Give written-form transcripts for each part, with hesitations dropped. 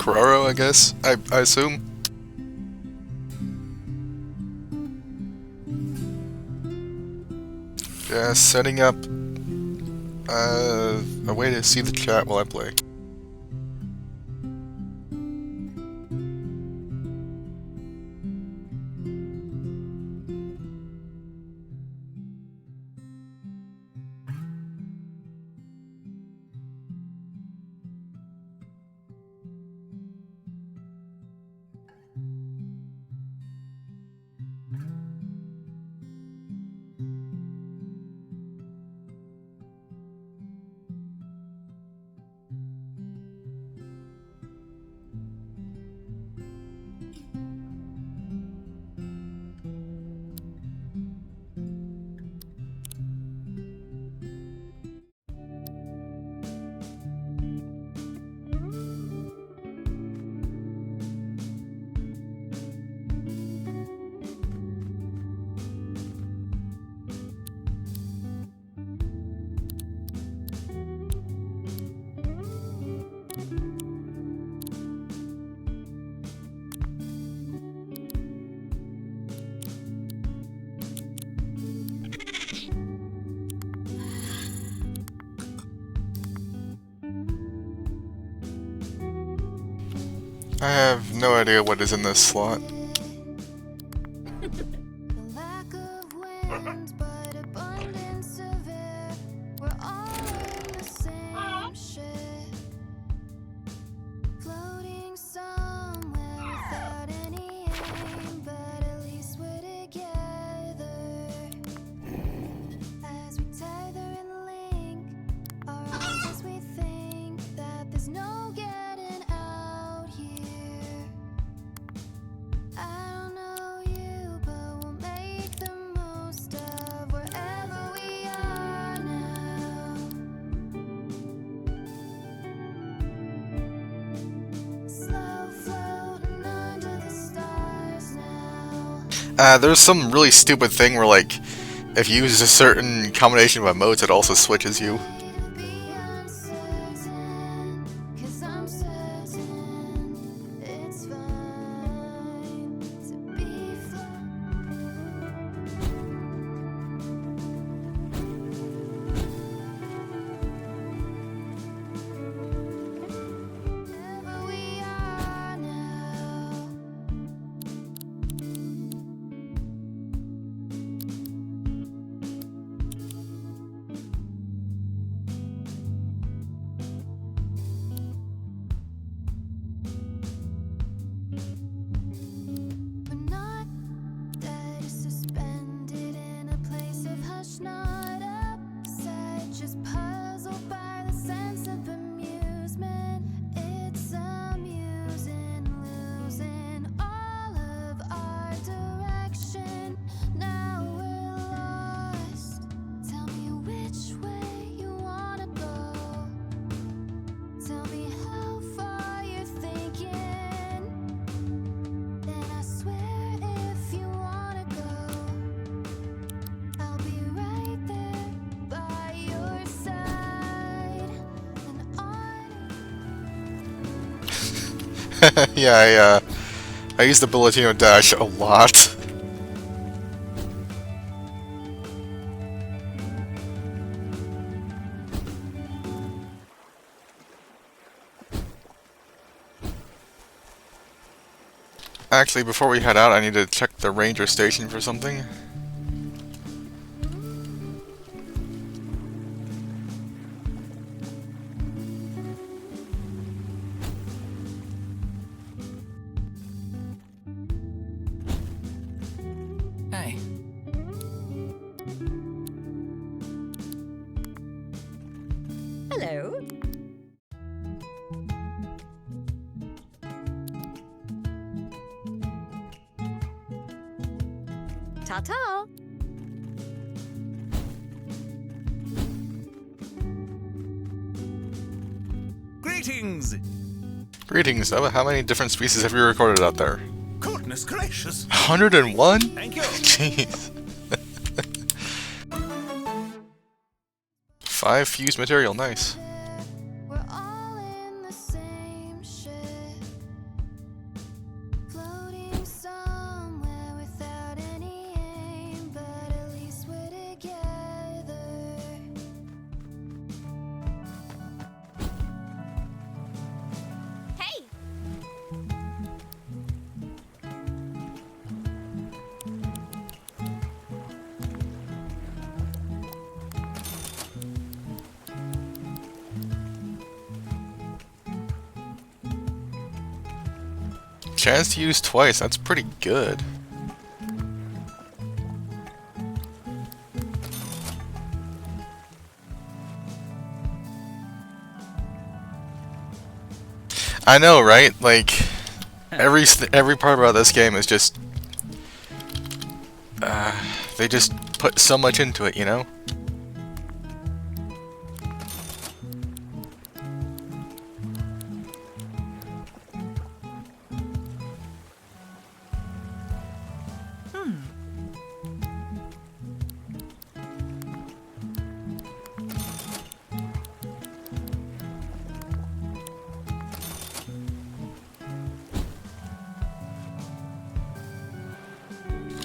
Cororo, I guess. I assume. Yeah, setting up a way to see the chat while I play. I have no idea what is in this slot. There's some really stupid thing where, like, if you use a certain combination of emotes, it also switches you. Yeah, I use the Bulletino dash a lot. Actually, before we head out, I need to check the ranger station for something. Hey. Hello. Ta-ta. Greetings! Greetings, how many different species have you recorded out there? Goodness gracious! 101? Thank you! Jeez. 5 fused material, nice. We're all in the same ship. Chance to use twice, that's pretty good. I know, right? Like, every part about this game is just... they just put so much into it, you know?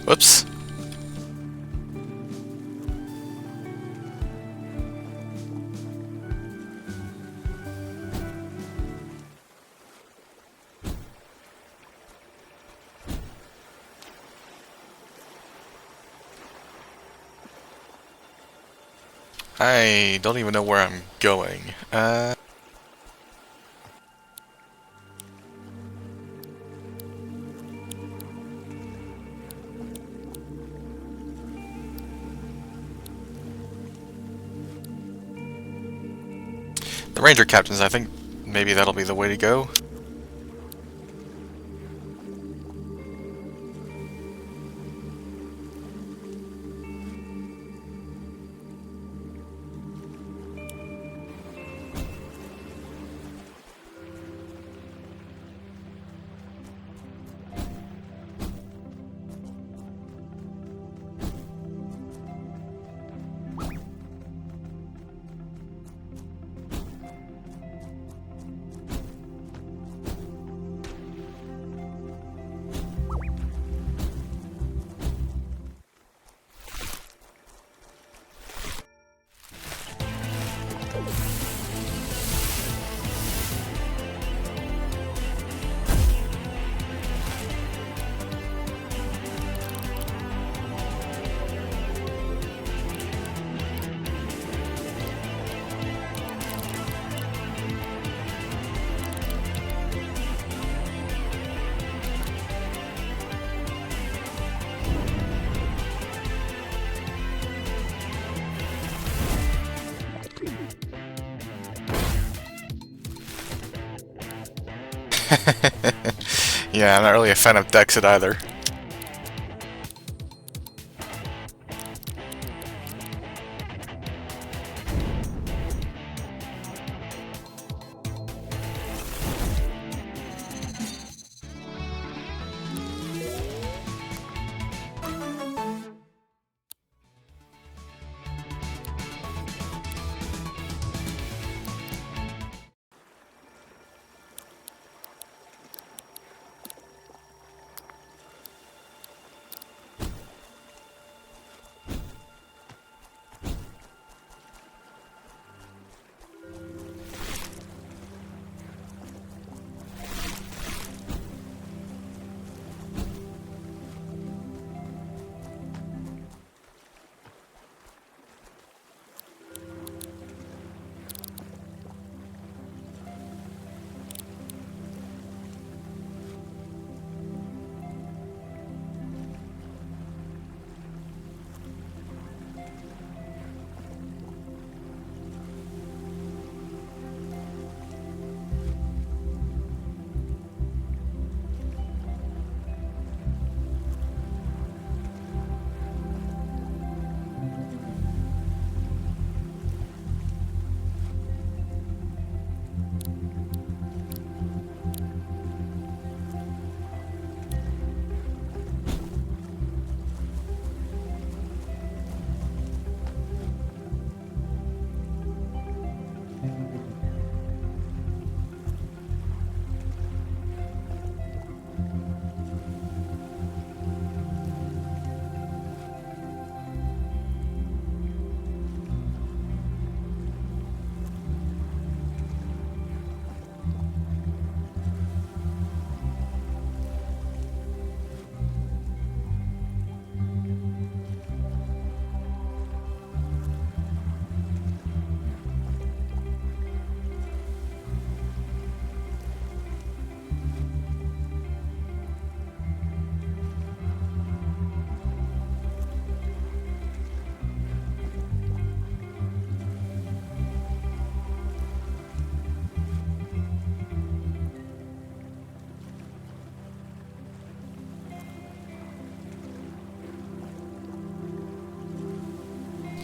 Whoops. I don't even know where I'm going. The Ranger Captains, I think maybe that'll be the way to go. Yeah, I'm not really a fan of Dexit either.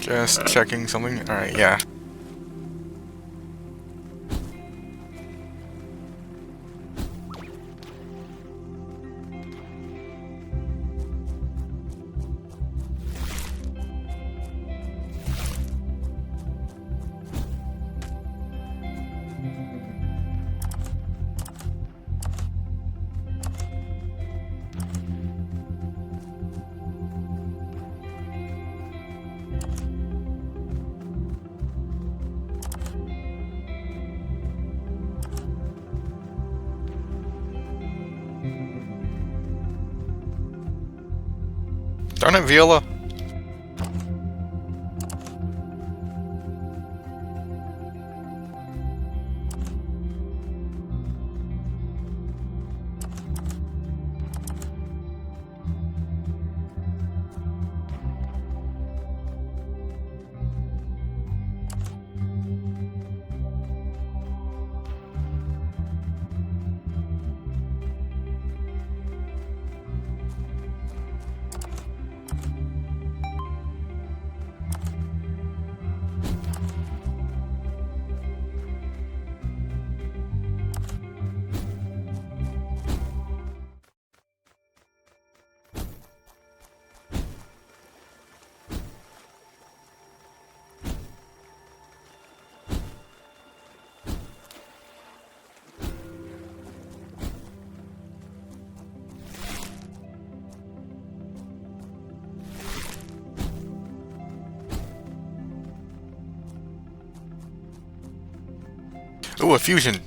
Just checking something. Alright, yeah. Darn it, Viola. Ooh, a fusion.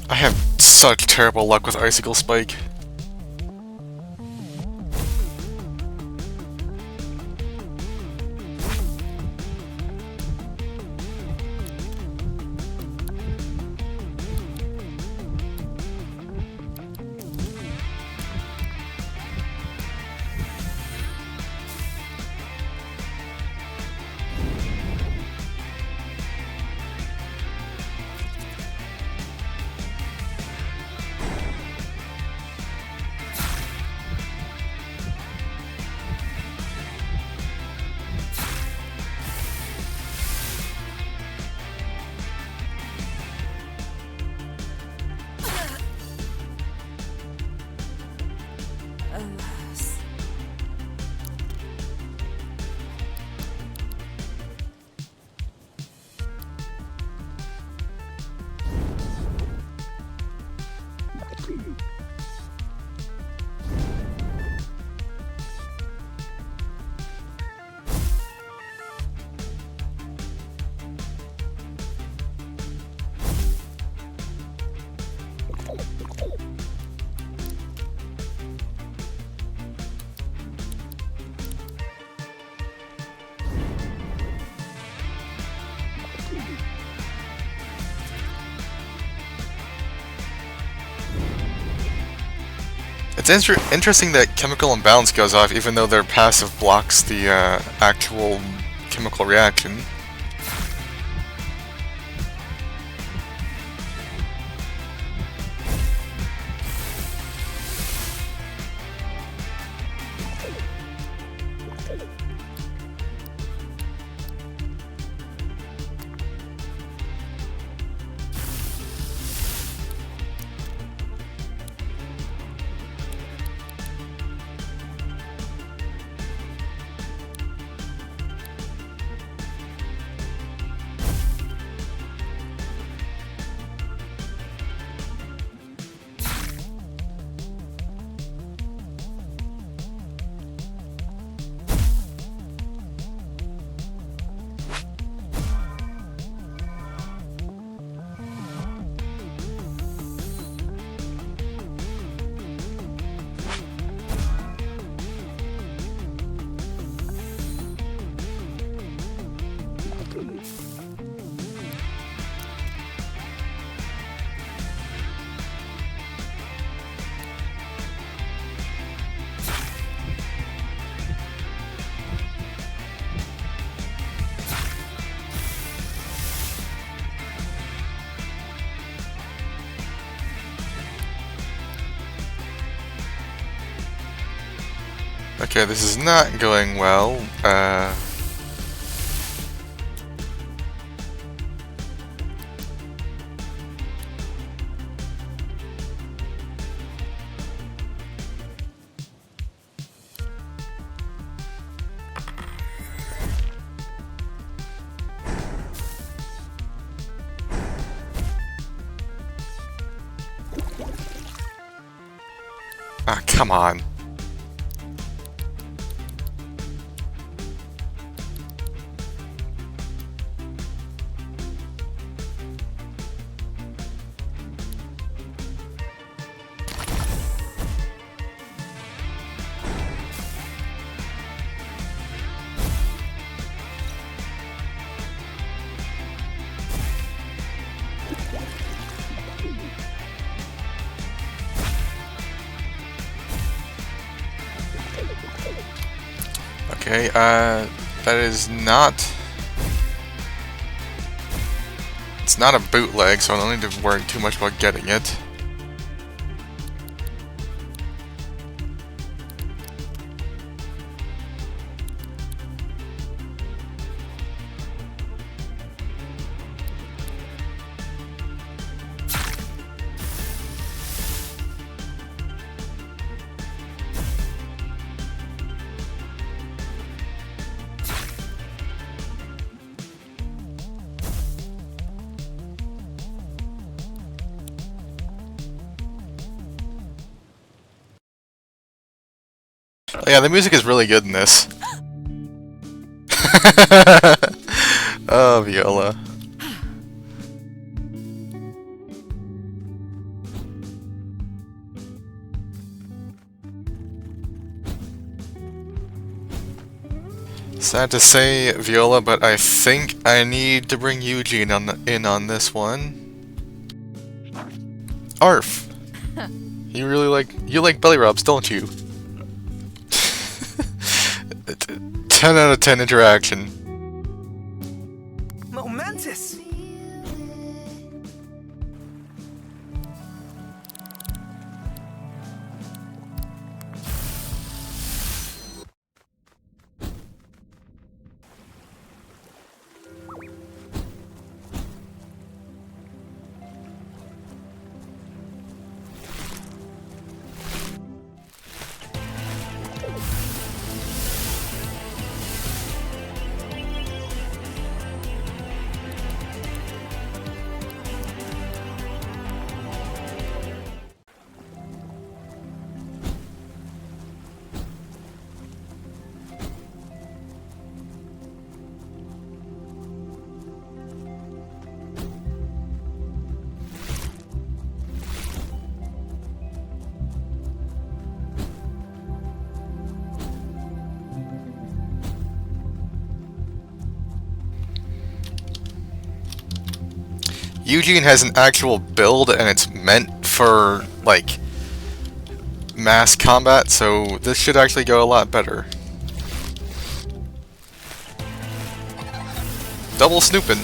I have such terrible luck with Icicle Spike. It's interesting that Chemical Imbalance goes off even though their passive blocks the actual chemical reaction. Okay, this is not going well. Ah, come on. Okay, that is not... It's not a bootleg, so I don't need to worry too much about getting it. Yeah, the music is really good in this. Oh, Viola. Sad to say, Viola, but I think I need to bring Eugene in on this one. Arf! You like belly rubs, don't you? 10 out of 10 interaction. Momentous! Eugene has an actual build and it's meant for, like, mass combat, so this should actually go a lot better. Double snooping.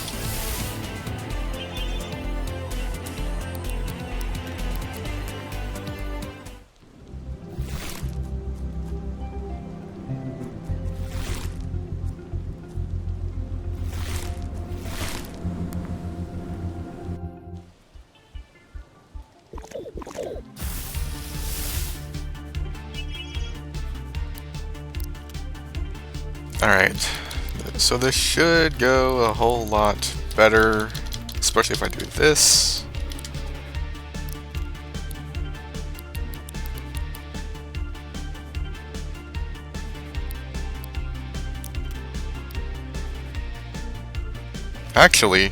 Alright, so this should go a whole lot better, especially if I do this. Actually,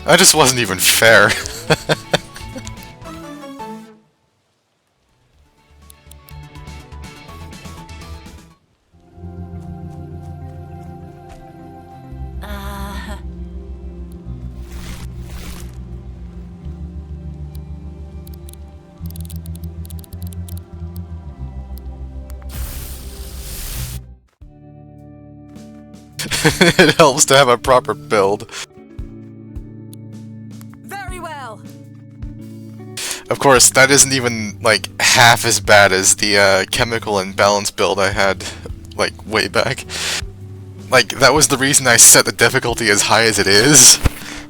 That just wasn't even fair. It helps to have a proper build. Very well. Of course, that isn't even, like, half as bad as the chemical imbalance build I had, like, way back. Like, that was the reason I set the difficulty as high as it is.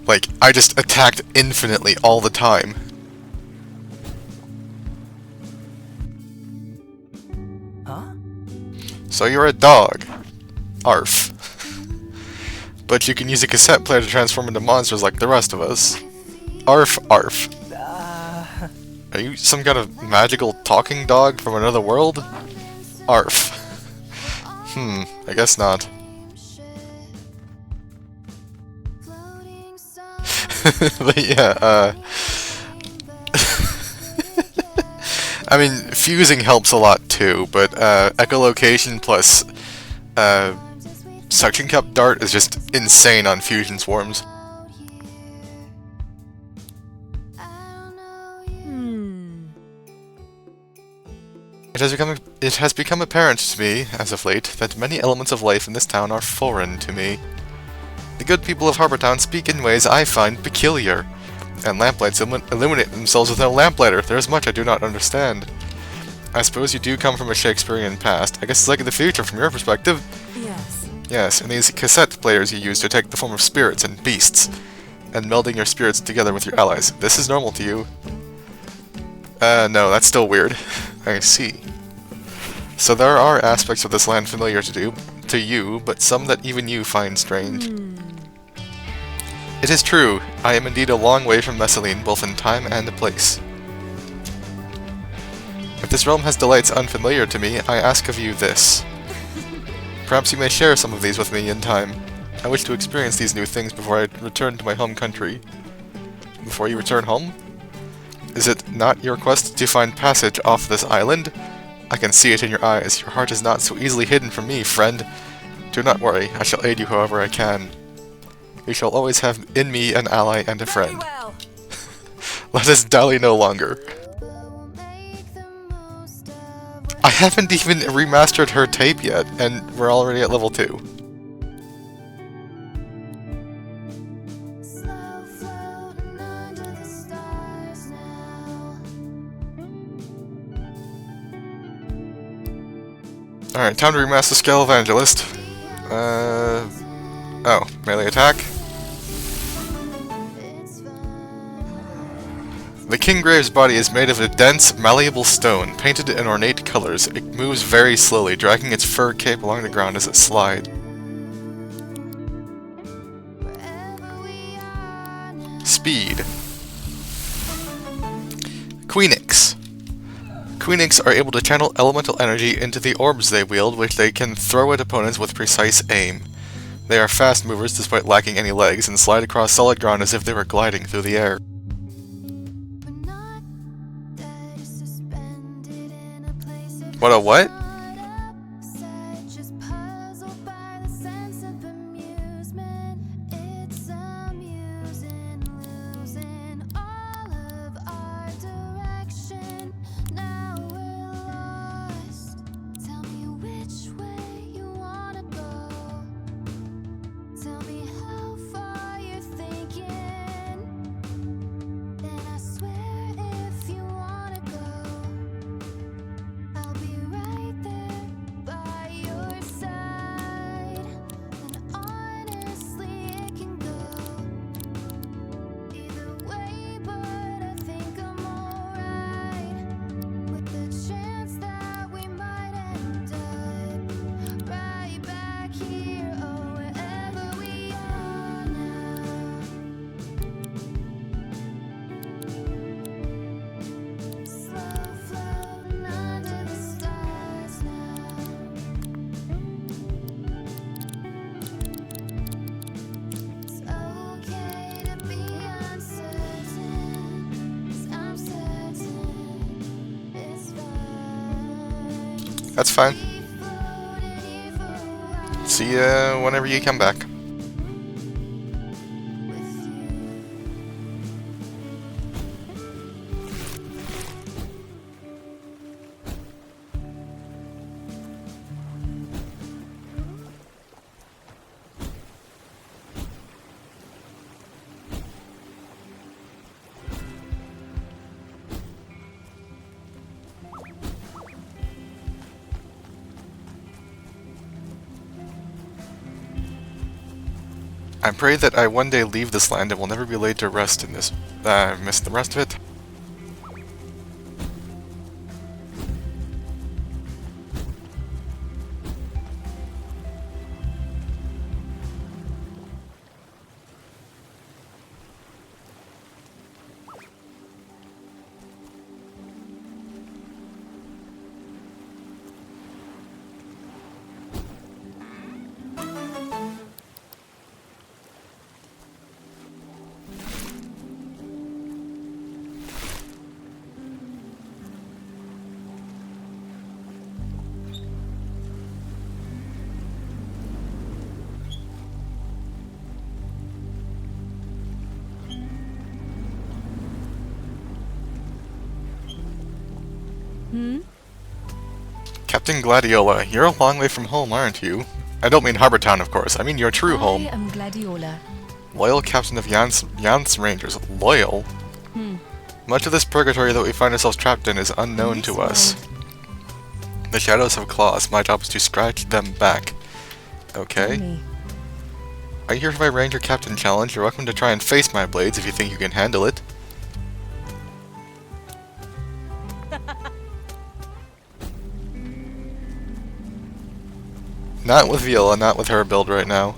Like, I just attacked infinitely all the time. Huh? So you're a dog. Arf. But you can use a cassette player to transform into monsters like the rest of us. Arf, arf. Are you some kind of magical talking dog from another world? Arf. I guess not. But yeah, I mean, fusing helps a lot too, but echolocation plus suction cup dart is just insane on fusion swarms. It has become apparent to me, as of late, that many elements of life in this town are foreign to me. The good people of Harbortown speak in ways I find peculiar, and lamplights illuminate themselves with no lamplighter. There is much I do not understand. I suppose you do come from a Shakespearean past. I guess it's like in the future from your perspective. Yes. Yes, and these cassette players you use to take the form of spirits and beasts, and melding your spirits together with your allies. This is normal to you. No, that's still weird. I see. So there are aspects of this land familiar to you, but some that even you find strange. It is true, I am indeed a long way from Messaline, both in time and place. If this realm has delights unfamiliar to me, I ask of you this. Perhaps you may share some of these with me in time. I wish to experience these new things before I return to my home country. Before you return home? Is it not your quest to find passage off this island? I can see it in your eyes. Your heart is not so easily hidden from me, friend. Do not worry, I shall aid you however I can. You shall always have in me an ally and a friend. Very well. Let us dally no longer. I haven't even remastered her tape yet, and we're already at level 2. Alright, time to remaster Scale Evangelist. Oh, melee attack. The Kinggrave's body is made of a dense, malleable stone, painted in ornate colors. It moves very slowly, dragging its fur cape along the ground as it slides. Speed. Queenix. Queenix are able to channel elemental energy into the orbs they wield, which they can throw at opponents with precise aim. They are fast movers despite lacking any legs, and slide across solid ground as if they were gliding through the air. What a what? That's fine. See ya whenever you come back. I pray that I one day leave this land and will never be laid to rest in this. I missed the rest of it. Captain Gladiola, you're a long way from home, aren't you? I don't mean Harbor Town, of course. I mean your true home. I am Gladiola. Loyal captain of Jan's Rangers. Loyal? Much of this purgatory that we find ourselves trapped in is unknown to us. The shadows have claws. My job is to scratch them back. Okay. Are you here for my Ranger Captain challenge? You're welcome to try and face my blades if you think you can handle it. Not with Viola, not with her build right now.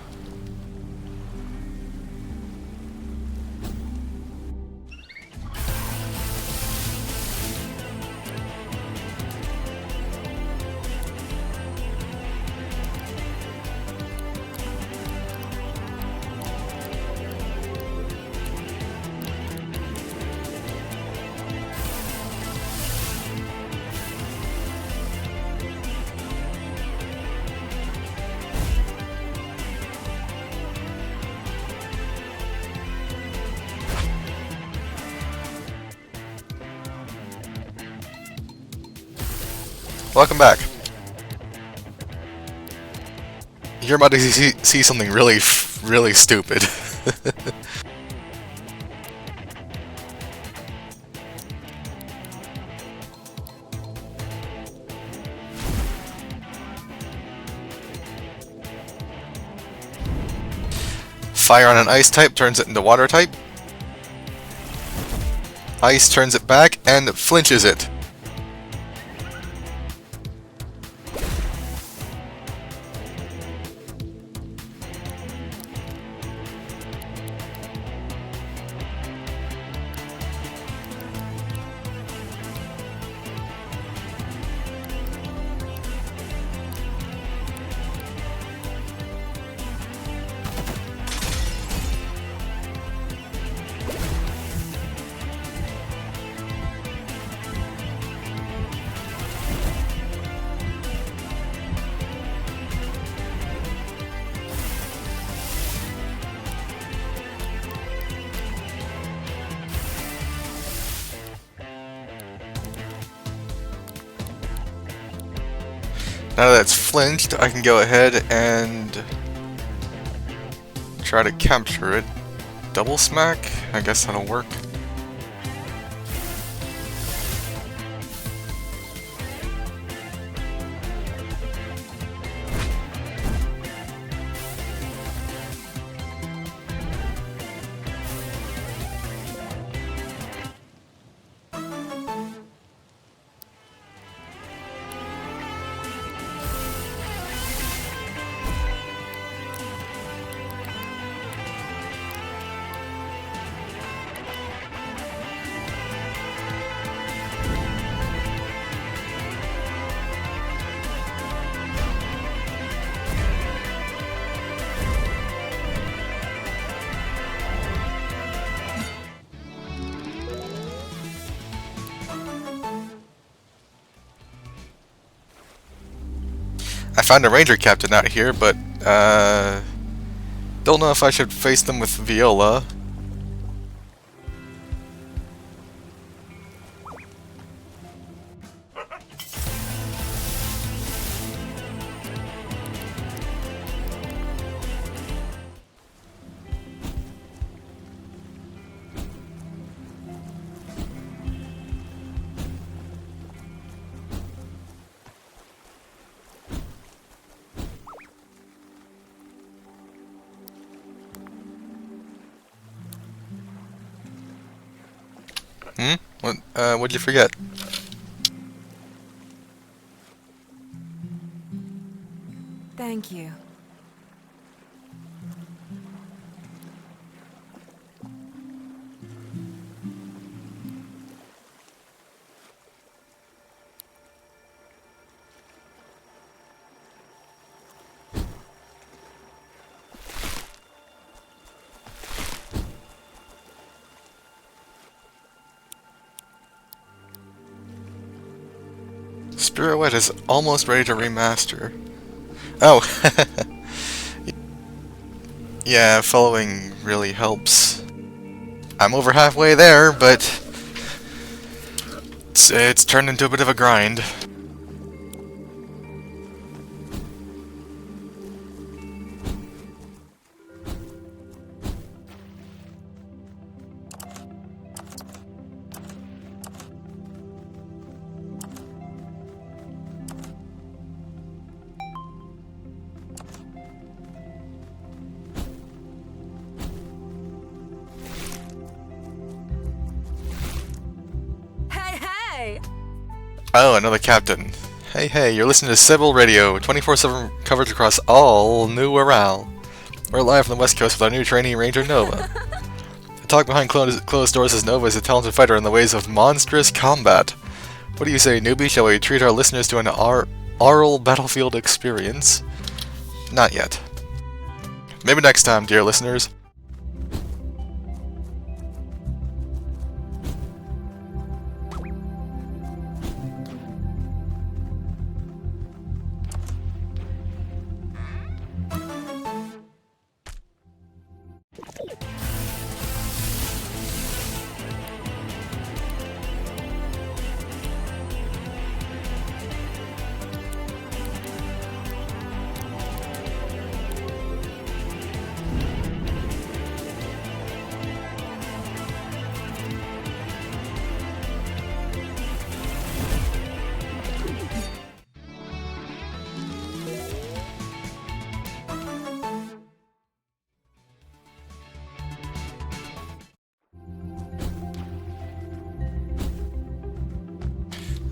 Welcome back. You're about to see something really stupid. Fire on an ice type turns it into water type. Ice turns it back and flinches it. Now that it's flinched, I can go ahead and try to capture it. Double smack? I guess that'll work. I found a ranger captain out here, but, don't know if I should face them with Viola. What'd you forget? Thank you. Spirit is almost ready to remaster. Oh, yeah, following really helps. I'm over halfway there, but it's turned into a bit of a grind. Hey! Oh, another captain. Hey, you're listening to Sybil Radio, 24/7 coverage across all New Aral. We're live from the West Coast with our new trainee ranger, Nova. The talk behind closed doors is Nova is a talented fighter in the ways of monstrous combat. What do you say, newbie? Shall we treat our listeners to an oral battlefield experience? Not yet. Maybe next time, dear listeners.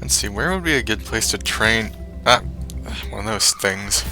Let's see, where would be a good place to train? Ah, one of those things.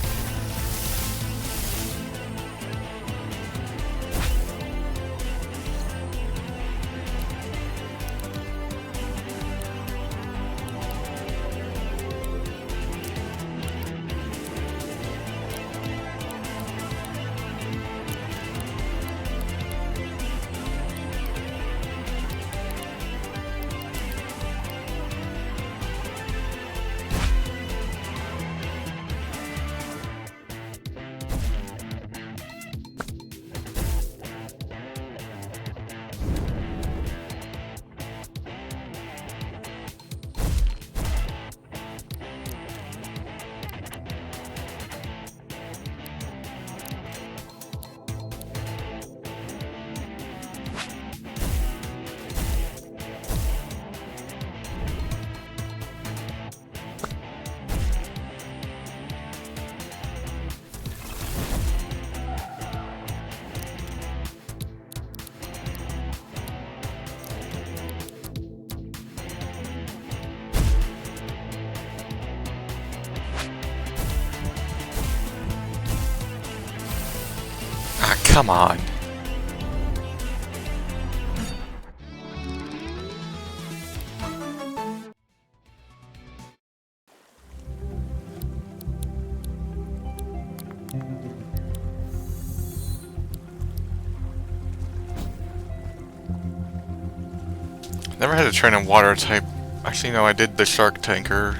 Ah, come on. Never had to train a water type. Actually, no, I did the shark tanker.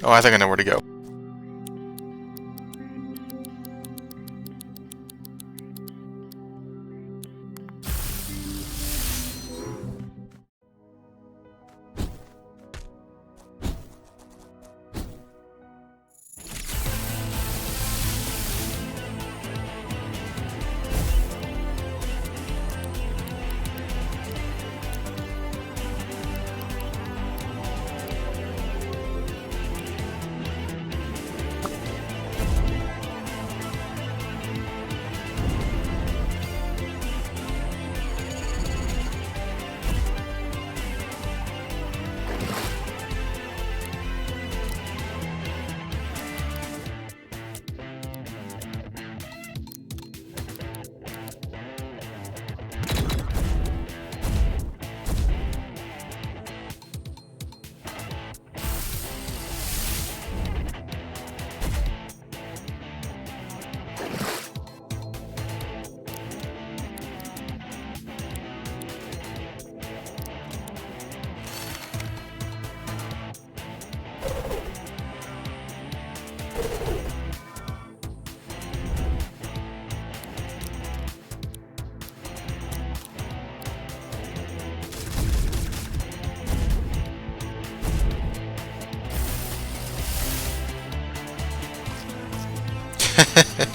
Oh, I think I know where to go.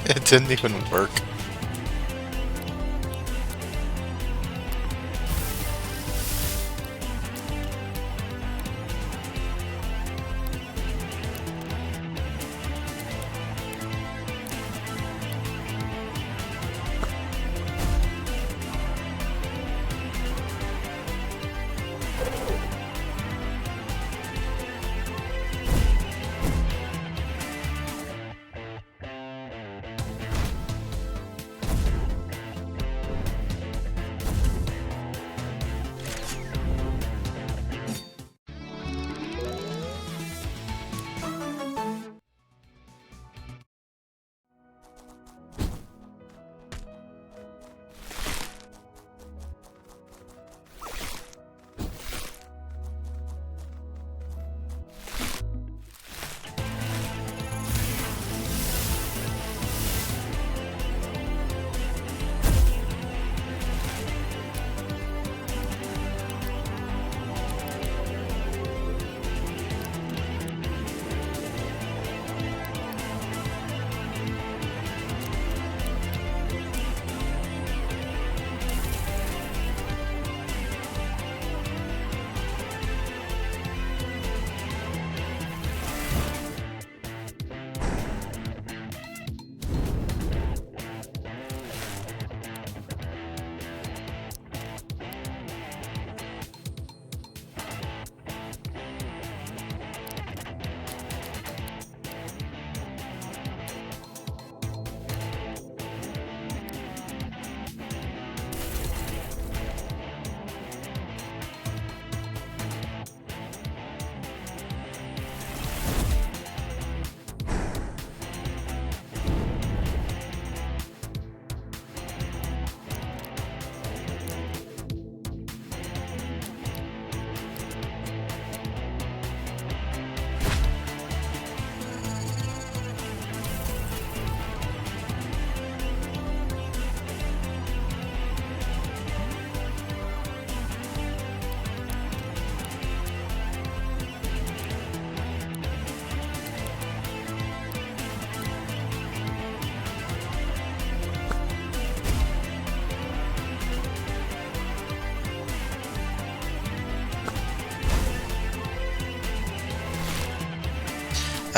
It didn't even work.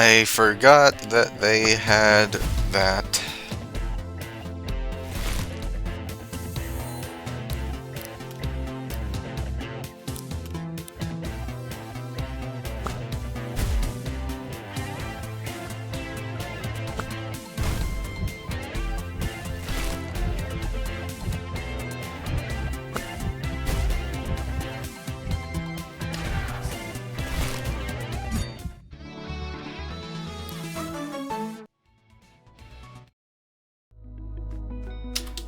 I forgot that they had that.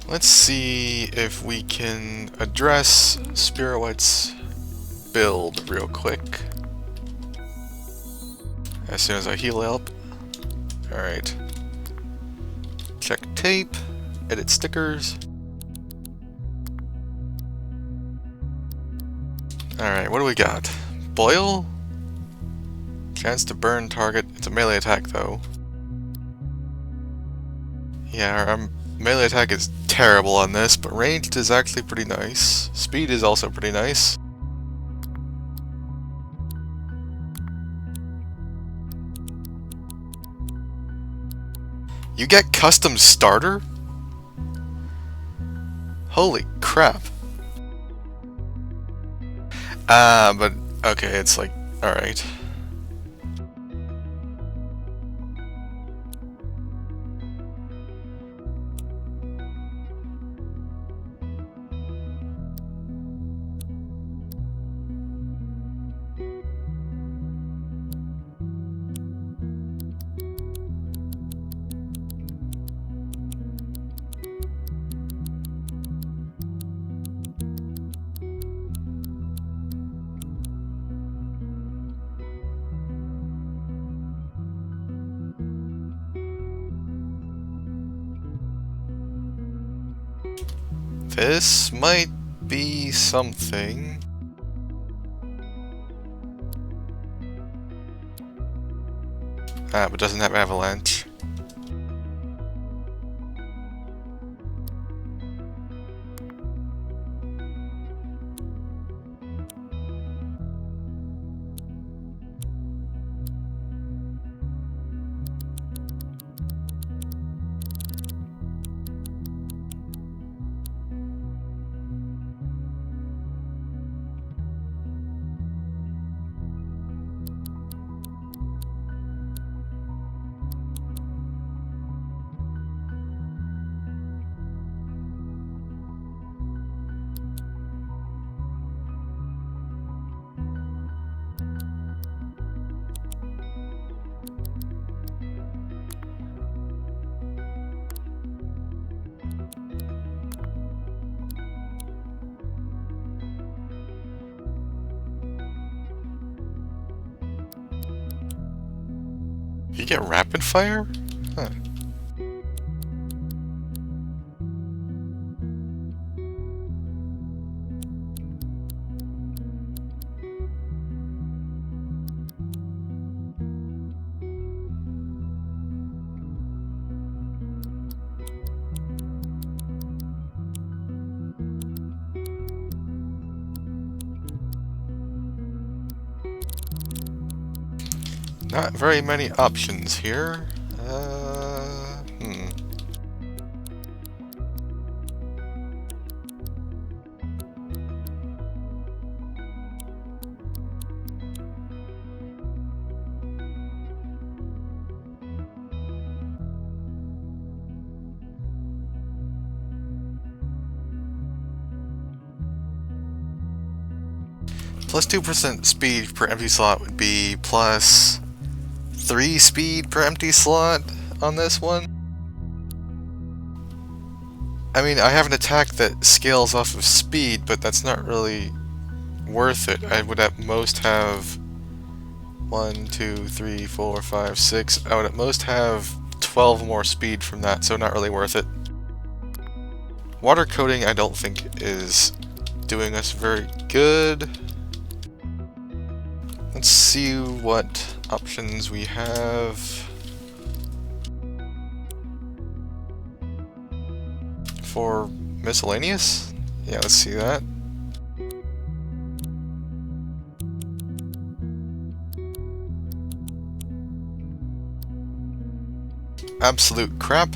Let's see if we can address Spirit White's build real quick. as soon as I heal up. Alright. Check tape. Edit stickers. Alright, what do we got? Boil? Chance to burn target. It's a melee attack though. Yeah, our melee attack is terrible on this, but ranged is actually pretty nice. Speed is also pretty nice. You get custom starter? Holy crap. But okay, it's like, alright. This might be something. But doesn't have avalanche. You get rapid fire? Huh. Not very many options here. Plus 2% speed per empty slot would be plus 3 speed per empty slot on this one. I mean, I have an attack that scales off of speed, but that's not really worth it. I would at most have 1, 2, 3, 4, 5, 6. I would at most have 12 more speed from that, so not really worth it. Water coating I don't think is doing us very good. Let's see what options we have. For miscellaneous? Yeah, let's see that. Absolute crap.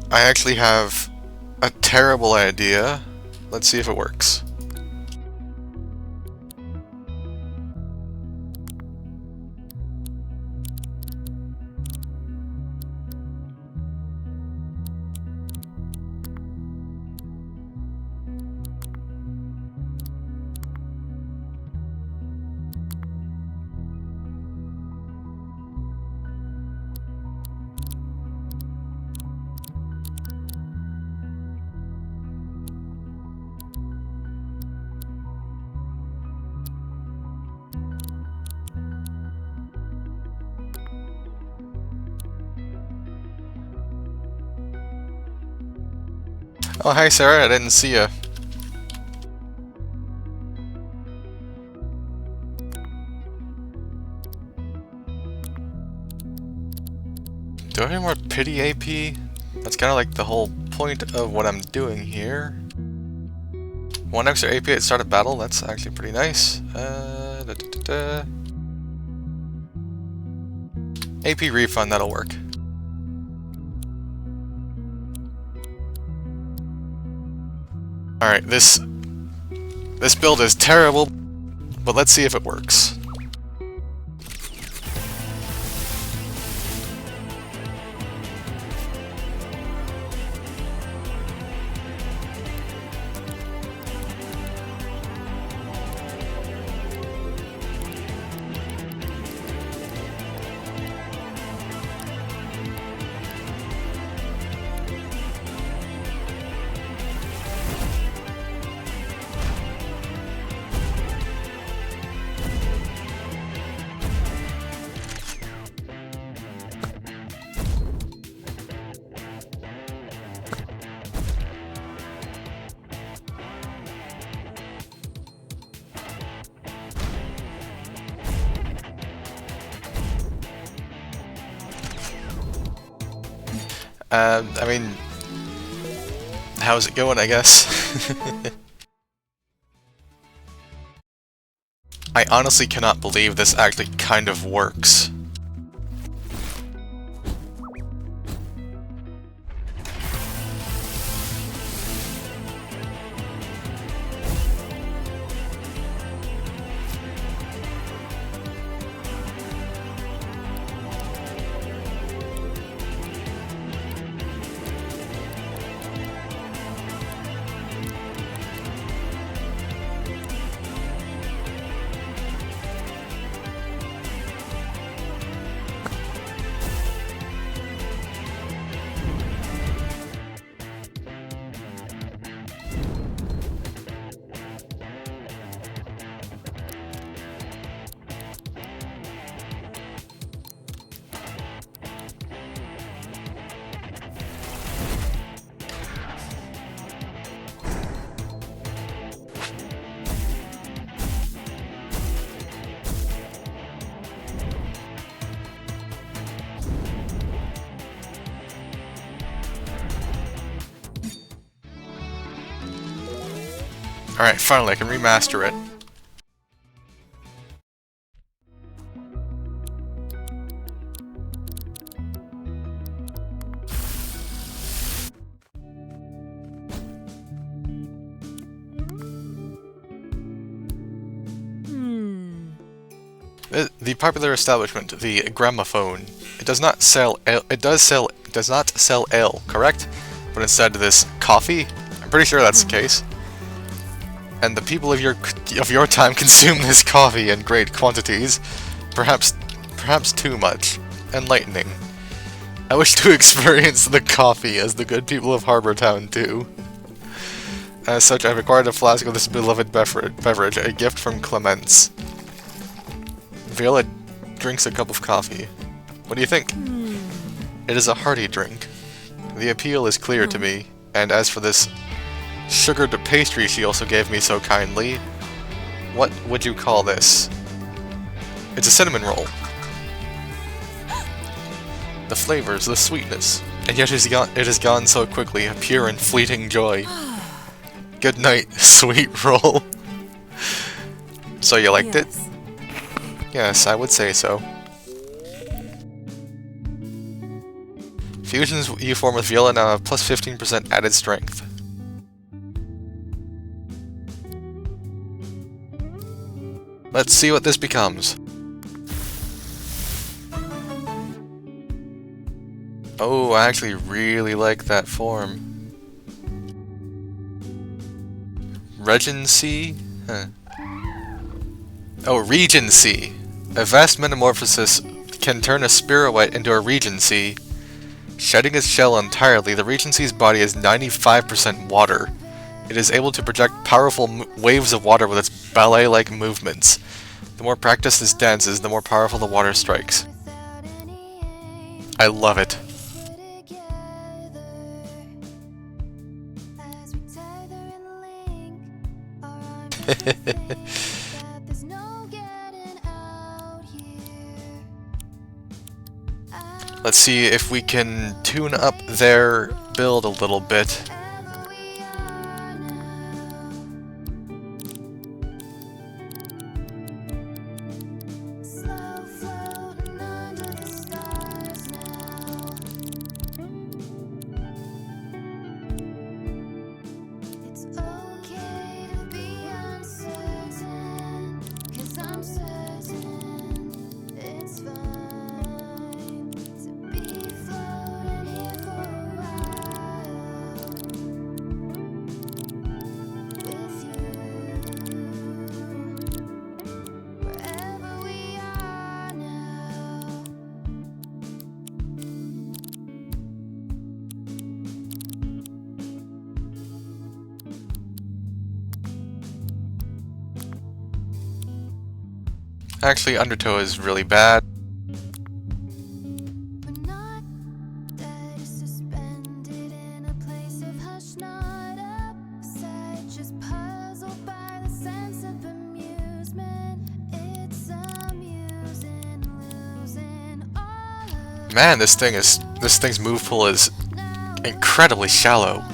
I actually have a terrible idea. Let's see if it works. Oh, hi Sarah, I didn't see ya. Do I have any more pity AP? That's kind of like the whole point of what I'm doing here. 1 extra AP at start of battle, that's actually pretty nice. AP refund, that'll work. Alright, this build is terrible, but let's see if it works. I mean, how's it going, I guess? I honestly cannot believe this actually kind of works. Alright, finally I can remaster it. The popular establishment, the Gramophone, it does not sell ale, it does not sell ale, correct? But instead this coffee? I'm pretty sure that's the case. And the people of your time consume this coffee in great quantities, perhaps too much. Enlightening. I wish to experience the coffee as the good people of Harbour Town do. As such, I've acquired a flask of this beloved beverage, a gift from Clements. Viola drinks a cup of coffee. What do you think? It is a hearty drink. The appeal is clear to me, and as for this sugared pastry she also gave me so kindly, what would you call this? It's a cinnamon roll. The flavors, the sweetness, and yet it has gone so quickly, a pure and fleeting joy. Good night, sweet roll. So you liked it? Yes, I would say so. Fusions you form with Viola now have plus 15% added strength. Let's see what this becomes. Oh, I actually really like that form. Regency? Huh. Oh, Regency! A vast metamorphosis can turn a Spirit into a Regency. Shedding its shell entirely, the Regency's body is 95% water. It is able to project powerful waves of water with its ballet-like movements. The more practiced this dance is, the more powerful the water strikes. I love it. Let's see if we can tune up their build a little bit. Actually, Undertow is really bad. Man, this thing's move pool is incredibly shallow.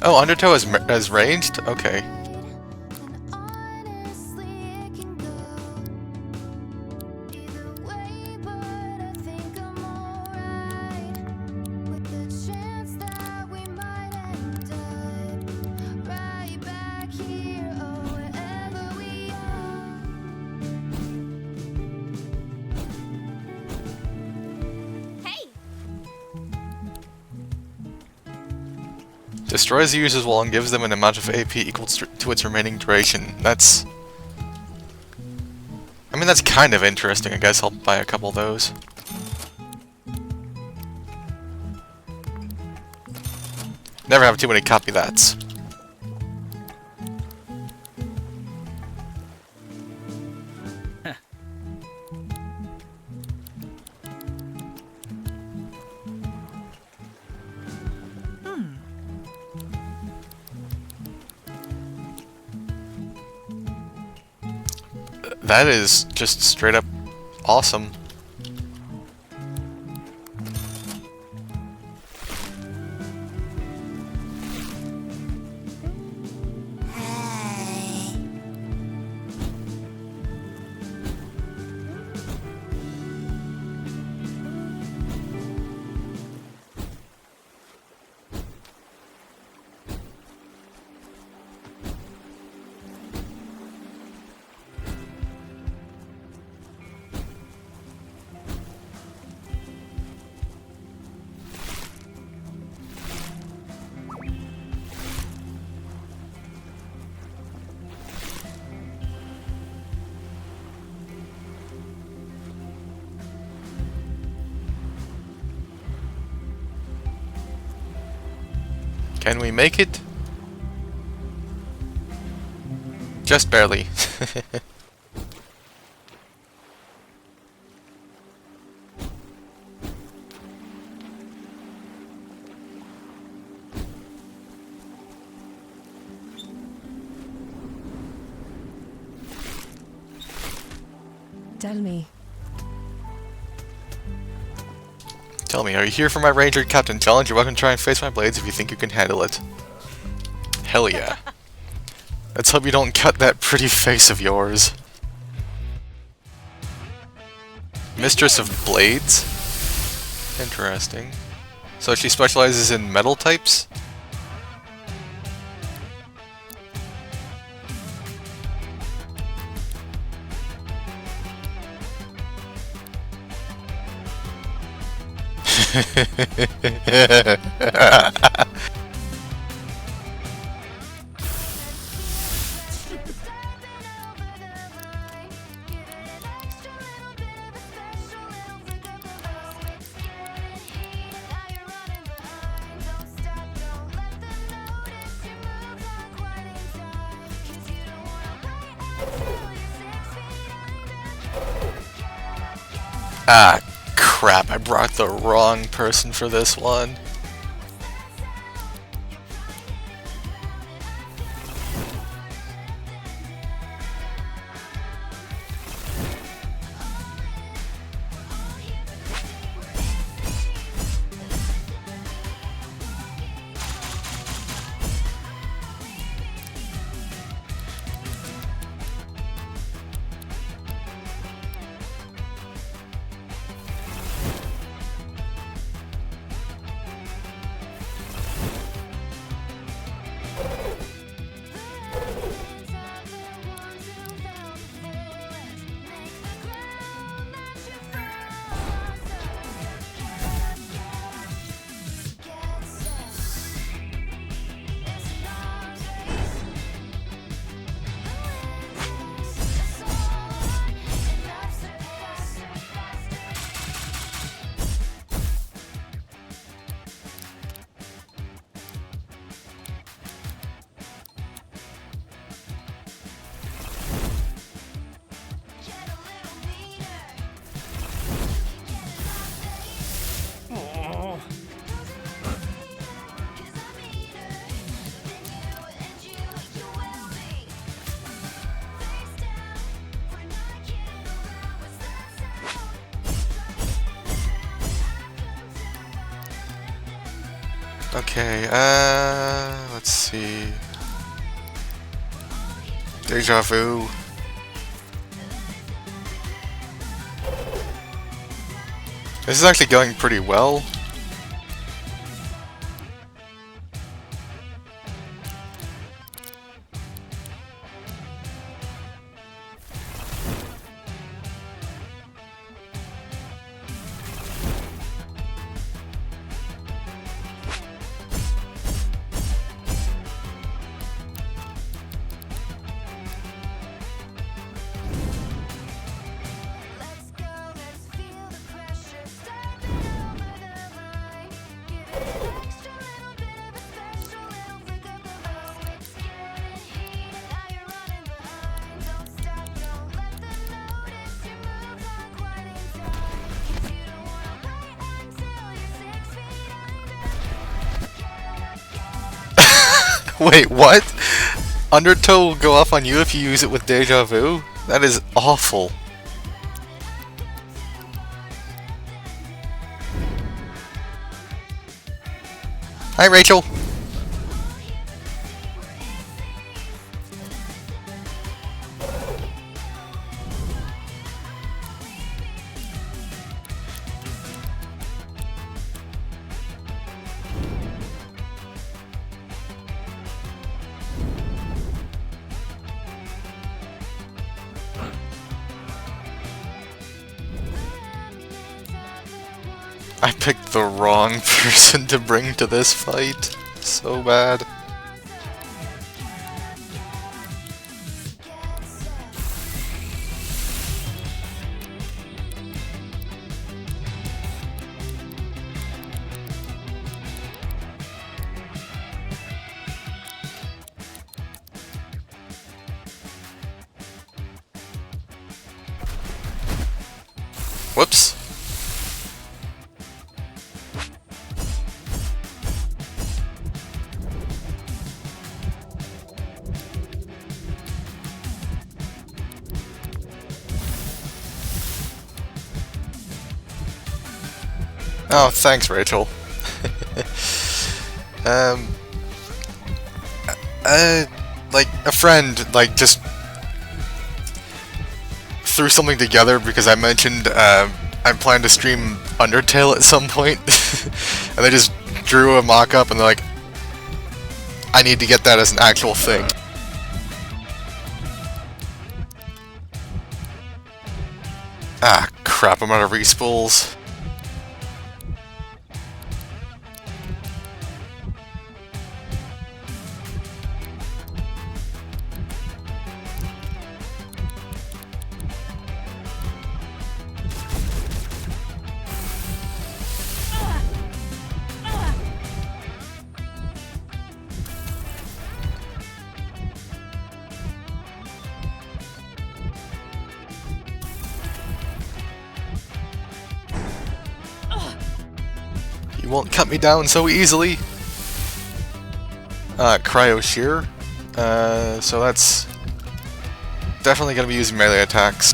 Oh, Undertow is ranged? Okay. Destroys the user's wall and gives them an amount of AP equal to its remaining duration. That's... I mean, that's kind of interesting. I guess I'll buy a couple of those. Never have too many copy that's. That is just straight up awesome. Can we make it? Just barely. Tell me. Tell me, are you here for my Ranger Captain Challenge? You're welcome to try and face my blades if you think you can handle it. Hell yeah. Let's hope you don't cut that pretty face of yours. Mistress of Blades? Interesting. So she specializes in metal types? Ah, crap, I brought the wrong person for this one. Okay, let's see. Deja vu. This is actually going pretty well. Wait, what? Undertow will go off on you if you use it with Deja Vu? That is awful. Hi, Rachel. I picked the wrong person to bring to this fight. So bad. Whoops. Oh, thanks, Rachel. Like, a friend, like, just threw something together because I mentioned, I plan to stream Undertale at some point, and they just drew a mock-up and they're like, I need to get that as an actual thing. Ah, crap, I'm out of respools. won't cut me down so easily. Cryo Shear. So that's definitely gonna be using melee attacks.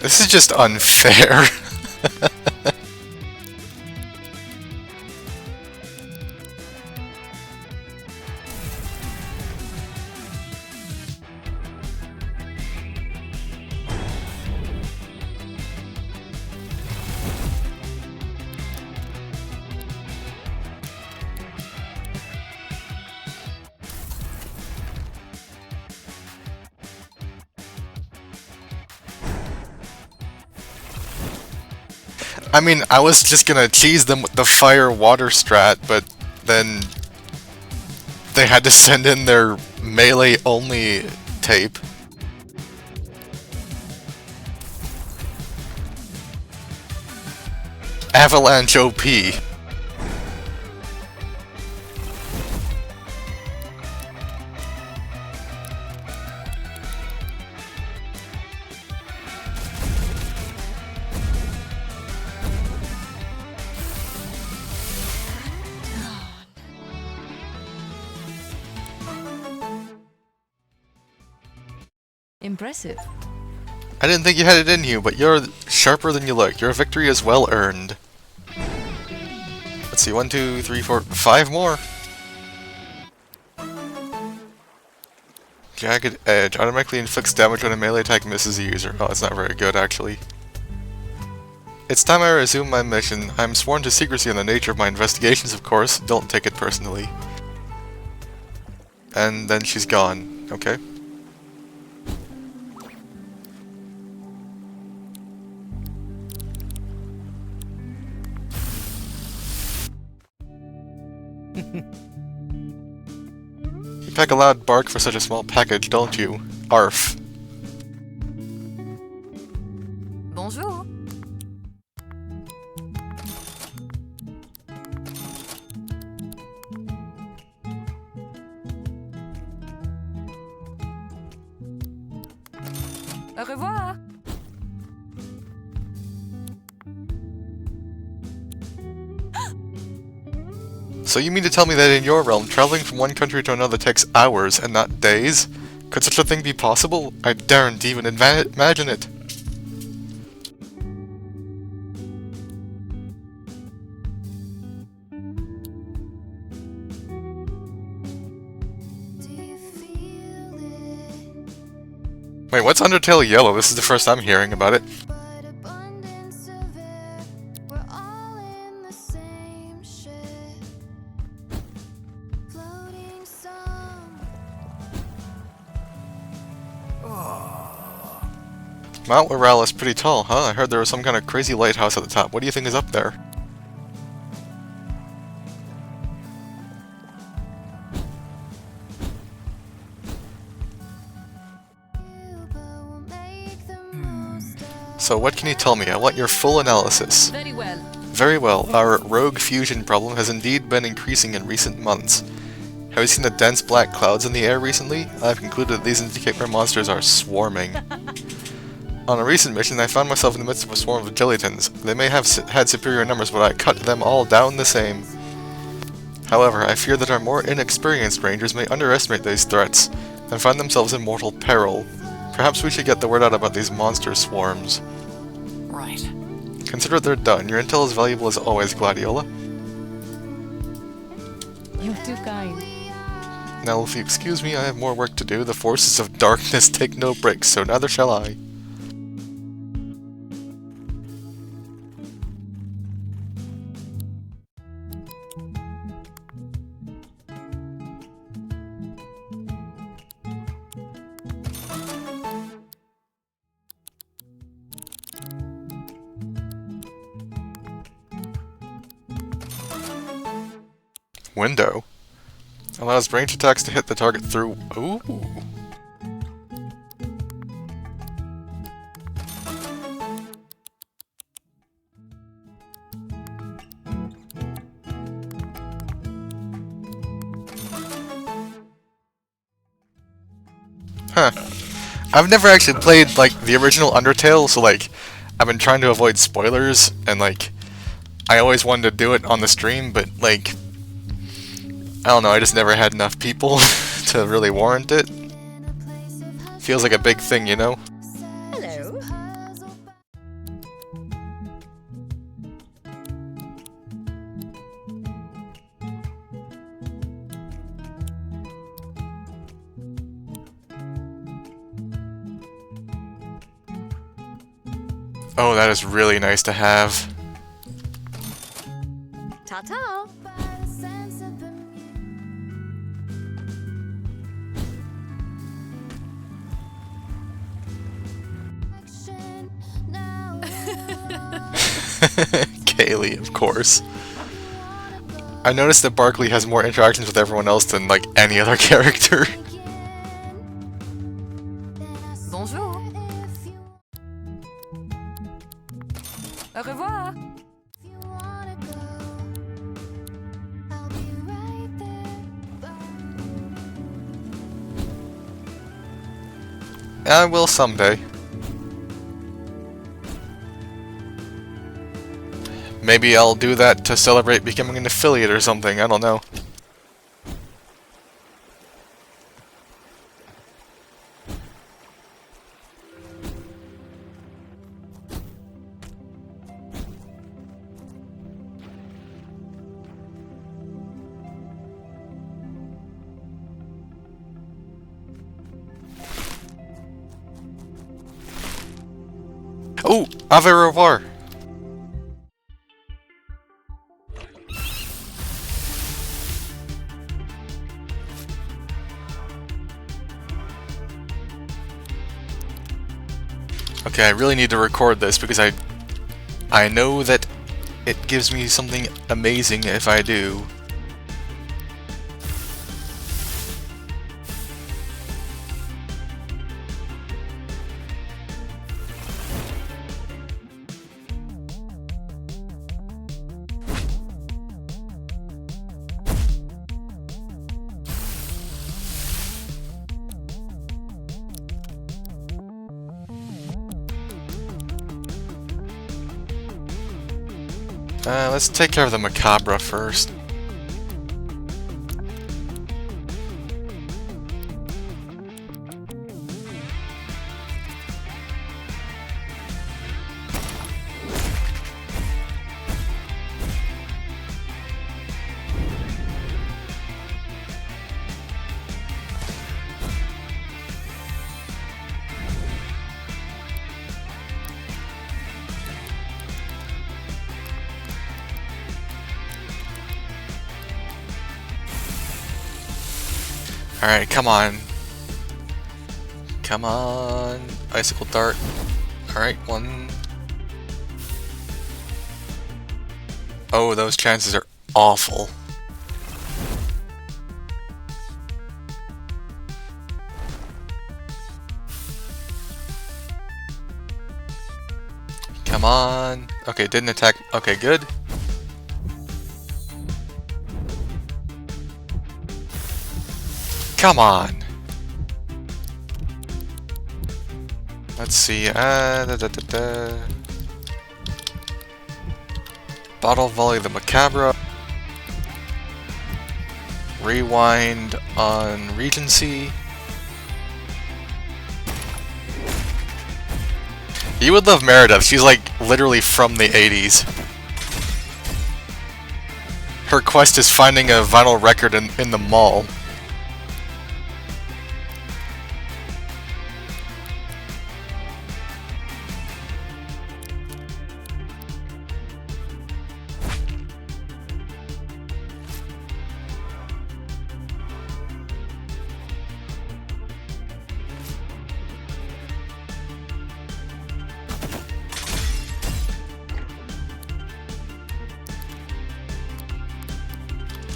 This is just unfair. I mean, I was just gonna tease them with the fire-water strat, but then they had to send in their melee-only tape. Avalanche OP. Impressive. I didn't think you had it in you, but you're sharper than you look. Your victory is well earned. Let's see, 1, 2, 3, 4, 5 more. Jagged Edge. Automatically inflicts damage when a melee attack misses the user. Oh, it's not very good, actually. It's time I resume my mission. I'm sworn to secrecy on the nature of my investigations, of course. Don't take it personally. And then she's gone. Okay. You pack a loud bark for such a small package, don't you? Arf. Bonjour. Au revoir. So you mean to tell me that in your realm, traveling from one country to another takes hours and not days? Could such a thing be possible? I daren't even imagine it. Wait, what's Undertale Yellow? This is the first I'm hearing about it. Mount Laurel is pretty tall, huh? I heard there was some kind of crazy lighthouse at the top. What do you think is up there? So what can you tell me? I want your full analysis. Very well. Very well. Our rogue fusion problem has indeed been increasing in recent months. Have you seen the dense black clouds in the air recently? I've concluded that these indicate where monsters are swarming. On a recent mission, I found myself in the midst of a swarm of Jellitons. They may have had superior numbers, but I cut them all down the same. However, I fear that our more inexperienced rangers may underestimate these threats, and find themselves in mortal peril. Perhaps we should get the word out about these monster swarms. Right. Consider they're done. Your intel is valuable as always, Gladiola. You're too kind. Now, if you excuse me, I have more work to do. The forces of darkness take no breaks, so neither shall I. Window. Allows range attacks to hit the target through... Ooh. Huh. I've never actually played, like, the original Undertale, so, like, I've been trying to avoid spoilers, and, like, I always wanted to do it on the stream, but, like, I don't know, I just never had enough people to really warrant it. Feels like a big thing, you know? Hello. Oh, that is really nice to have. Ta-ta. Kaylee, of course. I noticed that Barkley has more interactions with everyone else than, like, any other character. Bonjour. Au revoir. I will someday. Maybe I'll do that to celebrate becoming an affiliate or something, I don't know. Oh, au revoir. Okay, I really need to record this because I know that it gives me something amazing if I do. Let's take care of the Macabre first. Alright, come on. Come on. Icicle Dart. Alright, one. Oh, those chances are awful. Come on. Okay, didn't attack. Okay, good. Come on. Let's see. Bottle Volley the Macabre. Rewind on Regency. You would love Meredith. She's like literally from the 80s. Her quest is finding a vinyl record in the mall.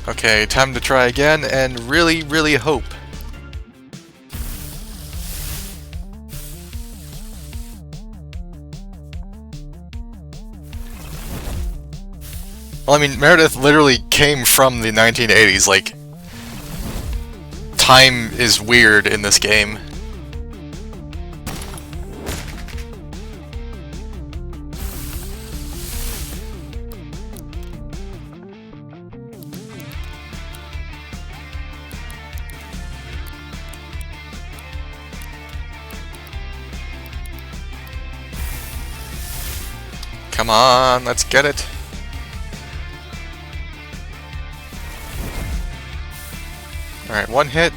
Okay, time to try again and really, really hope. Well, I mean, Meredith literally came from the 1980s, like, time is weird in this game. Come on, let's get it. Alright, one hit.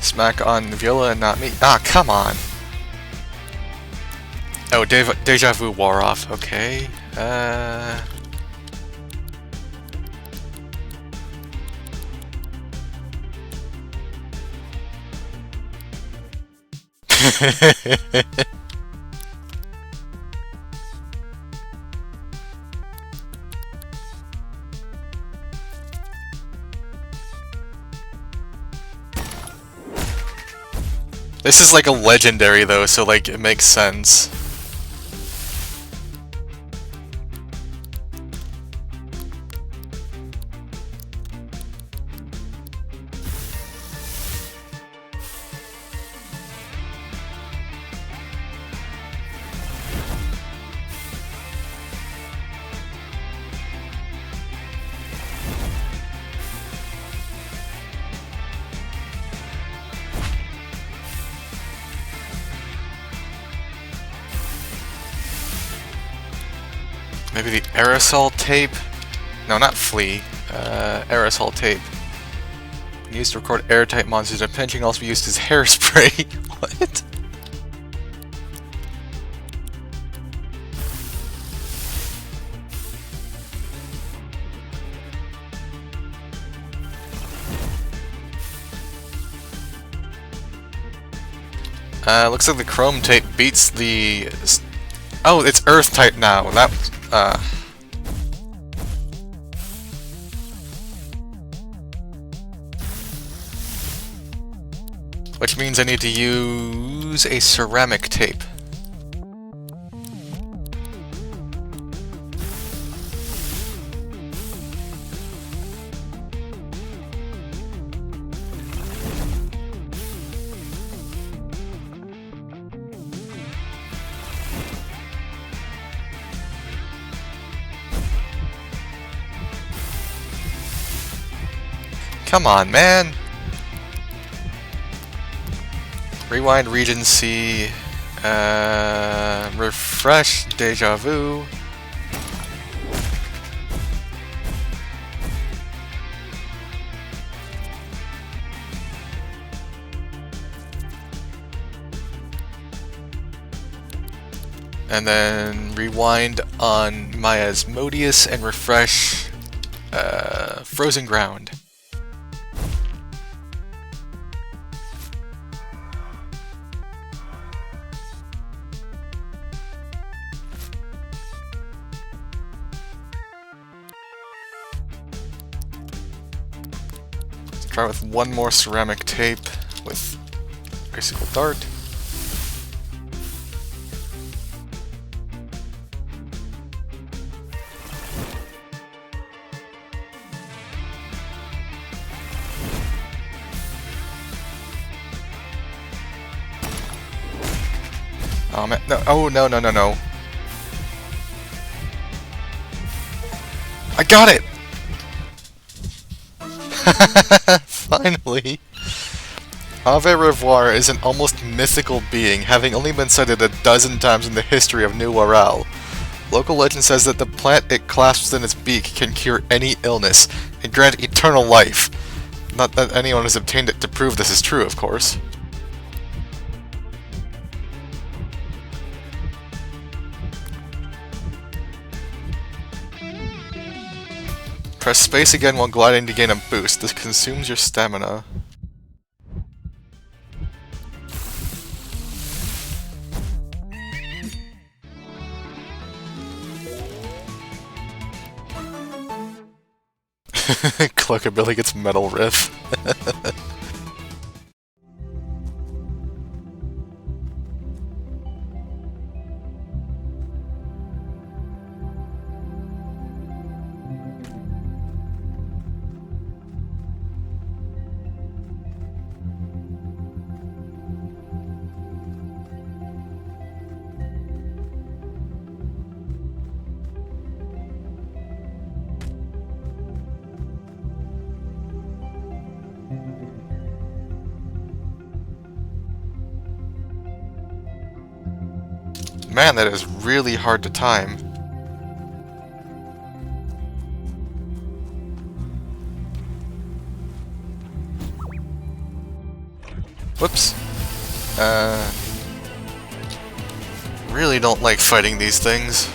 Smack on Viola and not me. Ah, come on. Oh, Deja Vu wore off. Okay. This is like a legendary though, so like it makes sense. Maybe the aerosol tape? No, not flea. Aerosol tape. Used to record airtight monsters and pinching, also used as hairspray. What? Looks like the chrome tape beats the... Oh, it's earth type now. That which means I need to use a ceramic tape. Come on, man! Rewind Regency, refresh Deja Vu. And then rewind on my Asmodeus and refresh Frozen Ground. Try with one more ceramic tape with Icicle Dart. Oh man, no, oh no, no, no, no. I got it! Finally! Ave Revoir is an almost mythical being, having only been cited a dozen times in the history of New Warel. Local legend says that the plant it clasps in its beak can cure any illness and grant eternal life. Not that anyone has obtained it to prove this is true, of course. Press space again while gliding to gain a boost. This consumes your stamina. Cloakabilly gets metal riff. Man, that is really hard to time. Whoops. Really don't like fighting these things.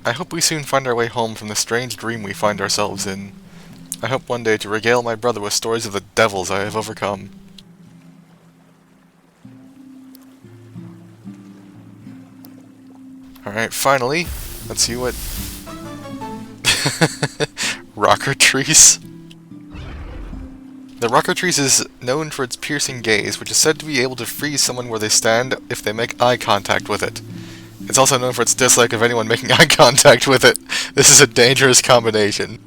I hope we soon find our way home from the strange dream we find ourselves in. I hope one day to regale my brother with stories of the devils I have overcome. Alright, finally. Let's see what... Rockertrice? The Rockertrice is known for its piercing gaze, which is said to be able to freeze someone where they stand if they make eye contact with it. It's also known for its dislike of anyone making eye contact with it. This is a dangerous combination.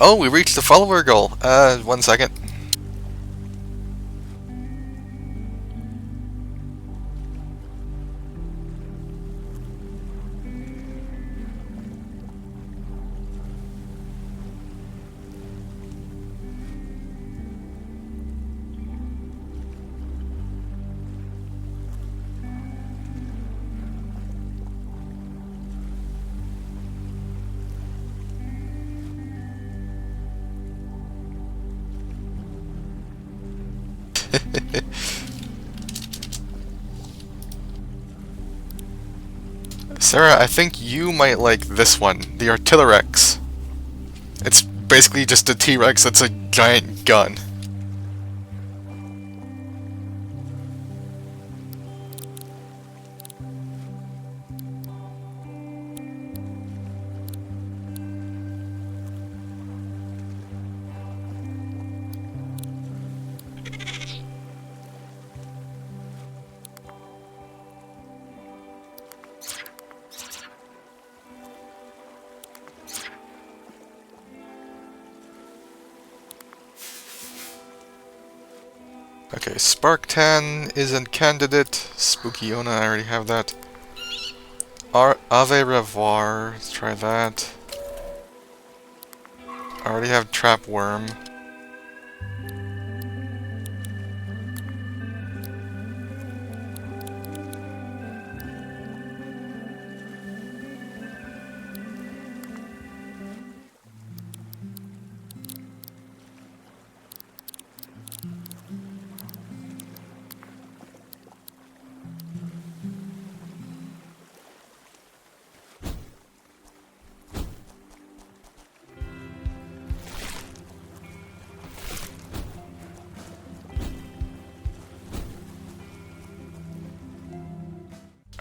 Oh, we reached the follower goal. 1 second. Sarah, I think you might like this one, the Artillerex. It's basically just a T-Rex that's a giant gun. Okay, Sparktan is a candidate. Spookyona, I already have that. Ave Revoir, let's try that. I already have Trapworm.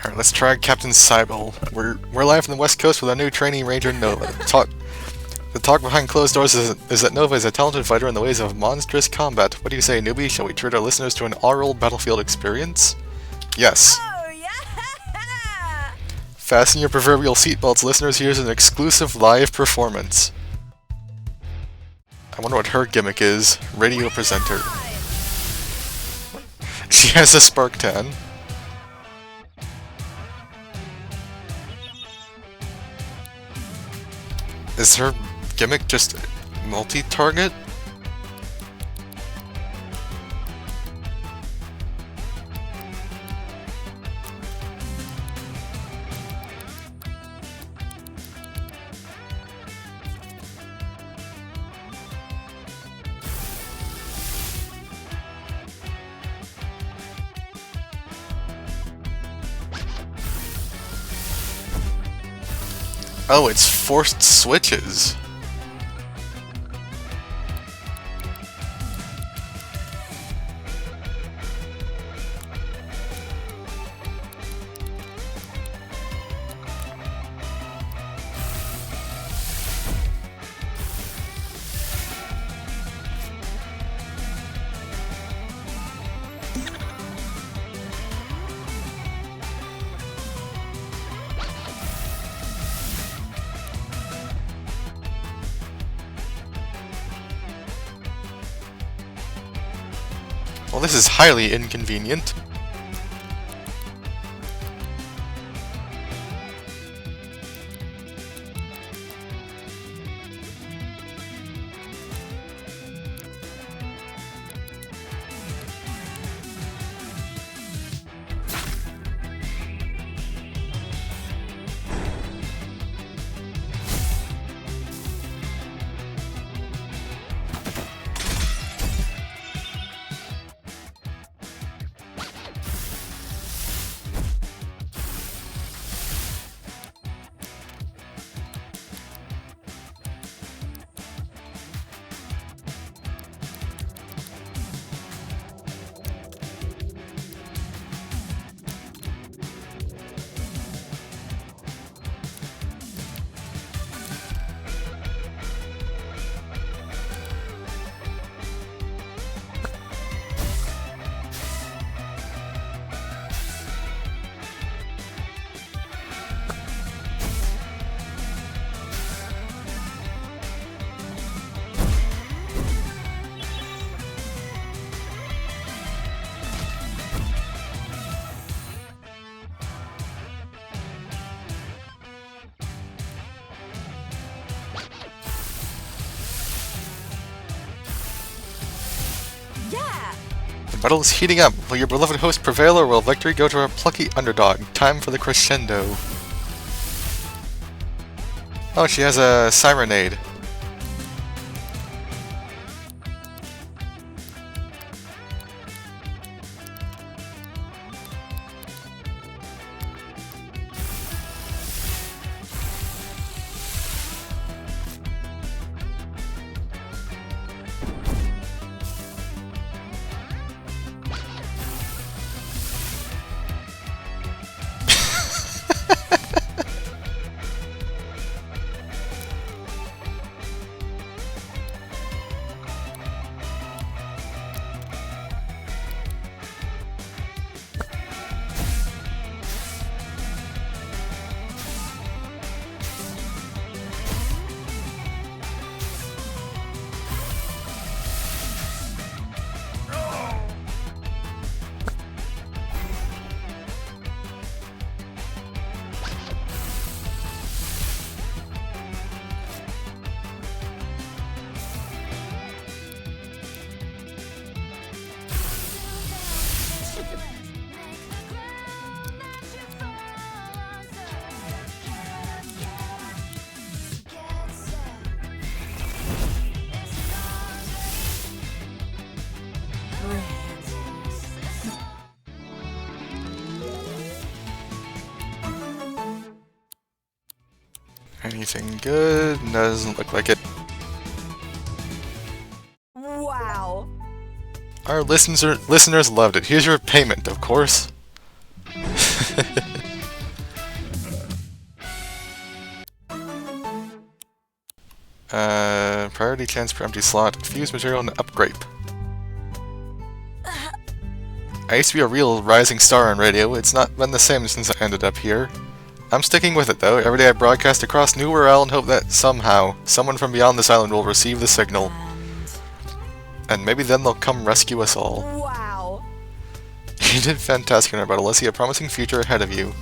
Alright, let's try Captain Cybele. We're live from the West Coast with our new trainee ranger, Nova. The talk behind closed doors is that Nova is a talented fighter in the ways of monstrous combat. What do you say, newbie? Shall we treat our listeners to an oral battlefield experience? Yes. Oh, yeah! Fasten your proverbial seatbelts, listeners. Here's an exclusive live performance. I wonder what her gimmick is. Radio presenter. She has a Sparktan. Is her gimmick just multi-target? Oh, it's forced switches. Well, this is highly inconvenient. Yeah! The battle is heating up. Will your beloved host prevail, or will victory go to our plucky underdog? Time for the crescendo. Oh, she has a Sirenade. Anything good? Doesn't look like it. Wow! Our listeners loved it. Here's your payment, of course. Priority chance per empty slot. Fuse material and upgrade. I used to be a real rising star on radio. It's not been the same since I ended up here. I'm sticking with it though. Every day I broadcast across New World and hope that somehow, someone from beyond this island will receive the signal. And maybe then they'll come rescue us all. Wow! You did fantastic in our battle. Let's see a promising future ahead of you.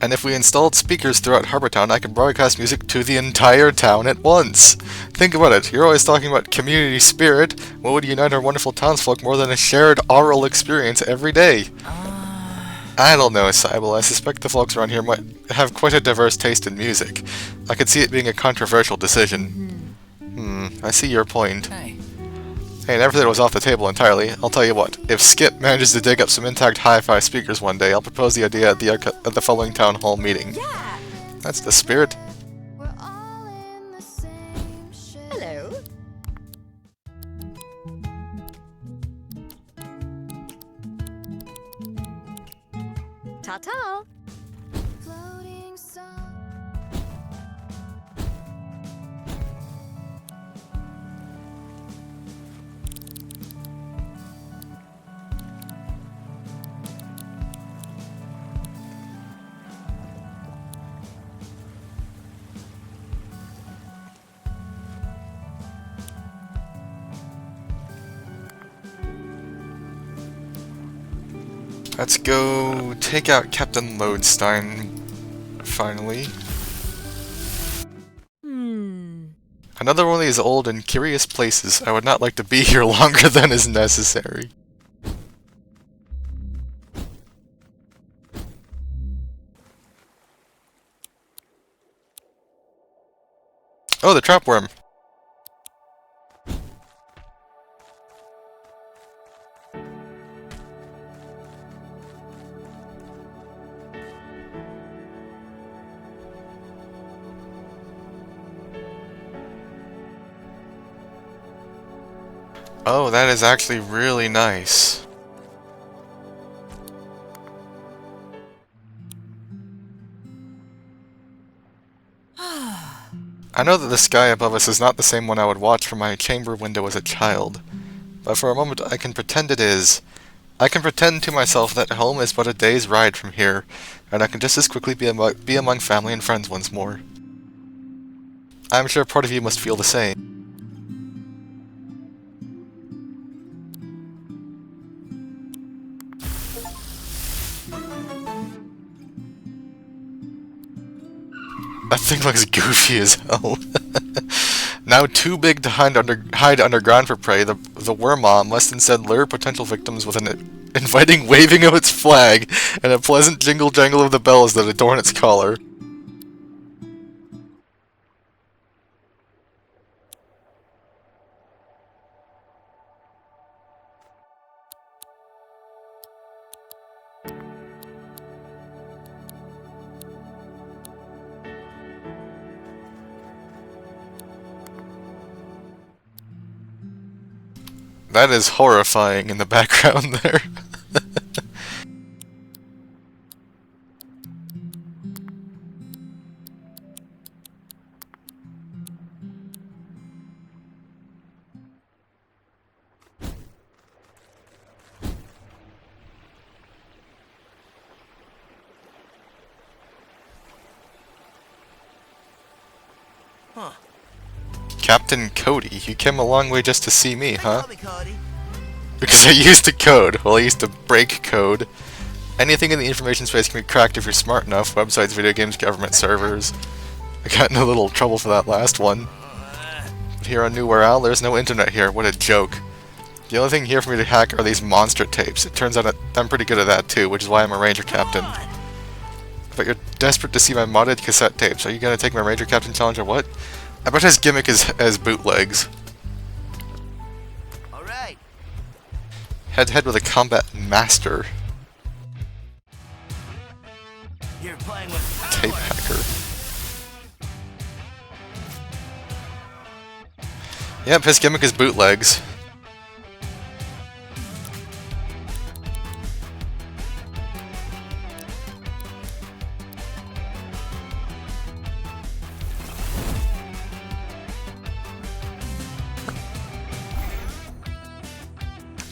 And if we installed speakers throughout Harbortown, I could broadcast music to the entire town at once. Think about it. You're always talking about community spirit. What would unite our wonderful townsfolk more than a shared oral experience every day? I don't know, Cybele. I suspect the folks around here might have quite a diverse taste in music. I could see it being a controversial decision. I see your point. Hey. Hey, never that it was off the table entirely. I'll tell you what, if Skip manages to dig up some intact hi-fi speakers one day, I'll propose the idea at the following town hall meeting. Yeah. That's the spirit. We're all in the same ship. Hello. Ta-ta. Floating sun. Let's go take out Captain Lodestein, finally. Another one of these old and curious places. I would not like to be here longer than is necessary. Oh, the trapworm. Oh, that is actually really nice. I know that the sky above us is not the same one I would watch from my chamber window as a child, but for a moment I can pretend it is. I can pretend to myself that home is but a day's ride from here, and I can just as quickly be among family and friends once more. I'm sure part of you must feel the same. That thing looks goofy as hell. Now too big to hide underground for prey, the Wormaw must instead lure potential victims with an inviting waving of its flag and a pleasant jingle-jangle of the bells that adorn its collar. That is horrifying in the background there. Huh. Captain Cody, you came a long way just to see me, huh? Call me Cody. Because I used to code. Well, I used to break code. Anything in the information space can be cracked if you're smart enough. Websites, video games, government servers. I got in a little trouble for that last one. But here on New Owl, there's no internet here. What a joke. The only thing here for me to hack are these monster tapes. It turns out I'm pretty good at that too, which is why I'm a ranger captain. But you're desperate to see my modded cassette tapes. Are you gonna take my ranger captain challenge or what? I bet his gimmick is as bootlegs. Alright. Head-to-head with a combat master. You're playing with power. Tape hacker. Yep, his gimmick is bootlegs.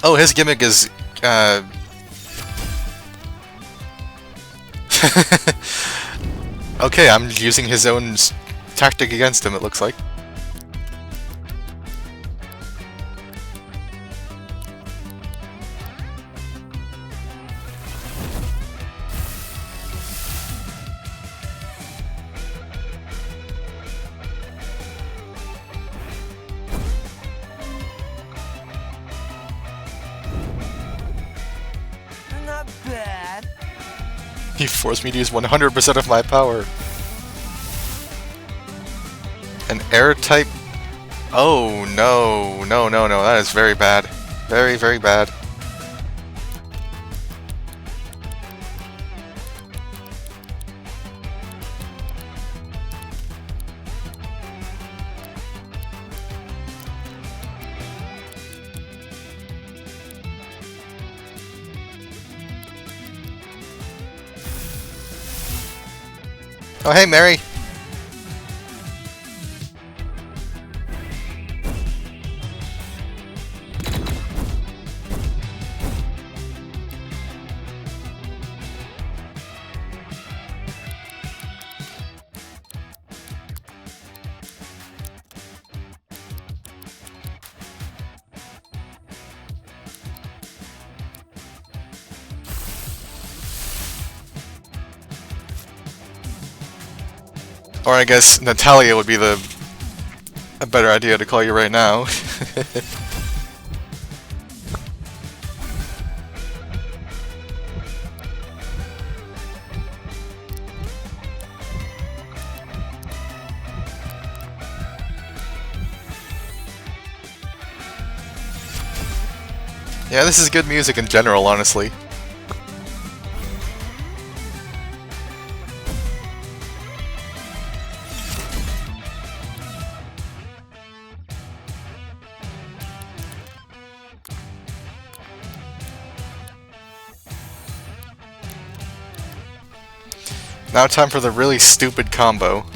Oh, his gimmick is, okay, I'm using his own tactic against him, it looks like. bad. He forced me to use 100% of my power. An air type? Oh no, no, no, no, that is very bad. Very, very bad. Oh, hey, Mary. Or I guess Natalia would be a better idea to call you right now. Yeah, this is good music in general, honestly. Now time for the really stupid combo.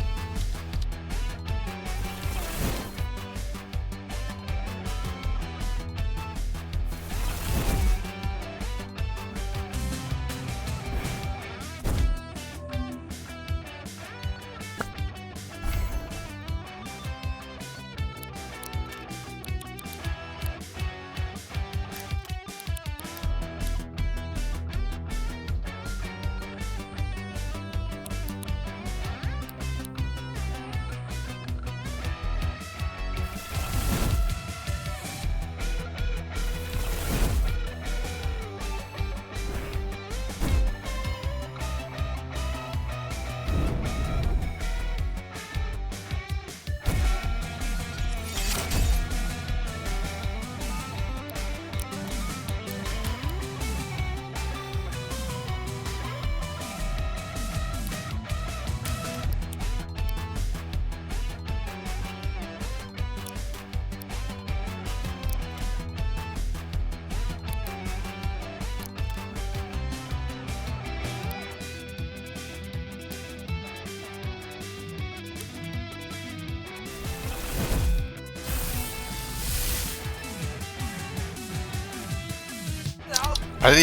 I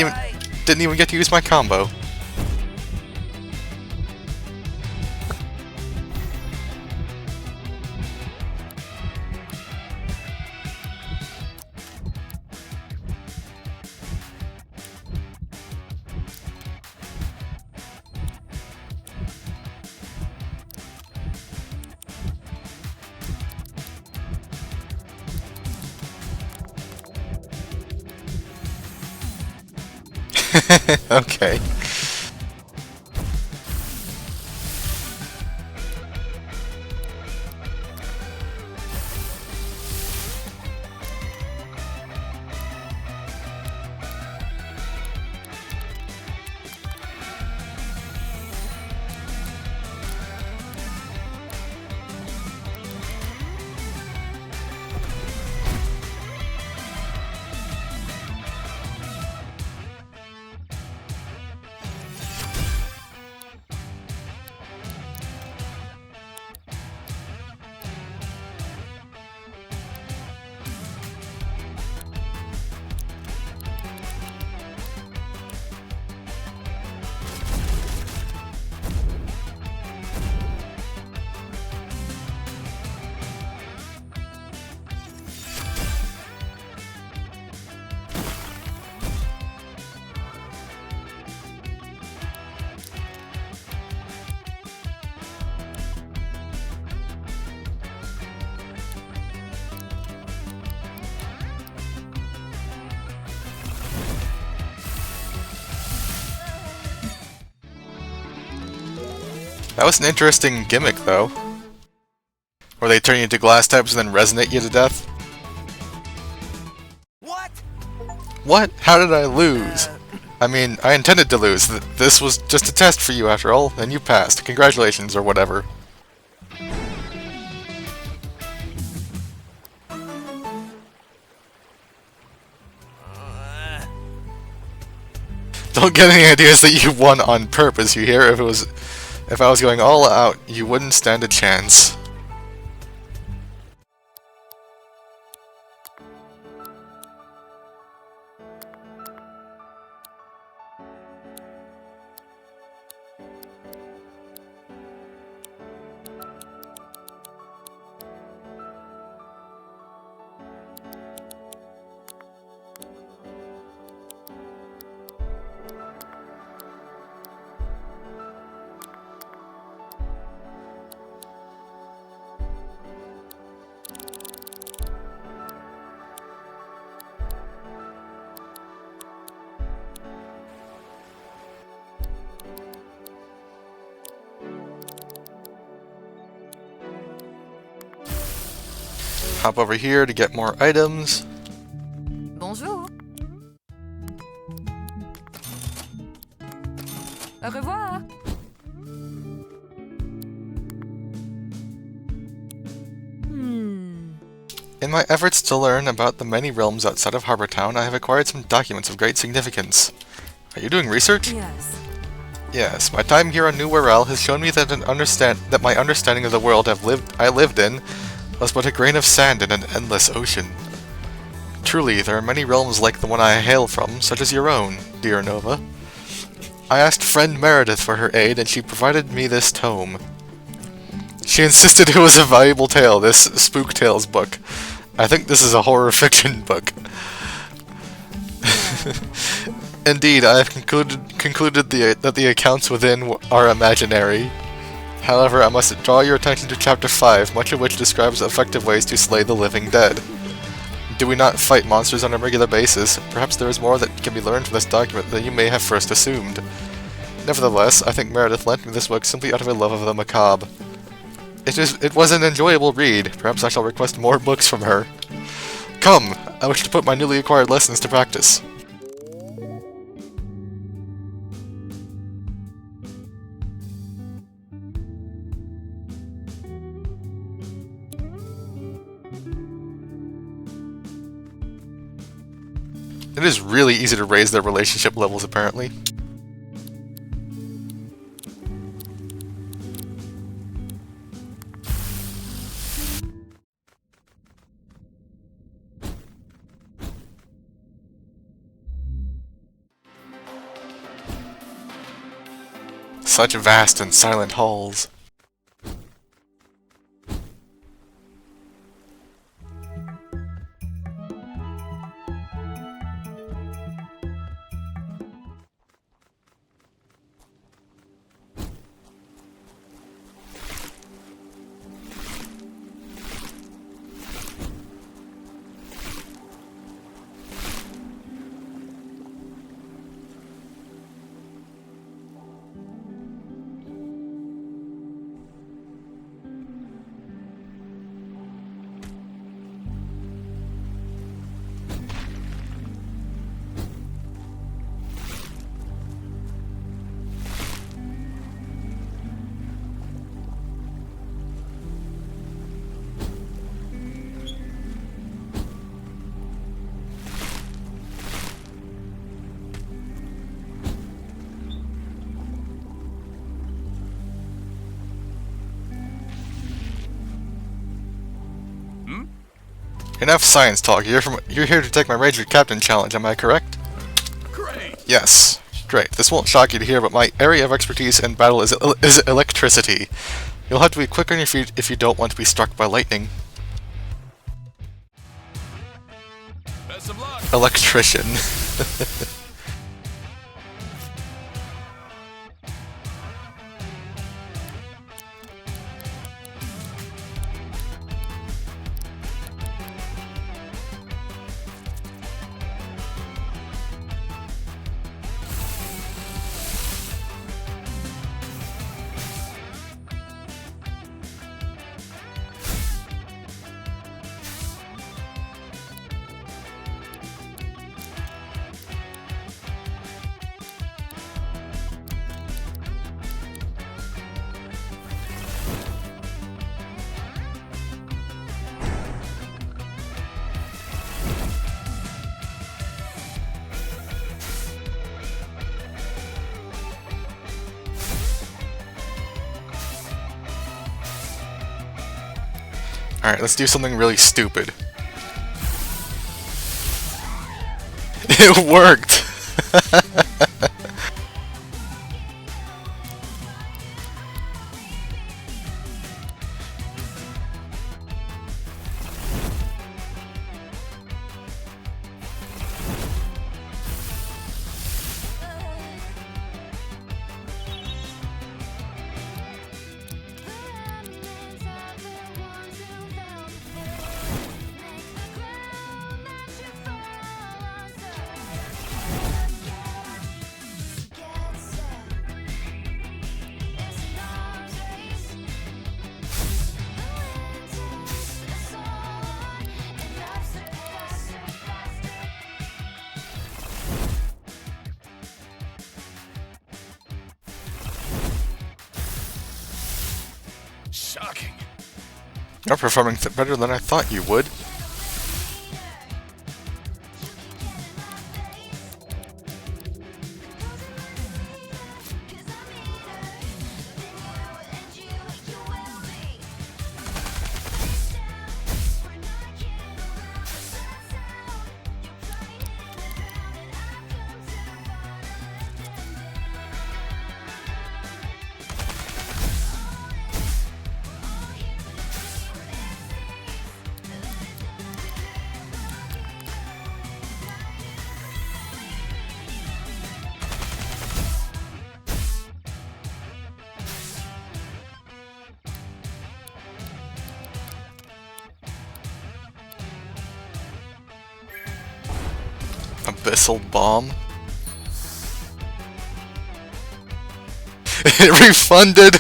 didn't even get to use my combo. Okay. That was an interesting gimmick, though. Where they turn you into glass types and then resonate you to death. What? What? How did I lose? I mean, I intended to lose. This was just a test for you after all, and you passed. Congratulations, or whatever. Don't get any ideas that you won on purpose, you hear? If I was going all out, you wouldn't stand a chance. Hop over here to get more items. Bonjour. Au revoir. In my efforts to learn about the many realms outside of Harbor Town, I have acquired some documents of great significance. Are you doing research? Yes. Yes, my time here on New Wirral has shown me that my understanding of the world I lived in was but a grain of sand in an endless ocean. Truly, there are many realms like the one I hail from, such as your own, dear Nova. I asked friend Meredith for her aid, and she provided me this tome. She insisted it was a valuable tale, this Spook Tales book. I think this is a horror fiction book. Indeed, I have concluded that the accounts within are imaginary. However, I must draw your attention to Chapter 5, much of which describes effective ways to slay the living dead. Do we not fight monsters on a regular basis? Perhaps there is more that can be learned from this document than you may have first assumed. Nevertheless, I think Meredith lent me this book simply out of a love of the macabre. It was an enjoyable read. Perhaps I shall request more books from her. Come! I wish to put my newly acquired lessons to practice. It is really easy to raise their relationship levels, apparently. Such vast and silent halls. Enough science talk. You're here to take my Ranger Captain challenge, am I correct? Great. Yes. Great. This won't shock you to hear, but my area of expertise in battle is electricity. You'll have to be quick on your feet if you don't want to be struck by lightning. Best of luck. Electrician. Alright, let's do something really stupid. It worked! Shocking. You're performing better than I thought you would. Abyssal bomb. It refunded.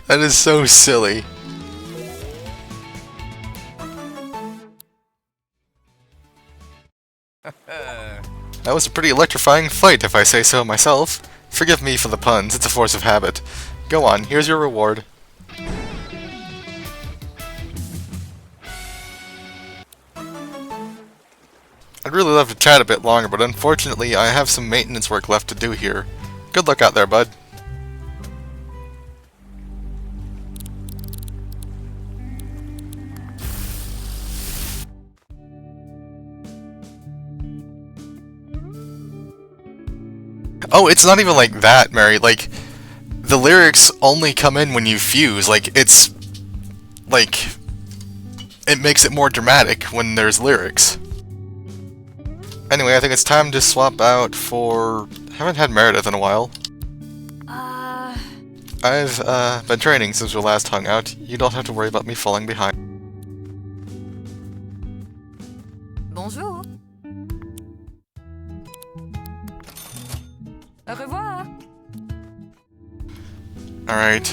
That is so silly. That was a pretty electrifying fight, if I say so myself. Forgive me for the puns, it's a force of habit. Go on, here's your reward. I'd really love to chat a bit longer, but unfortunately I have some maintenance work left to do here. Good luck out there, bud. Oh, it's not even like that, Mary. Like, the lyrics only come in when you fuse. Like, it's... like... it makes it more dramatic when there's lyrics. Anyway, I think it's time to swap out for... haven't had Meredith in a while. I've been training since we last hung out. You don't have to worry about me falling behind. Bonjour. Au revoir. Alright,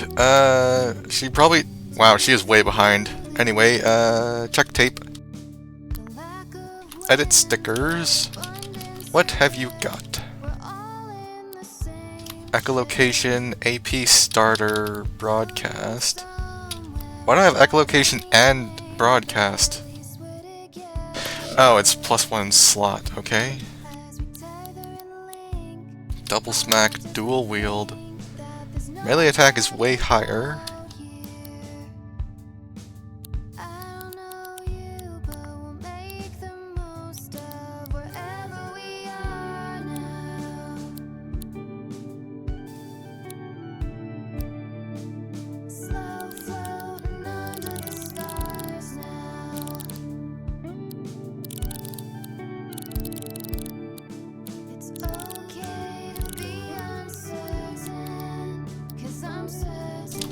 she probably... wow, she is way behind. Anyway, check tape. Edit stickers. What have you got? Echolocation, AP starter, broadcast. Why do I have echolocation and broadcast? Oh, it's +1 slot, okay. Double smack, dual wield. Melee attack is way higher.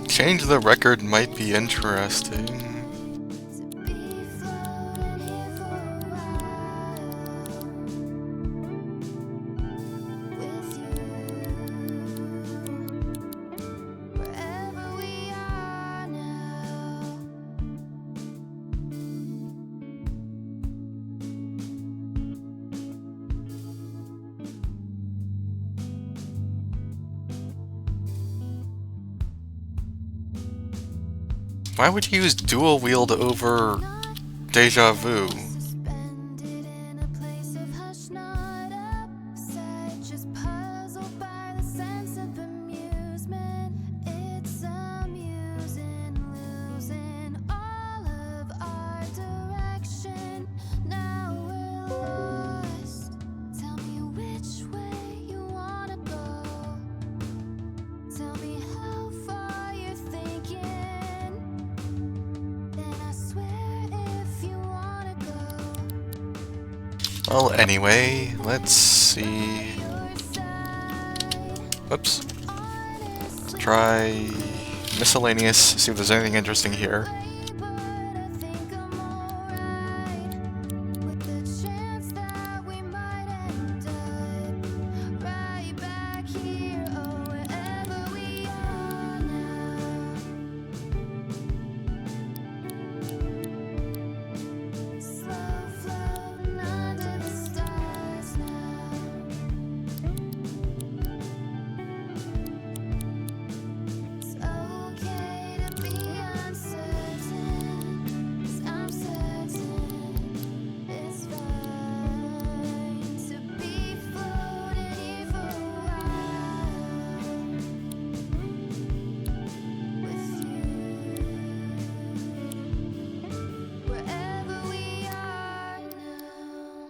Change the record might be interesting. Why would you use dual wield over Deja Vu? Suspended in a place of hush, not upset, just puzzled by the sense of amusement. It's amusing, losing all of our direction. Now we're lost. Tell me which way you wanna go. Tell me how far you're thinking. Then I swear if you wanna go. Well, anyway, let's see. Whoops. Let's try miscellaneous, see if there's anything interesting here. But I think I'm alright with the chance that we might end up right back here or wherever we are now. Slow floating under the stars now. It's okay to be uncertain, 'cause I'm certain it's fine to be floating here for a while with you. Wherever we are now.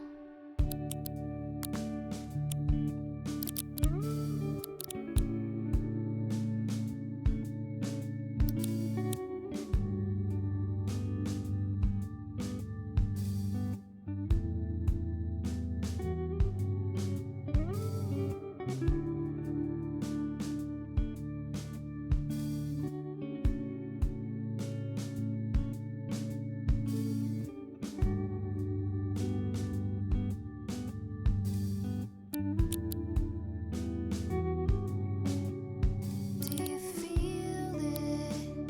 Do you feel it?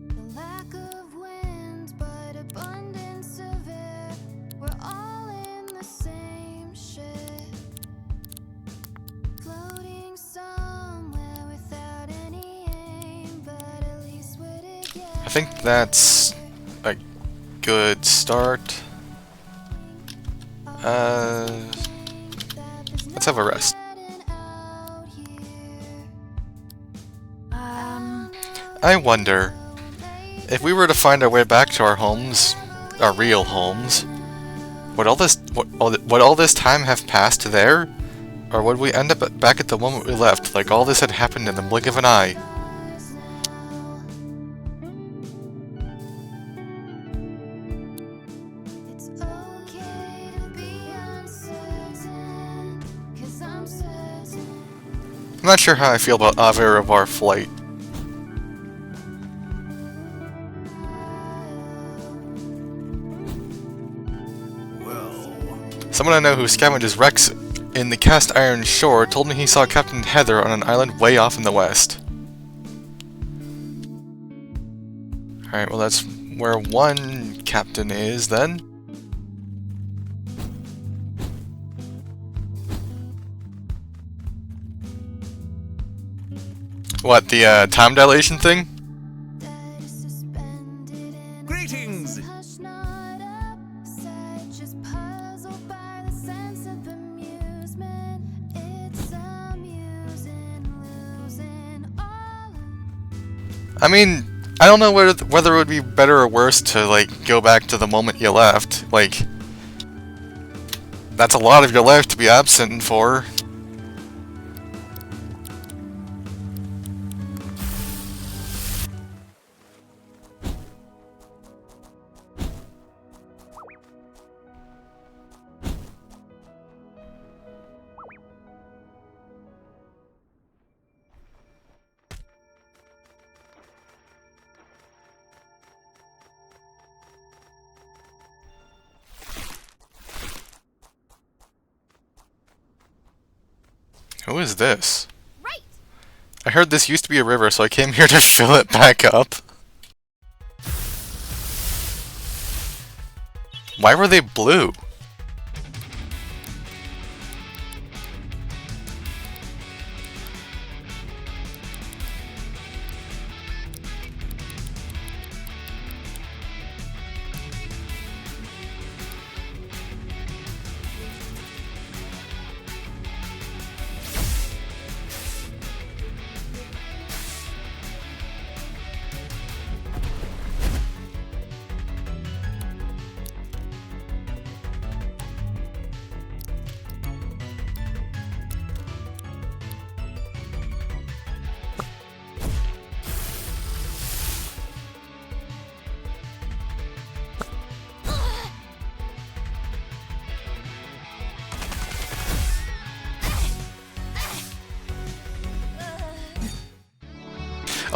The lack of wind, but abundance of air. We're all in the same ship, floating somewhere without any aim, but at least we're together. I think that's a good start. Let's have a rest. I wonder, if we were to find our way back to our homes, our real homes, would all this time have passed there? Or would we end up back at the moment we left, like all this had happened in the blink of an eye? It's okay to be uncertain, 'cause I'm certain. I'm not sure how I feel about Ave Revoir Flight. Someone I know who scavenges wrecks in the cast iron shore told me he saw Captain Heather on an island way off in the west. Alright, well that's where one captain is then. What, the time dilation thing? Greetings! Hush, not upset, just puzzled by the sense of amusement. It's amusing, losing all of. I mean, I don't know whether it would be better or worse to, like, go back to the moment you left. Like, that's a lot of your life to be absent for. Who is this? Right! I heard this used to be a river, so I came here to fill it back up. Why were they blue?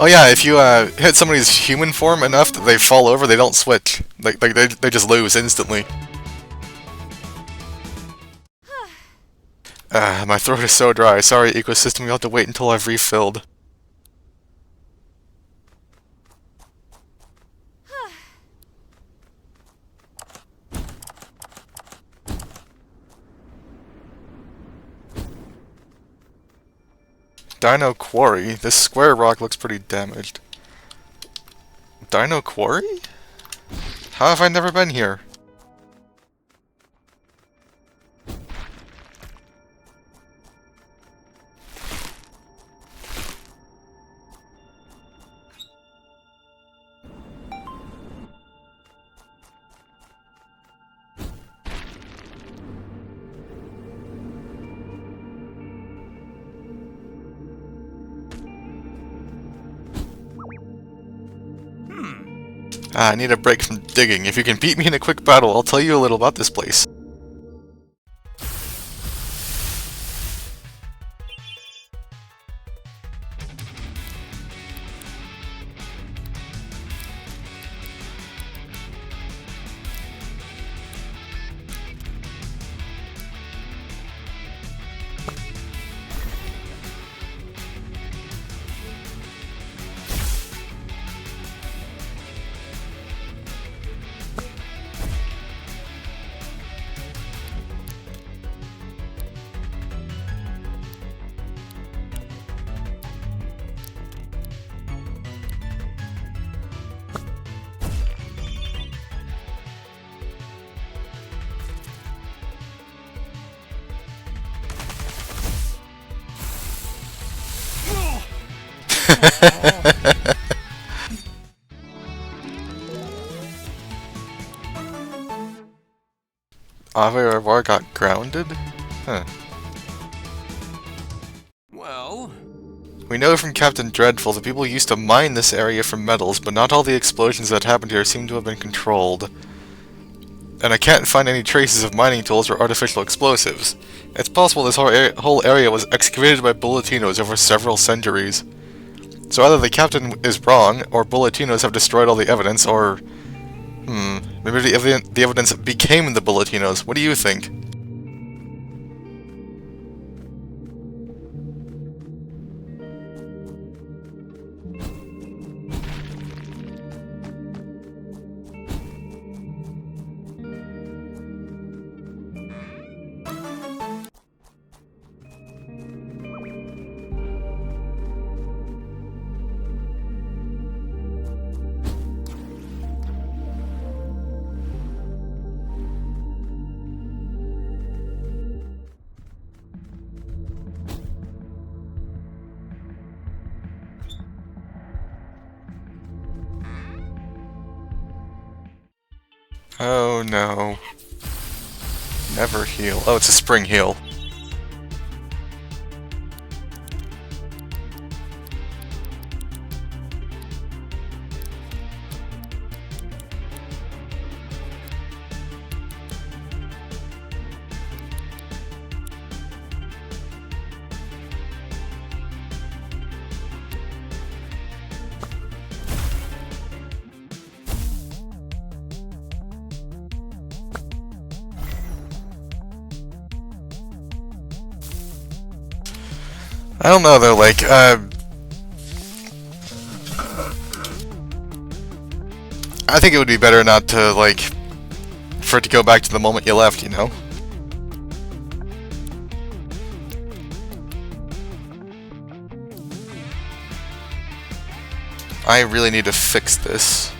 Oh yeah, if you hit somebody's human form enough that they fall over, they don't switch. Like they just lose instantly. My throat is so dry. Sorry, ecosystem, you'll have to wait until I've refilled. Dino Quarry? This square rock looks pretty damaged. Dino Quarry? How have I never been here? I need a break from digging. If you can beat me in a quick battle, I'll tell you a little about this place. Ave Revoir got grounded? Huh. Well, We know from Captain Dreadful that people used to mine this area for metals, but not all the explosions that happened here seem to have been controlled. And I can't find any traces of mining tools or artificial explosives. It's possible this whole area was excavated by Bulletinos over several centuries. So either the captain is wrong, or Bulletinos have destroyed all the evidence, or... maybe the evidence became the Bulletinos. What do you think? Oh no. Never heal. Oh, it's a spring heal. I don't know though, like, I think it would be better not to, like, for it to go back to the moment you left, you know? I really need to fix this.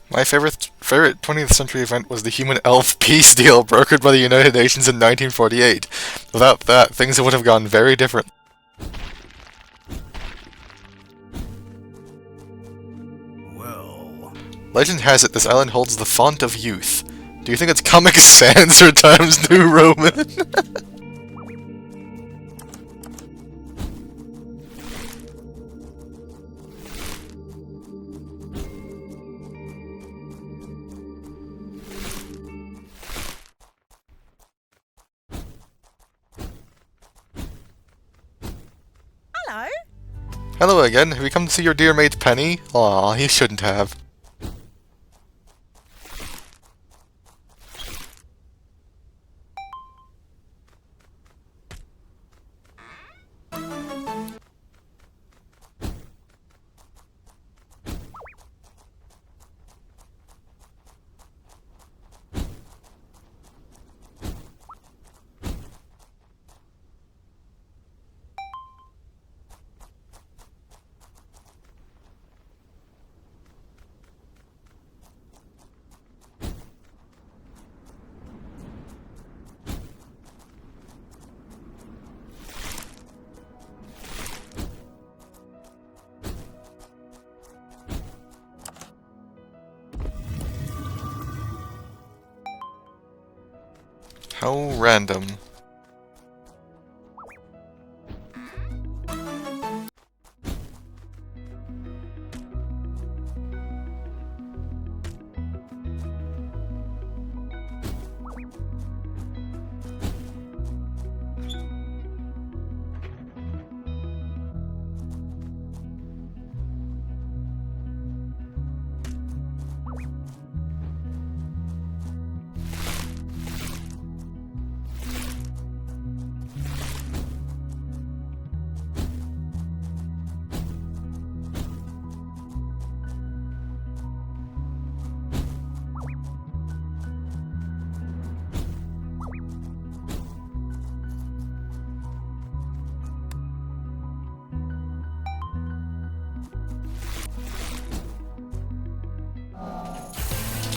My favorite 20th century event was the human-elf peace deal brokered by the United Nations in 1948. Without that, things would have gone very different. Well, Legend has it this island holds the font of youth. Do you think it's Comic Sans or Times New Roman? Hello. Hello again. Have you come to see your dear mate Penny? Aw, he shouldn't have. How random.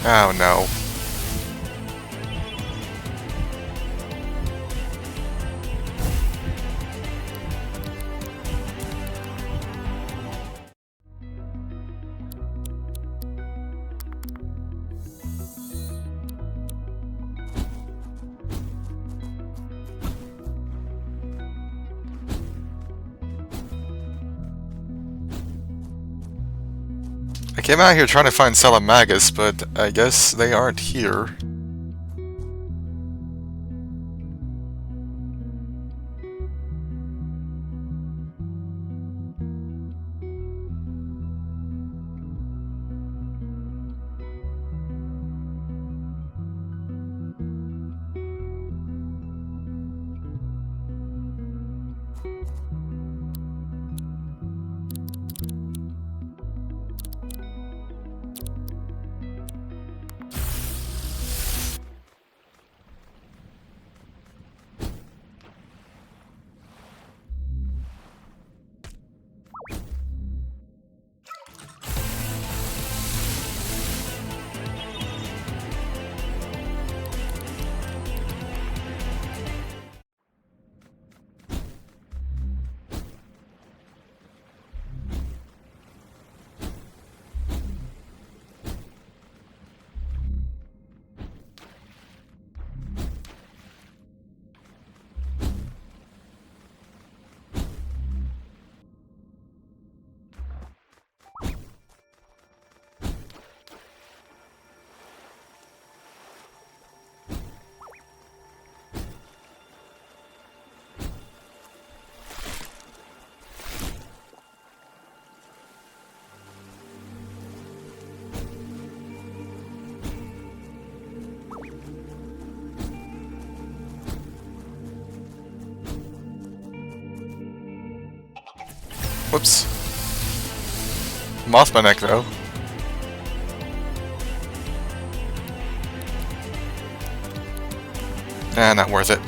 Oh no. I came out here trying to find Salamagus, but I guess they aren't here. Whoops. I'm off my neck though. Nah, not worth it.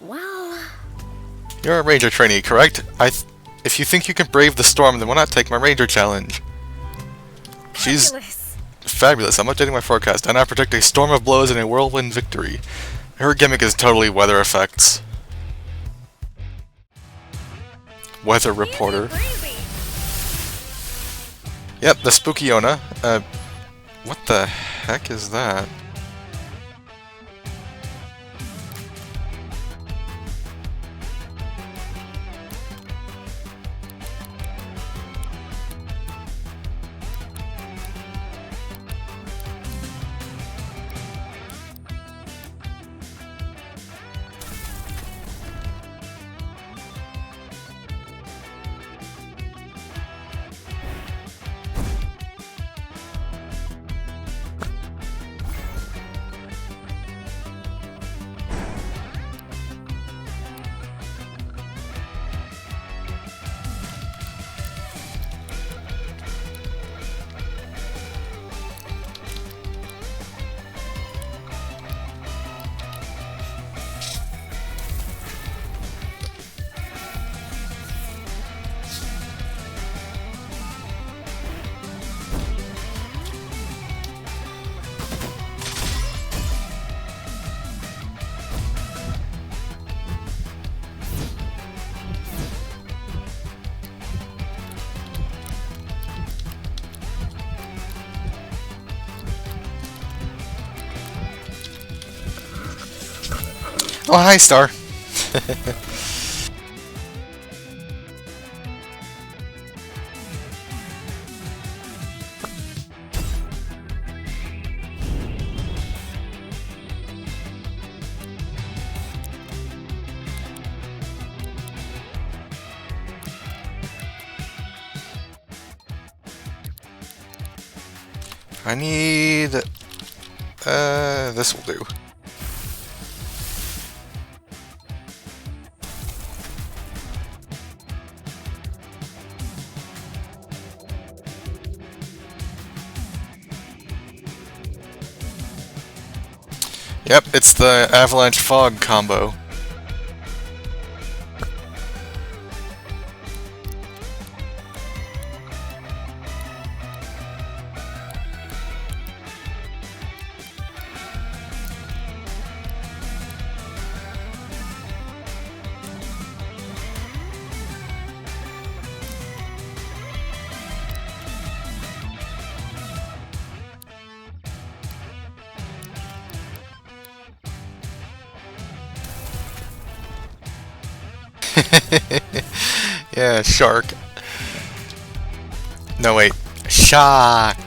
Well, You're a ranger trainee, correct? If you think you can brave the storm, then why not take my ranger challenge? She's fabulous. fabulous. I'm updating my forecast. I now predict a storm of blows and a whirlwind victory. Her gimmick is totally weather effects. Weather reporter. Breezy. Yep, the Spookiona. What the heck is that? Oh, hi, Star. I need... this will do. Yep, it's the Avalanche Fog combo. Yeah, shark. No, wait. Shock.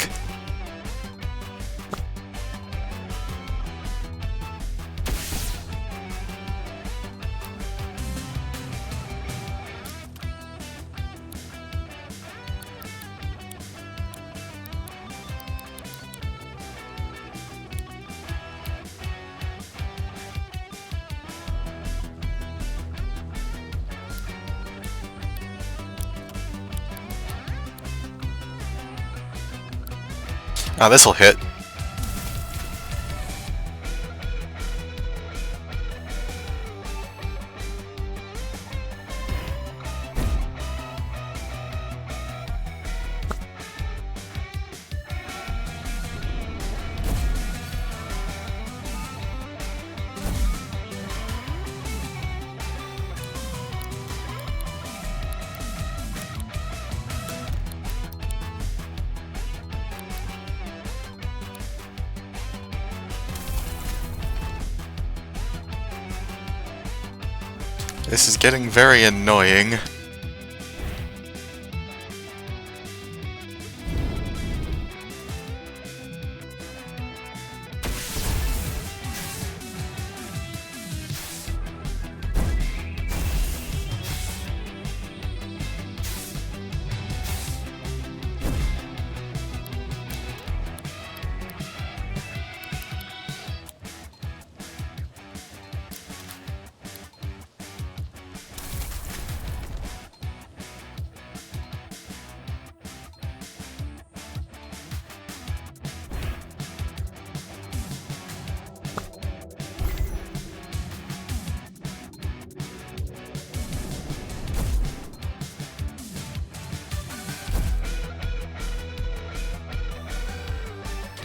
Ah, this'll hit. This is getting very annoying.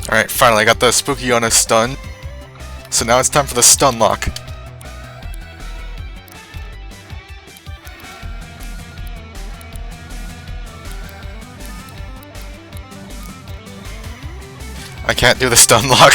Alright, finally I got the Spooky on a stun. So now it's time for the stun lock. I can't do the stun lock.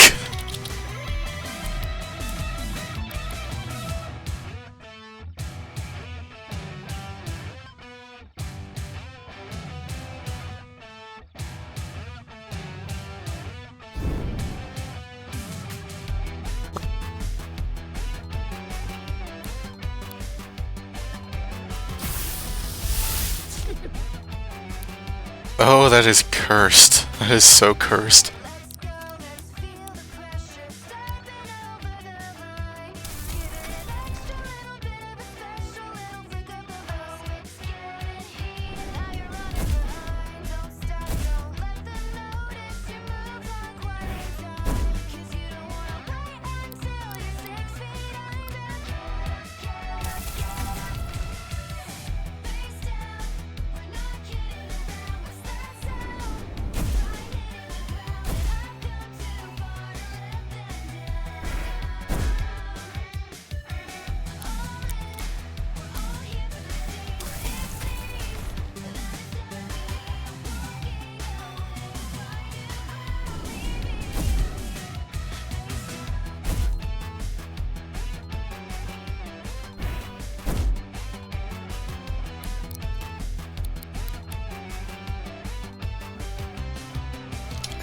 Oh, that is cursed. That is so cursed.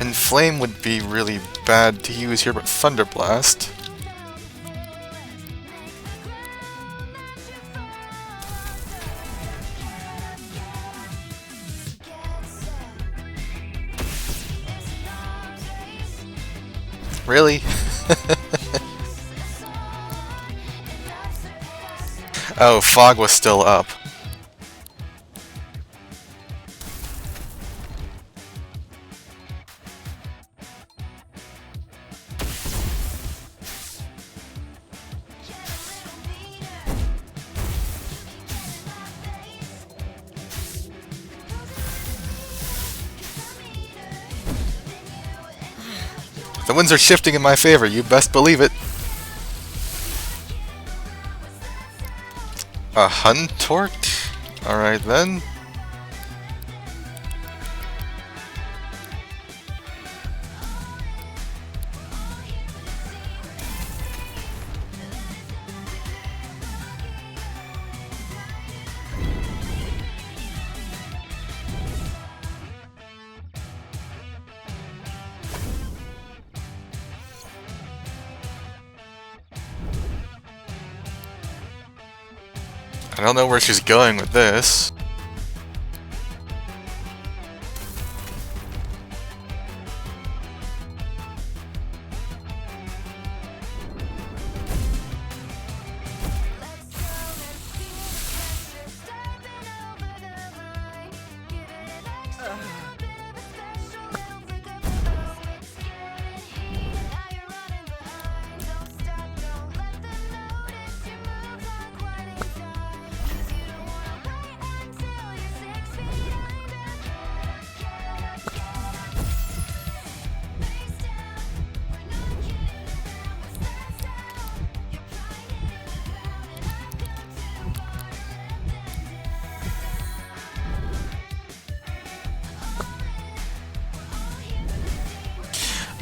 And Flame would be really bad to use here, but Thunder Blast. Really? Oh, Fog was still up. The winds are shifting in my favor, you best believe it. A Huntort? Alright then. I don't know where she's going with this.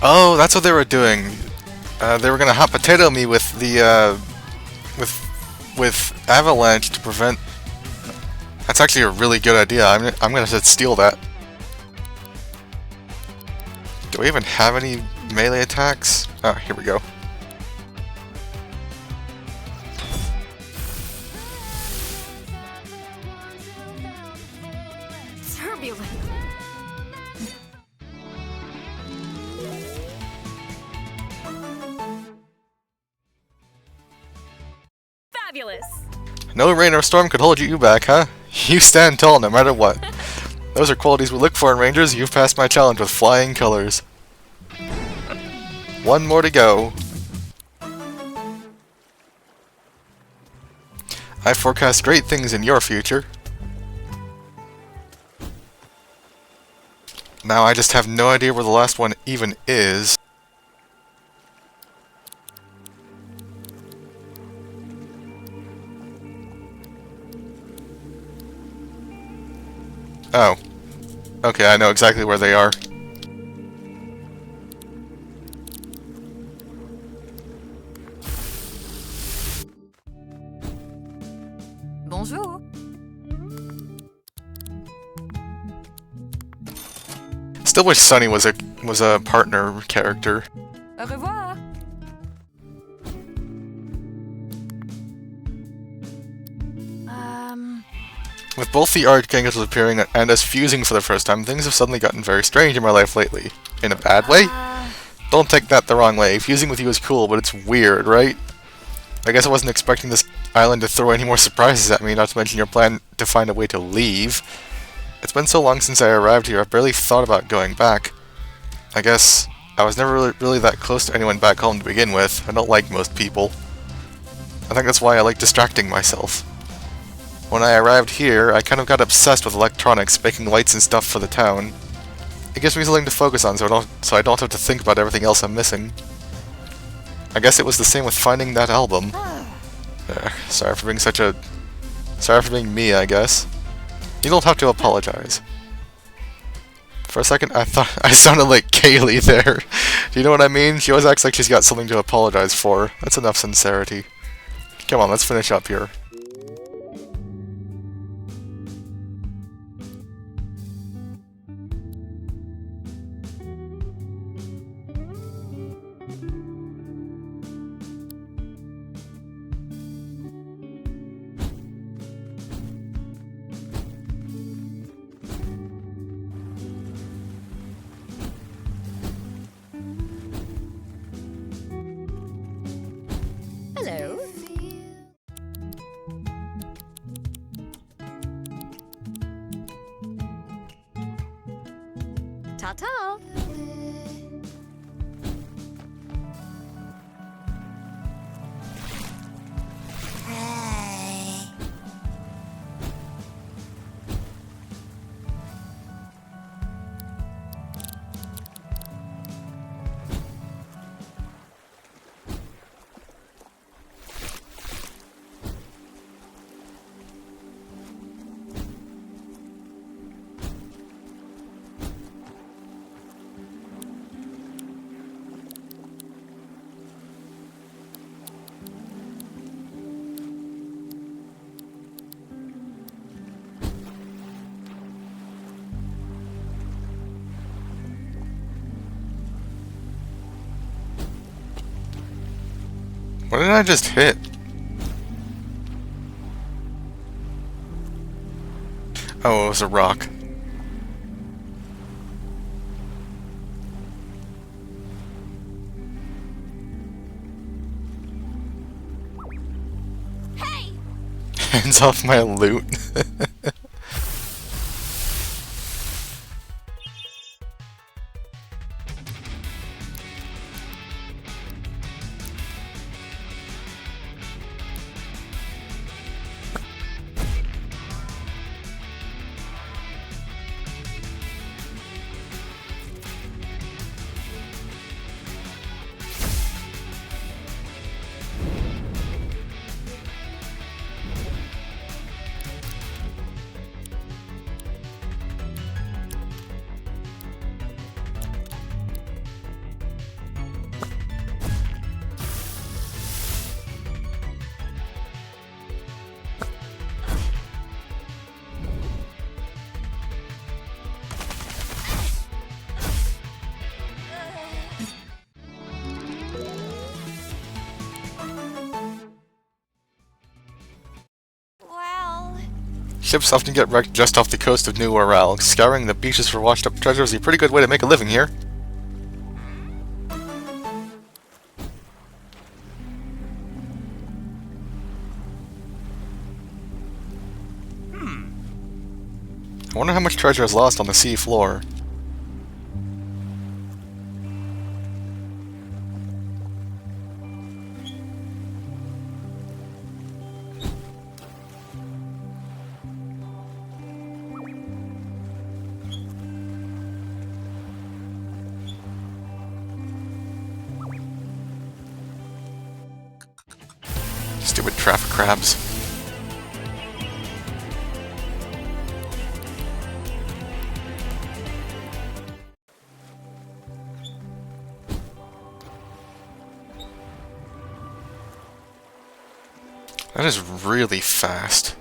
Oh, that's what they were doing. They were gonna hot potato me with the with with Avalanche to prevent... That's actually a really good idea. I'm gonna steal that. Do we even have any melee attacks? Oh, here we go. Turbulent. Fabulous! No rain or storm could hold you back, huh? You stand tall no matter what. Those are qualities we look for in Rangers. You've passed my challenge with flying colors. One more to go. I forecast great things in your future. Now I just have no idea where the last one even is. Oh. Okay, I know exactly where they are. Bonjour. Still wish Sunny was a partner character. Au revoir. With both the Archangels appearing and us fusing for the first time, things have suddenly gotten very strange in my life lately. In a bad way? Don't take that the wrong way. Fusing with you is cool, but it's weird, right? I guess I wasn't expecting this island to throw any more surprises at me, not to mention your plan to find a way to leave. It's been so long since I arrived here, I've barely thought about going back. I guess I was never really that close to anyone back home to begin with. I don't like most people. I think that's why I like distracting myself. When I arrived here, I kind of got obsessed with electronics, making lights and stuff for the town. It gives me something to focus on so I don't have to think about everything else I'm missing. I guess it was the same with finding that album. Sorry for being me, I guess. You don't have to apologize. For a second, I thought I sounded like Kaylee there. Do you know what I mean? She always acts like she's got something to apologize for. That's enough sincerity. Come on, let's finish up here. Hello. Ta-ta. What did I just hit? Oh, it was a rock. Hey! Hands off my loot. Ships often get wrecked just off the coast of New Orel. Scouring the beaches for washed-up treasure is a pretty good way to make a living here. I wonder how much treasure is lost on the sea floor. Stupid traffic crabs. That is really fast.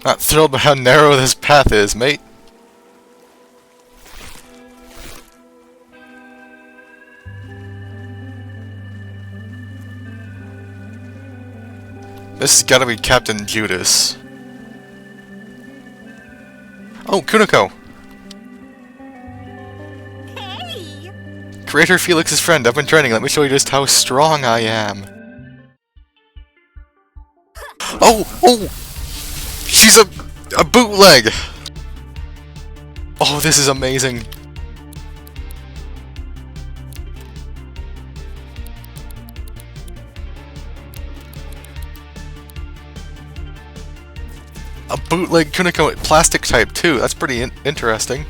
Not thrilled by how narrow this path is, mate. This has gotta be Captain Judas. Oh, Kuniko! Hey! Creator Felix's friend, I've been training, let me show you just how strong I am. Oh! Oh! She's a bootleg! Oh, this is amazing. A bootleg Kuniko plastic type too, that's pretty interesting.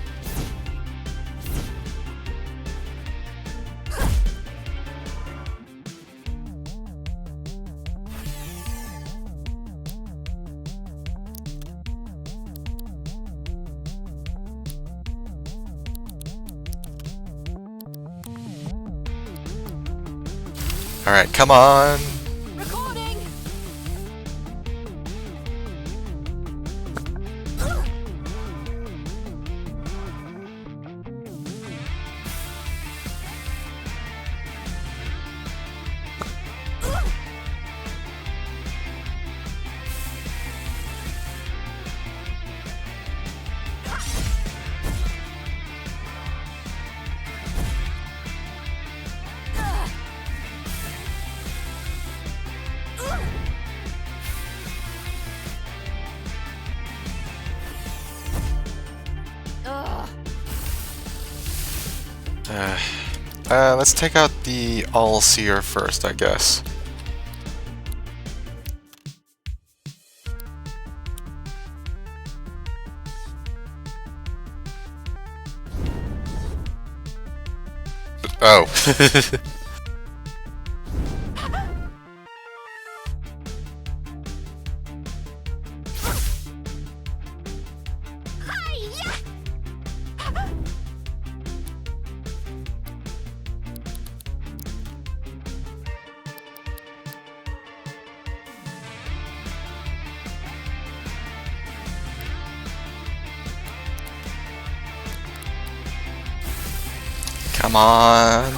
Alright, come on! Recording! Let's take out the All-Seer first, I guess. Oh. Come on.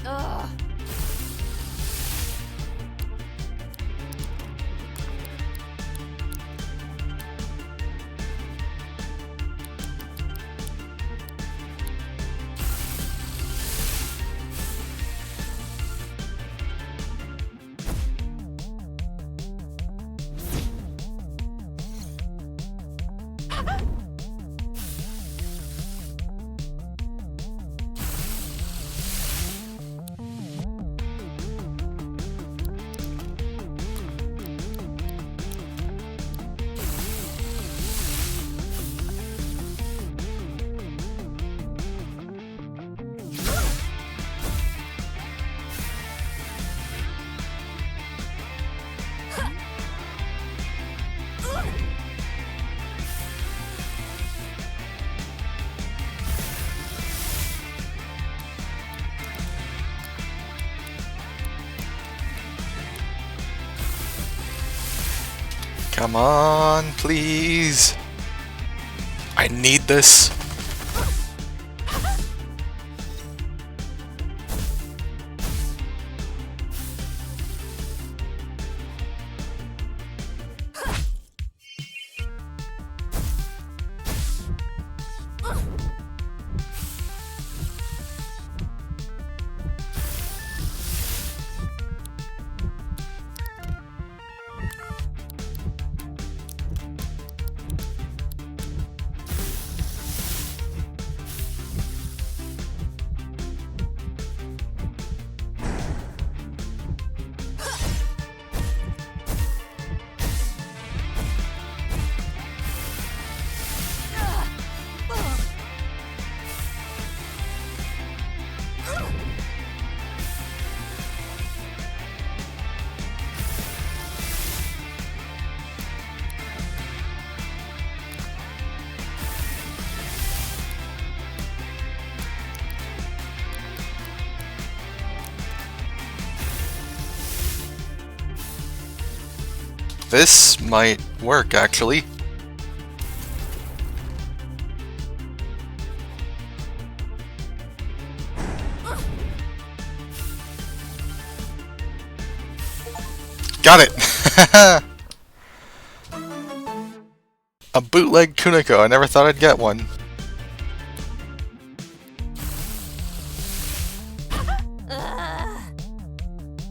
Ugh. Come on, please. I need this. This might work, actually. Got it! A bootleg Kuniko. I never thought I'd get one.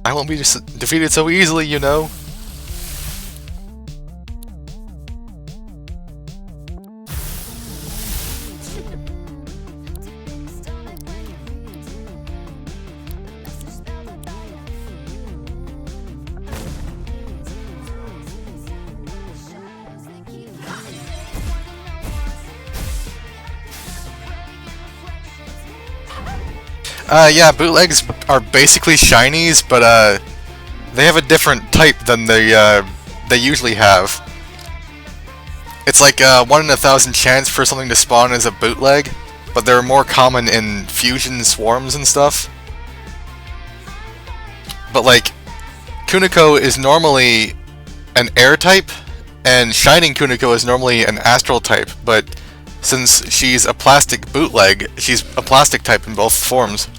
I won't be defeated so easily, you know. Yeah, bootlegs are basically shinies, but they have a different type than they usually have. It's like 1 in 1,000 chance for something to spawn as a bootleg, but they're more common in fusion swarms and stuff. But like, Kuniko is normally an air type, and Shining Kuniko is normally an astral type, but since she's a plastic bootleg, she's a plastic type in both forms.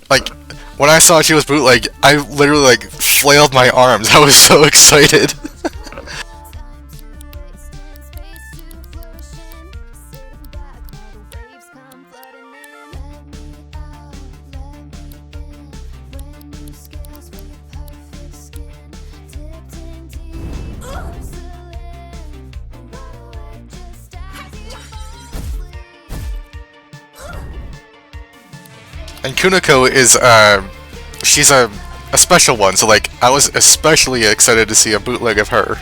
Like, when I saw she was bootleg, I literally like flailed my arms. I was so excited. And Kuniko is, she's a special one, so like, I was especially excited to see a bootleg of her.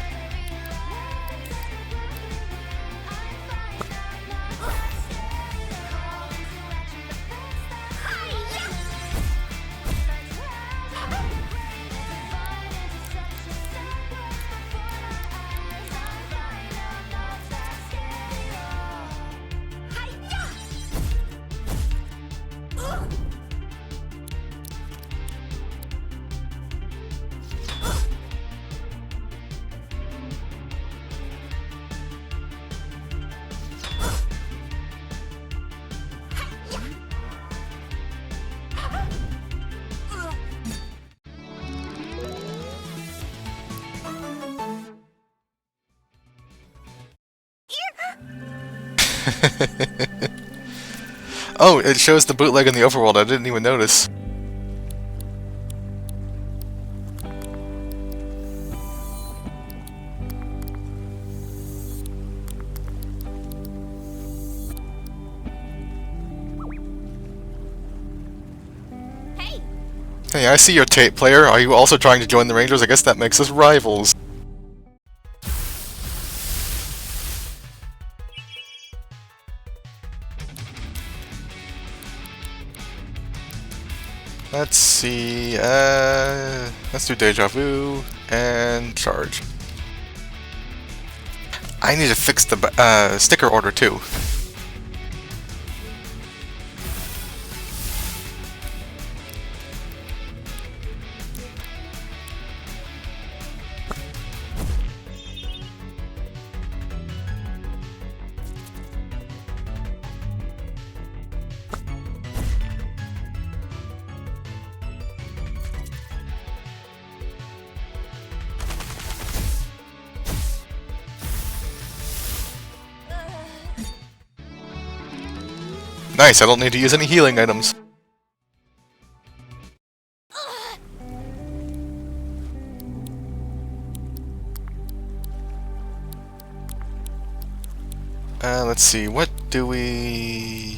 Oh, it shows the bootleg in the overworld. I didn't even notice. Hey, I see your tape player. Are you also trying to join the Rangers? I guess that makes us rivals. Let's see, let's do Deja Vu and Charge. I need to fix the sticker order too. Nice, I don't need to use any healing items. Let's see, what do we...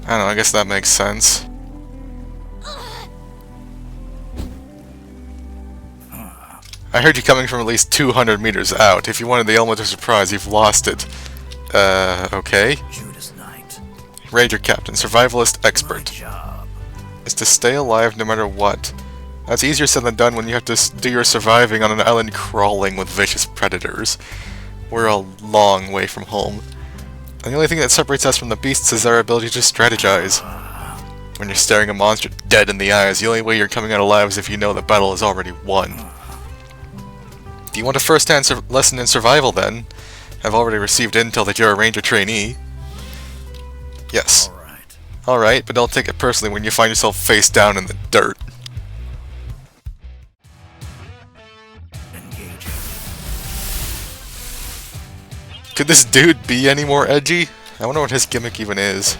I don't know, I guess that makes sense. I heard you coming from at least 200 meters out. If you wanted the element of surprise, you've lost it. Okay. Judas Knight. Ranger Captain, Survivalist Expert. Job. Is to stay alive no matter what. That's easier said than done when you have to do your surviving on an island crawling with vicious predators. We're a long way from home. And the only thing that separates us from the beasts is our ability to strategize. When you're staring a monster dead in the eyes, the only way you're coming out alive is if you know the battle is already won. Do you want a first-hand lesson in survival, then? I've already received intel that you're a ranger trainee. Yes. Alright. Alright, but don't take it personally when you find yourself face down in the dirt. Engaging. Could this dude be any more edgy? I wonder what his gimmick even is.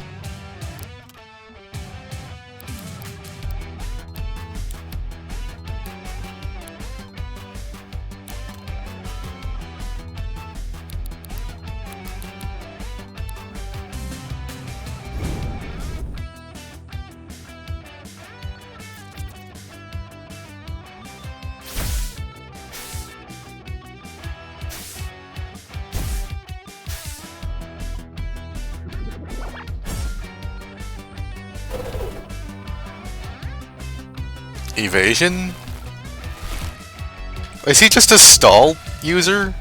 Evasion? Is he just a stall user?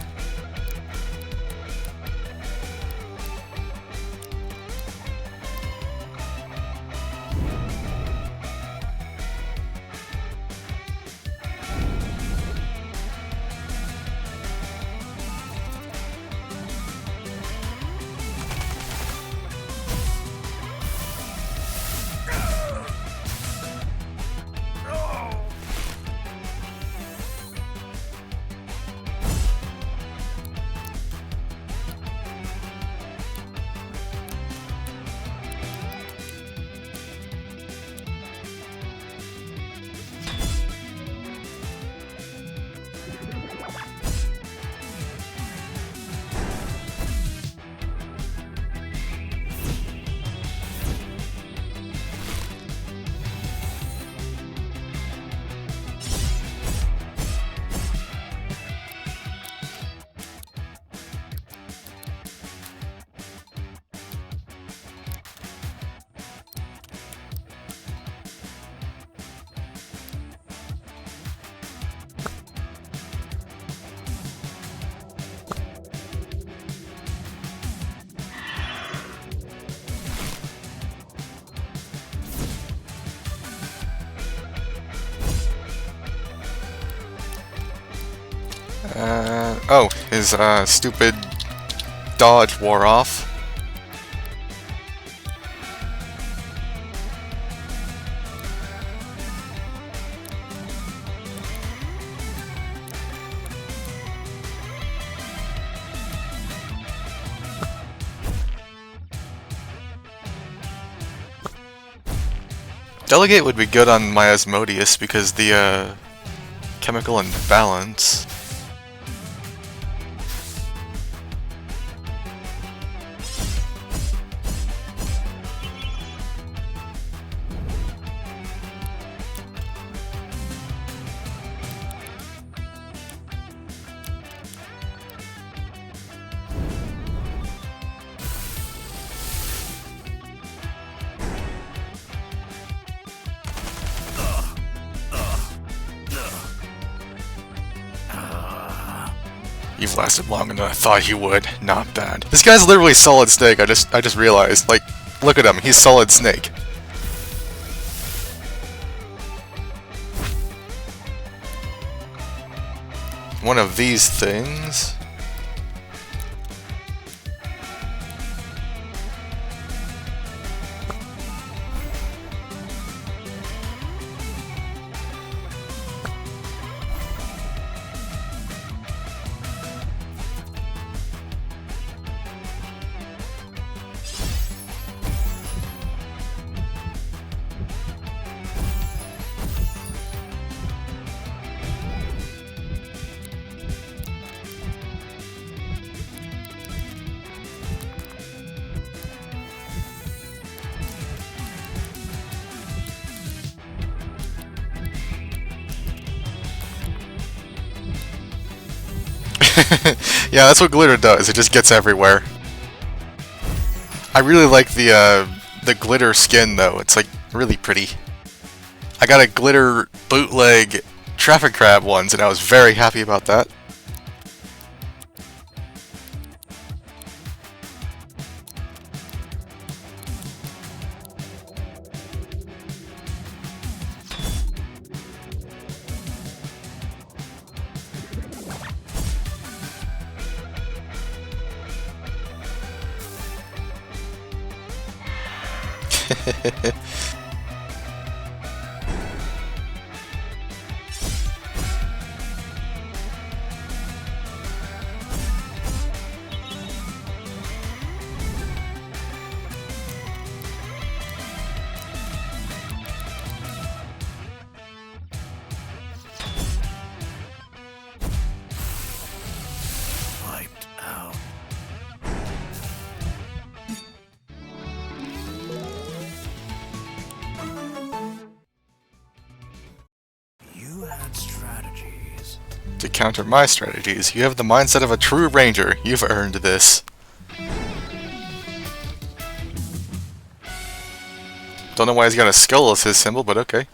Oh, his stupid dodge wore off. Delegate would be good on Miasmodius because the chemical imbalance. You've lasted longer than I thought you would. Not bad. This guy's literally Solid Snake. I just realized. Like, look at him. He's Solid Snake. One of these things. Yeah, that's what glitter does. It just gets everywhere. I really like the glitter skin though. It's like really pretty. I got a glitter bootleg traffic crab once, and I was very happy about that. Wiped out. You had strategies. To counter my strategies, you have the mindset of a true ranger. You've earned this. Don't know why he's got a skull as his symbol, but okay.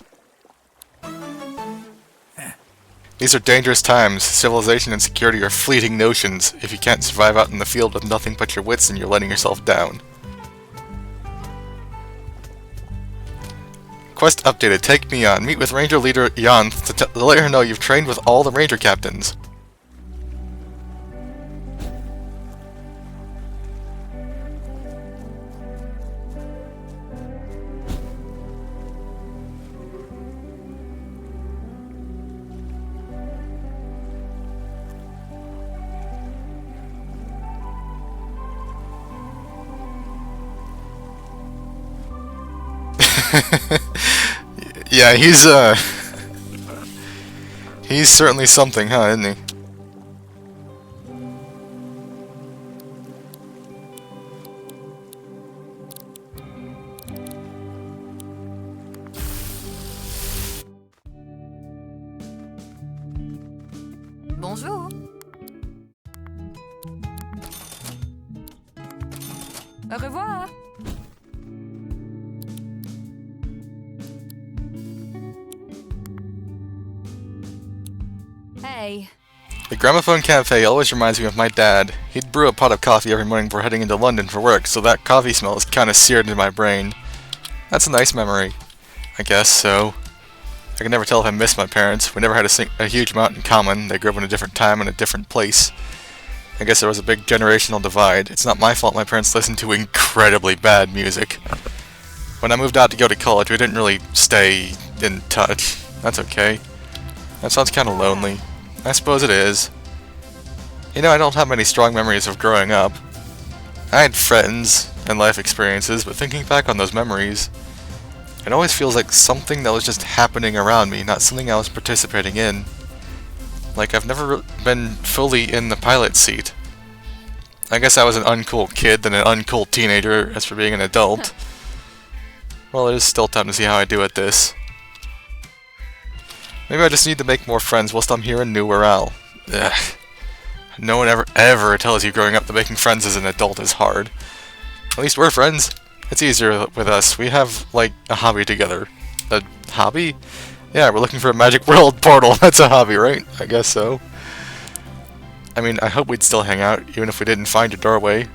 These are dangerous times. Civilization and security are fleeting notions. If you can't survive out in the field with nothing but your wits, then you're letting yourself down. Quest updated. Take me on. Meet with Ranger Leader Yanth to let her know you've trained with all the Ranger Captains. Yeah, he's certainly something, huh, isn't he? Bonjour. Au revoir. Hey. The Gramophone Cafe always reminds me of my dad. He'd brew a pot of coffee every morning before heading into London for work, so that coffee smell is kinda seared into my brain. That's a nice memory. I guess so. I can never tell if I miss my parents. We never had a huge amount in common. They grew up in a different time and a different place. I guess there was a big generational divide. It's not my fault my parents listened to incredibly bad music. When I moved out to go to college, we didn't really stay in touch. That's okay. That sounds kinda lonely. I suppose it is. You know, I don't have many strong memories of growing up. I had friends and life experiences, but thinking back on those memories, it always feels like something that was just happening around me, not something I was participating in. Like, I've never been fully in the pilot seat. I guess I was an uncool kid, then an uncool teenager, as for being an adult. Well, it is still time to see how I do at this. Maybe I just need to make more friends whilst I'm here in New Worrell. Ugh. No one ever tells you growing up that making friends as an adult is hard. At least we're friends. It's easier with us. We have, like, a hobby together. A hobby? Yeah, we're looking for a Magic World portal. That's a hobby, right? I guess so. I mean, I hope we'd still hang out, even if we didn't find a doorway.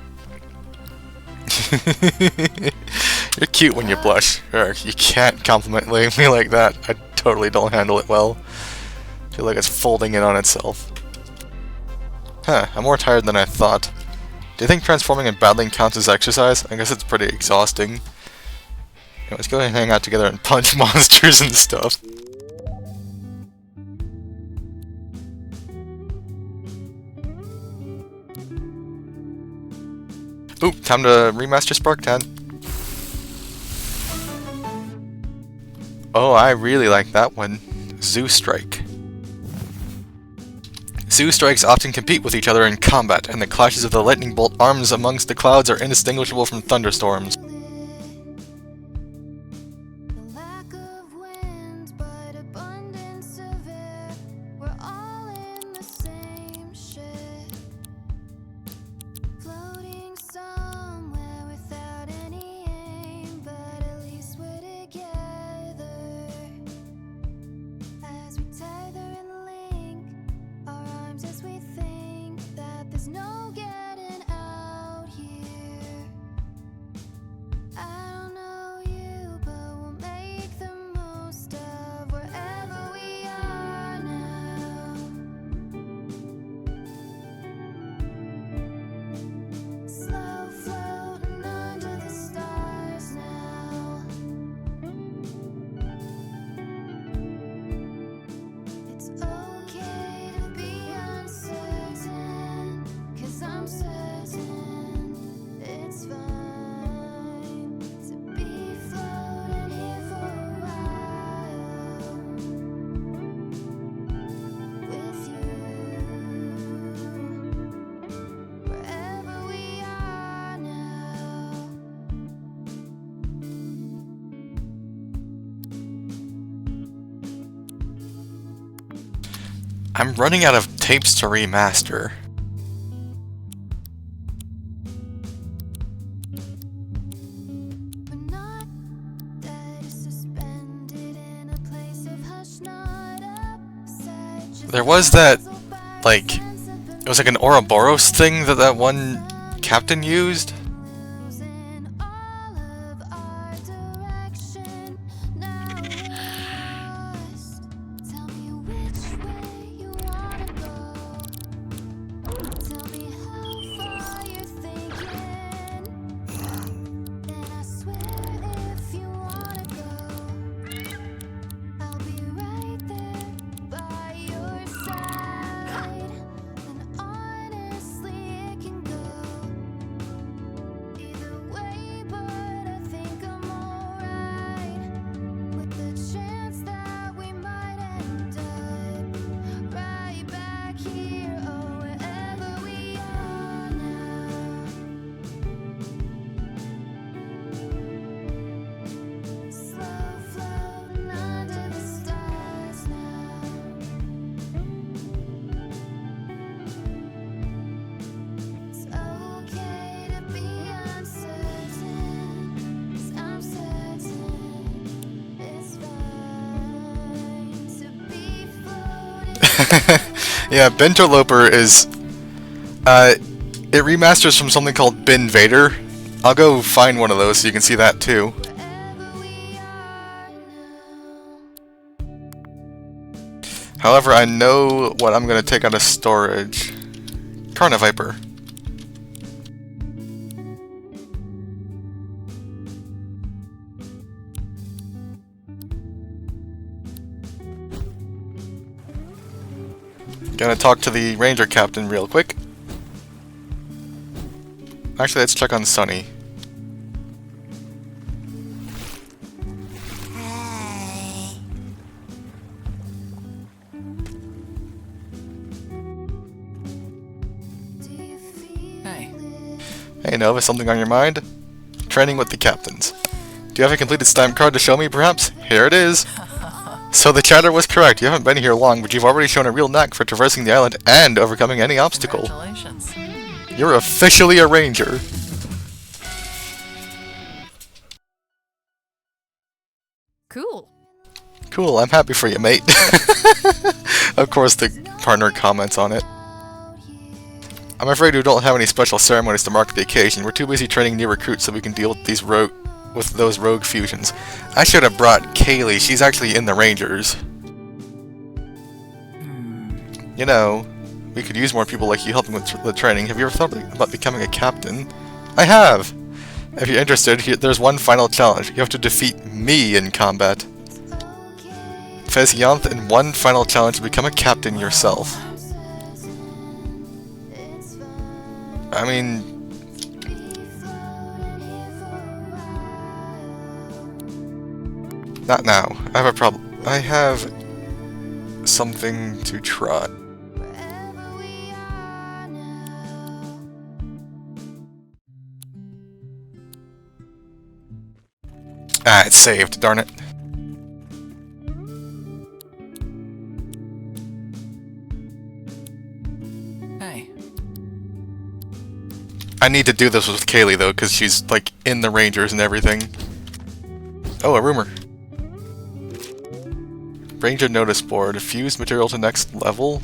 You're cute when you blush. You can't compliment me like that. I totally don't handle it well. I feel like it's folding in on itself. Huh, I'm more tired than I thought. Do you think transforming and battling counts as exercise? I guess it's pretty exhausting. You know, let's go ahead and hang out together and punch monsters and stuff. Ooh, time to remaster Spark 10. Oh, I really like that one. Zoo Strike. Zoo Strikes often compete with each other in combat, and the clashes of the lightning bolt arms amongst the clouds are indistinguishable from thunderstorms. The lack of wind, but abundance of air. We're all in the same ship. I'm running out of tapes to remaster. We're not dead, suspended in a place of hush, not upset. Just There was that, puzzle by like, sense of it was like an Ouroboros thing that one captain used. losing all of our direction. Now we're lost. Tell me which way you wanna go. Tell me how far you're thinking. Then I swear if you wanna go, I'll be right there by your side. And honestly, it can go either way, but I think I'm alright with the chance that we might end up right back here or wherever we are now. Slow floating under the stars now. It's okay to be uncertain, 'cause I'm certain it's fine to be floating. Yeah, Benterloper is, it remasters from something called Bin Vader. I'll go find one of those so you can see that too. Wherever we are now. However, I know what I'm gonna take out of storage. Carniviper. Gonna talk to the ranger captain real quick. Actually, let's check on Sunny. Do you feel Hey. Hey Nova, something on your mind? Training with the captains. Do you have a completed stamp card to show me, perhaps? Here it is! So the chatter was correct. You haven't been here long, but you've already shown a real knack for traversing the island and overcoming any obstacle. Congratulations. You're officially a ranger. Cool. Cool, I'm happy for you, mate. Of course, the partner comments on it. I'm afraid we don't have any special ceremonies to mark the occasion. We're too busy training new recruits so we can deal with those rogue fusions. I should have brought Kaylee. She's actually in the Rangers. You know, we could use more people like you helping with the training. Have you ever thought about becoming a captain? I have! If you're interested, there's one final challenge. You have to defeat me in combat. Fezzianth in one final challenge to become a captain yourself. I mean, not now. I have a problem. I have something to try. wherever we are now? Ah, it's saved, darn it. Hey. I need to do this with Kaylee though, because she's like in the Rangers and everything. Oh, a rumor. Ranger notice board. Fuse material to next level.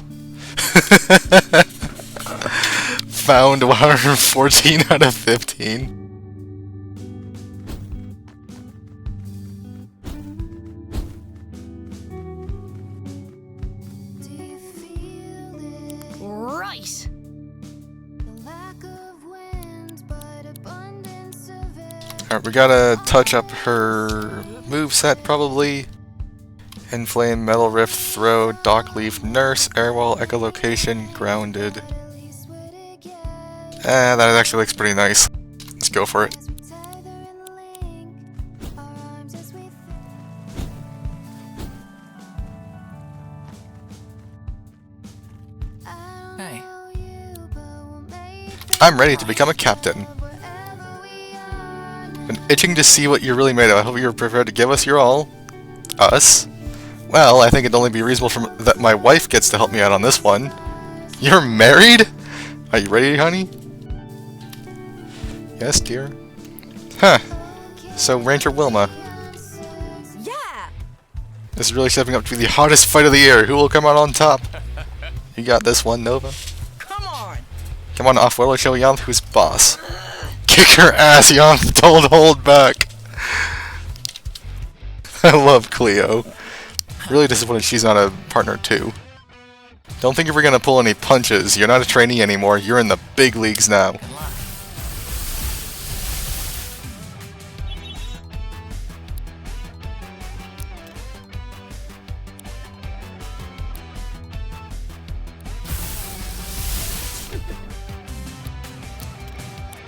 Found 114 out of 15. Do you feel it? Right. The lack of wind, but abundance of air. Alright, we gotta touch up her moveset probably. Inflame, Metal Rift, Throw, Dock Leaf, Nurse, Airwall, Echolocation, Grounded. Release what it gets. That actually looks pretty nice. Let's go for it. As we tether and link our arms as we I don't Hey. know you, but we'll make I'm ready to become a captain. wherever we are now. Been itching to see what you're really made of. I hope you're prepared to give us your all. Us? Well, I think it'd only be reasonable that my wife gets to help me out on this one. You're married? Are you ready, honey? Yes, dear. Huh. So, Ranger Wilma. Yeah! This is really stepping up to be the hottest fight of the year. Who will come out on top? You got this one, Nova. Come on! Come on, Off-World, show Yamth who's boss. Kick her ass, Yamth. Don't hold back. I love Cleo. Really disappointed she's not a partner too. Don't think you're gonna pull any punches. You're not a trainee anymore. You're in the big leagues now. Good luck.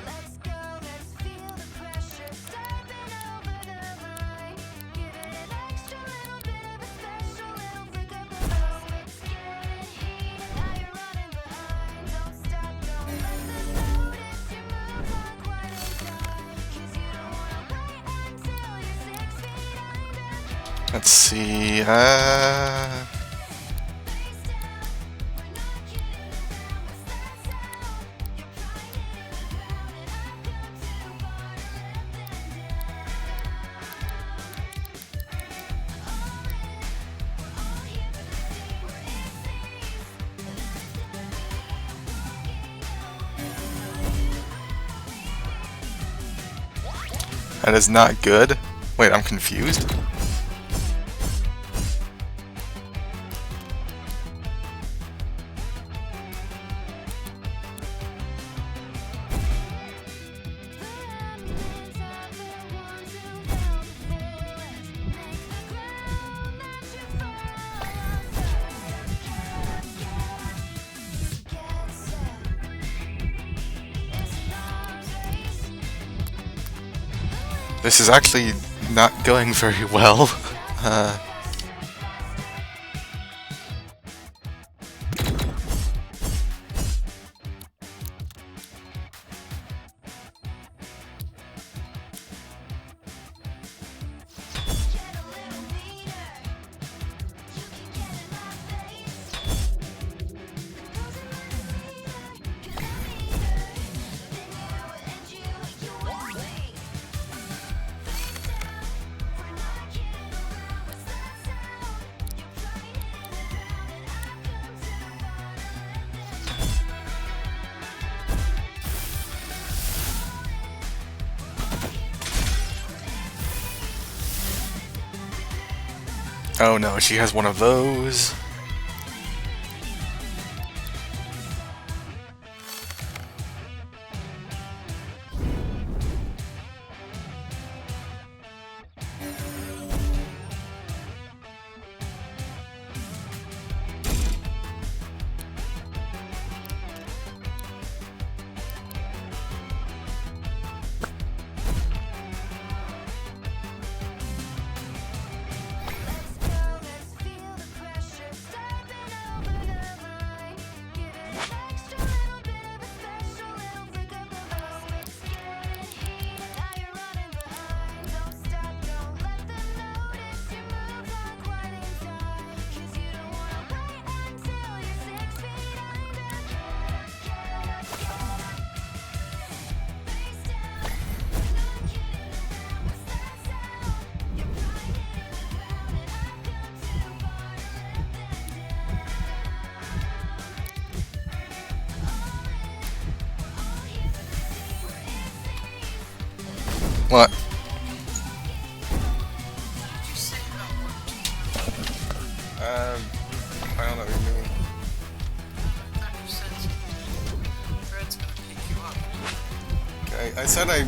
Let's go, let's feel the pressure, stepping over the line. Give it an extra little bit of a special little flick of the vibe. It's getting heated, now you're running behind. Don't stop, don't let them notice your moves aren't quite in time. 'Cause you don't wanna wait until you're 6 feet under. Let's see. Face down, we're not kidding around. What's that sound? You're trying it around, and I've come to wanna let them down. All in, we're all here for the same. We're in phase, and this is gonna be a walking That is not good. Wait, I'm confused. This is actually not going very well. Oh no, she has one of those. What? I don't know what you're doing. Okay, I said I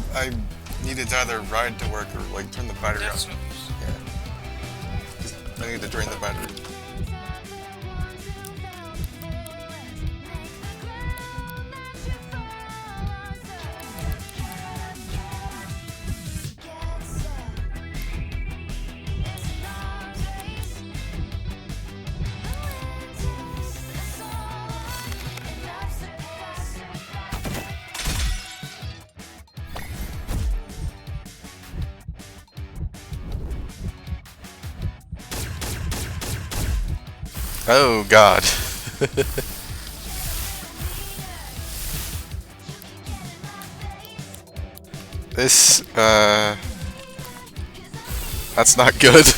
needed to either ride to work or like turn the battery off. Yeah. I need to drain the battery. Oh god. This, that's not good.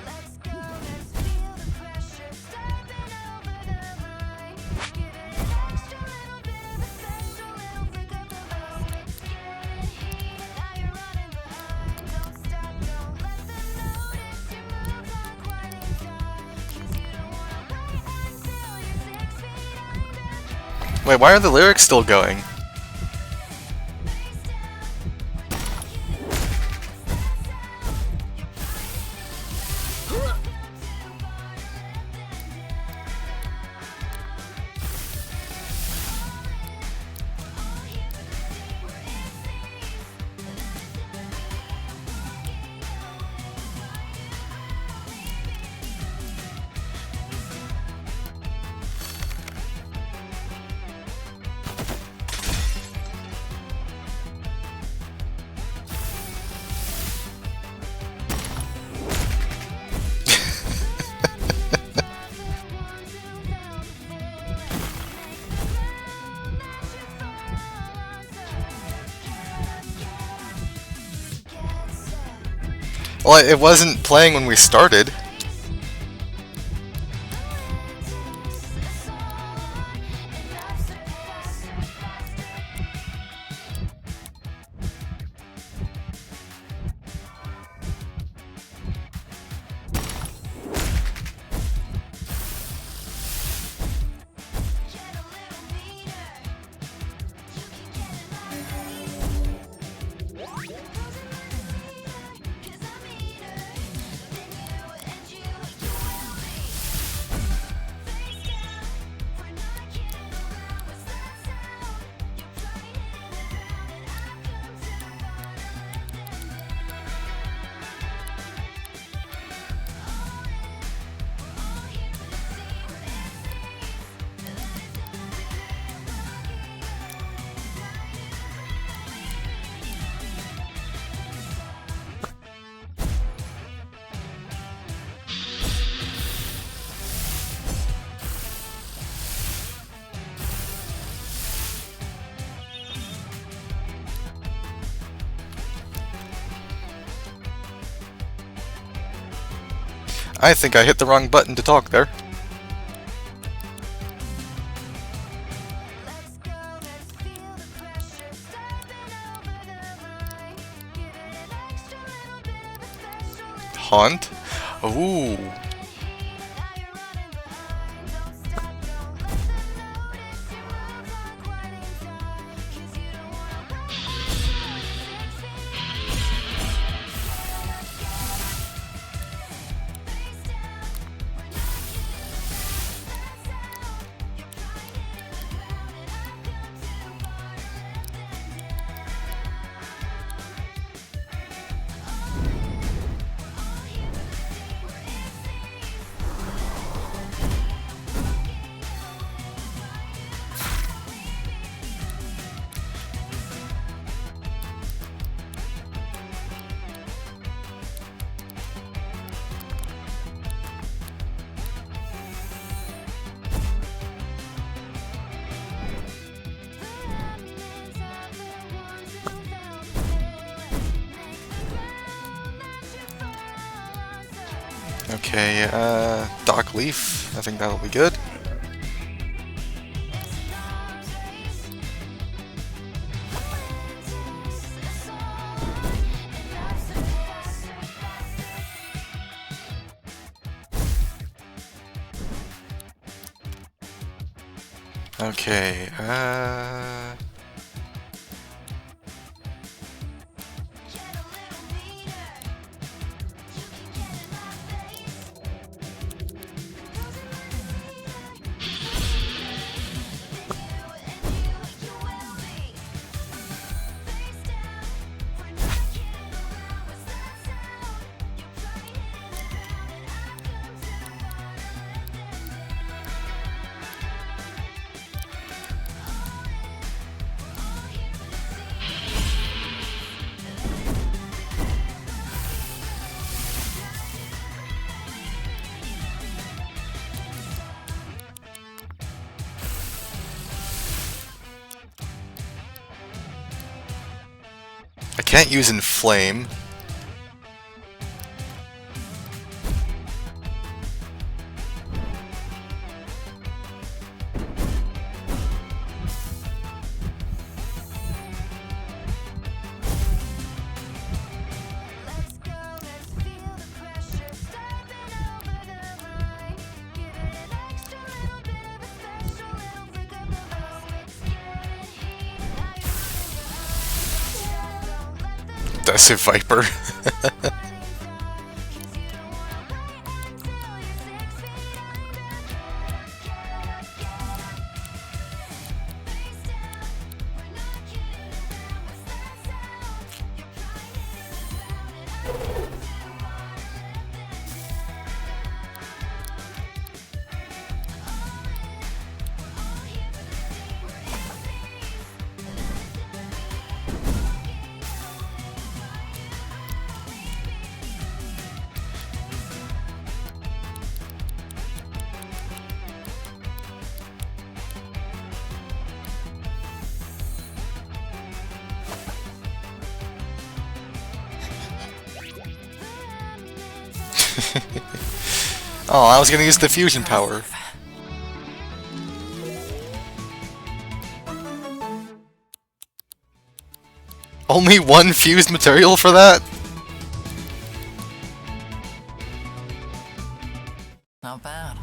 Let's go, let's feel the pressure, stepping over the line. Give it an extra little bit of a special little flick of the vibe. Getting heat, now you're running behind. Don't stop, don't let them notice your moves aren't quite in time. 'Cause you don't wanna wait until you're 6 feet under. Wait, why are the lyrics still going? Well, it wasn't playing when we started. I think I hit the wrong button to talk there. Let's go, let's feel the pressure, stepping over the line. Give it an extra little bit of a special little Haunt? Ooh. now you're running behind. Don't stop, don't let them notice your moves aren't quite in time. 'Cause you don't wanna wait until you're 6 feet under. Face down, we're not kidding around. That's how you're crying in the ground, and I've come too far to let them down. All here with the team, we're in phase. The remnants of the ones who fell before make the ground that you fall on. Okay, Doc Leaf. I think that'll be good. It's a long race. Okay, I can't use Inflame. Let's go, let's feel the pressure, stepping over the line. Give it an extra little bit of a special little flick of the vibe. It's getting heated, now you're running your eyes. Don't let the That's a Viper. running dry, 'cause you don't wanna wait until you're 6 feet under. Get up, face down. We're not kidding around. What's that sound? You're probably hitting the ground, and I don't wanna let them Oh, I was gonna use the fusion power. Only one fused material for that? Not bad.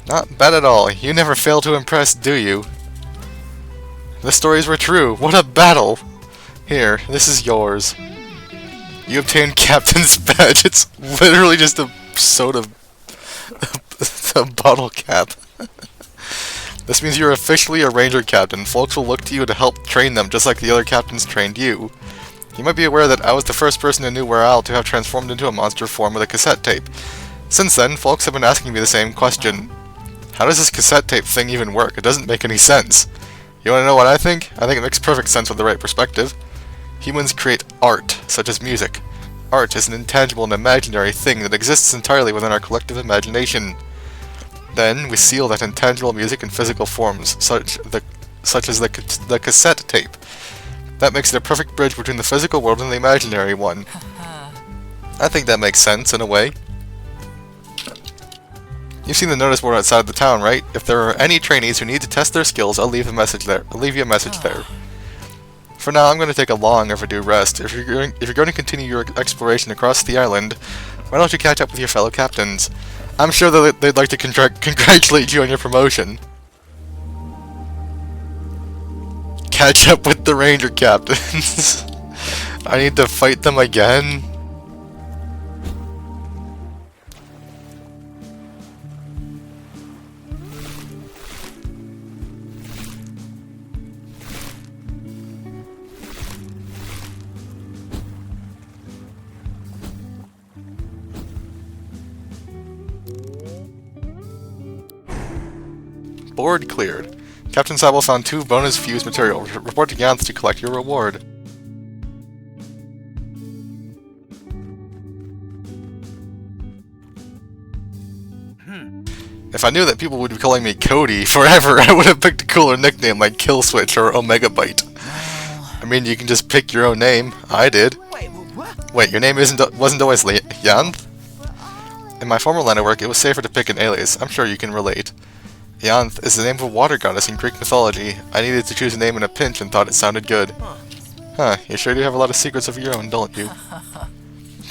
Not bad at all. You never fail to impress, do you? The stories were true. What a battle! Here, this is yours. You obtained Captain's Badge. It's literally just a soda... a bottle cap. This means you're officially a Ranger Captain. Folks will look to you to help train them, just like the other captains trained you. You might be aware that I was the first person in New World to have transformed into a monster form with a cassette tape. Since then, folks have been asking me the same question. How does this cassette tape thing even work? It doesn't make any sense. You wanna know what I think? I think it makes perfect sense with the right perspective. Humans create art, such as music. Art is an intangible and imaginary thing that exists entirely within our collective imagination. Then, we seal that intangible music in physical forms, such as the cassette tape. That makes it a perfect bridge between the physical world and the imaginary one. I think that makes sense, in a way. You've seen the notice board outside the town, right? If there are any trainees who need to test their skills, I'll leave a message there. I'll leave you a message there. For now, I'm going to take a long overdue rest. If you're going to continue your exploration across the island, why don't you catch up with your fellow captains? I'm sure that they'd like to congratulate you on your promotion. Catch up with the Ranger captains. I need to fight them again. Board cleared. Captain Sabo found 2 bonus fused material. Report to Yanth to collect your reward. If I knew that people would be calling me Cody forever, I would have picked a cooler nickname like Killswitch or Omega Byte. I mean, you can just pick your own name. I did. Wait, your name wasn't always Yanth? In my former line of work, it was safer to pick an alias. I'm sure you can relate. Yanth is the name of a water goddess in Greek mythology. I needed to choose a name in a pinch and thought it sounded good. Huh, you sure do have a lot of secrets of your own, don't you?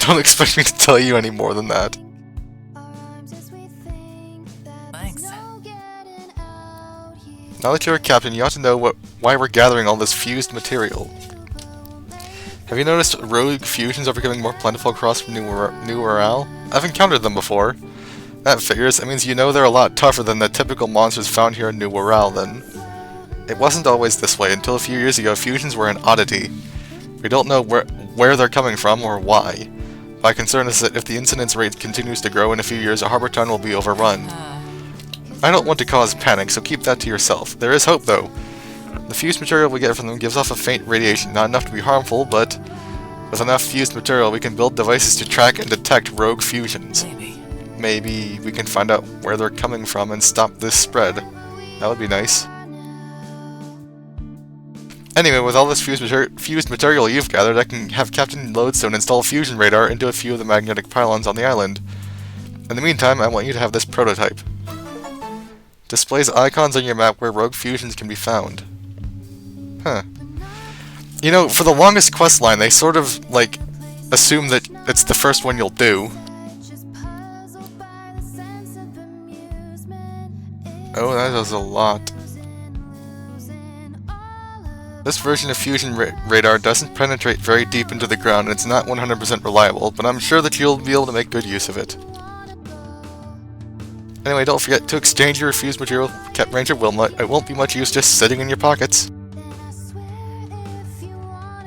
Don't expect me to tell you any more than that. Thanks. Now that you're a captain, you ought to know why we're gathering all this fused material. Have you noticed rogue fusions are becoming more plentiful across New Ural? I've encountered them before. That figures. That means you know they're a lot tougher than the typical monsters found here in New Ural, then. It wasn't always this way. Until a few years ago, fusions were an oddity. We don't know where they're coming from or why. My concern is that if the incidence rate continues to grow in a few years, Harbor Town will be overrun. I don't want to cause panic, so keep that to yourself. There is hope, though. The fused material we get from them gives off a faint radiation, not enough to be harmful, but with enough fused material we can build devices to track and detect rogue fusions. Maybe we can find out where they're coming from and stop this spread. That would be nice. Anyway, with all this fused material you've gathered, I can have Captain Lodestone install fusion radar into a few of the magnetic pylons on the island. In the meantime, I want you to have this prototype. Displays icons on your map where rogue fusions can be found. Huh. You know, for the longest quest line, they sort of, like, assume that it's the first one you'll do. Oh, that does a lot. This version of fusion radar doesn't penetrate very deep into the ground and it's not 100% reliable, but I'm sure that you'll be able to make good use of it. Anyway, don't forget to exchange your fused material with Captain Ranger Wilma. It won't be much use just sitting in your pockets.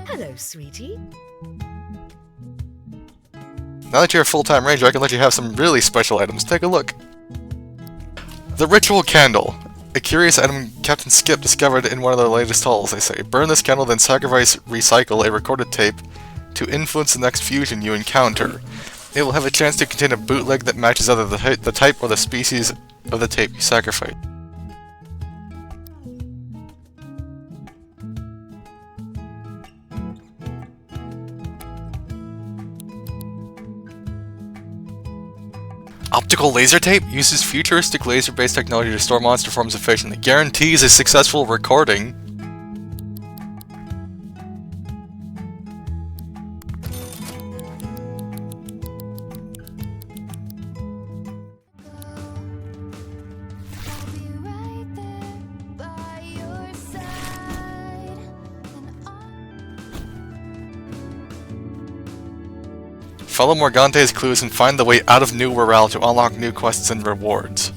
Hello, sweetie. Now that you're a full-time ranger, I can let you have some really special items. Take a look. The Ritual Candle. A curious item Captain Skip discovered in one of their latest hauls, they say. Burn this candle, then recycle a recorded tape to influence the next fusion you encounter. It will have a chance to contain a bootleg that matches either the type or the species of the tape you sacrifice. Optical laser tape uses futuristic laser-based technology to store monster forms efficiently. Guarantees a successful recording. Follow Morgante's clues and find the way out of New Ural to unlock new quests and rewards.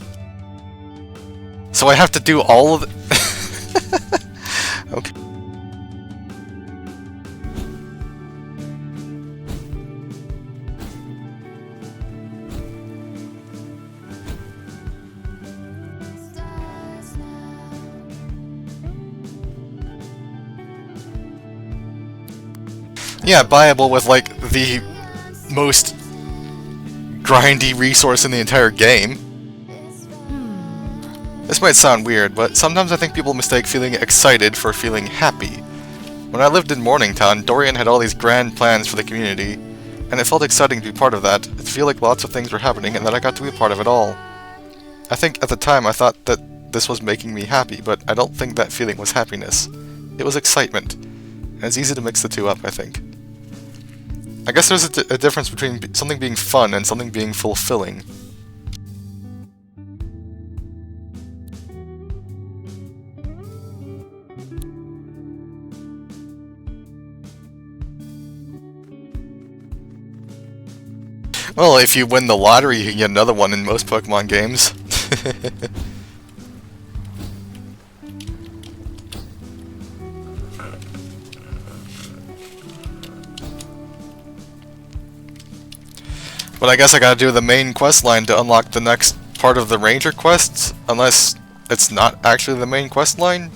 So I have to do all of the... Okay. Yeah, buyable with, like, the most grindy resource in the entire game. This might sound weird, but sometimes I think people mistake feeling excited for feeling happy. When I lived in Morningtown, Dorian had all these grand plans for the community, and it felt exciting to be part of that, to feel like lots of things were happening and that I got to be a part of it all. I think at the time I thought that this was making me happy, but I don't think that feeling was happiness. It was excitement, and it's easy to mix the two up, I think. I guess there's a difference between something being fun and something being fulfilling. Well, if you win the lottery, you can get another one in most Pokemon games. But I guess I gotta do the main quest line to unlock the next part of the Ranger quests, unless it's not actually the main quest line.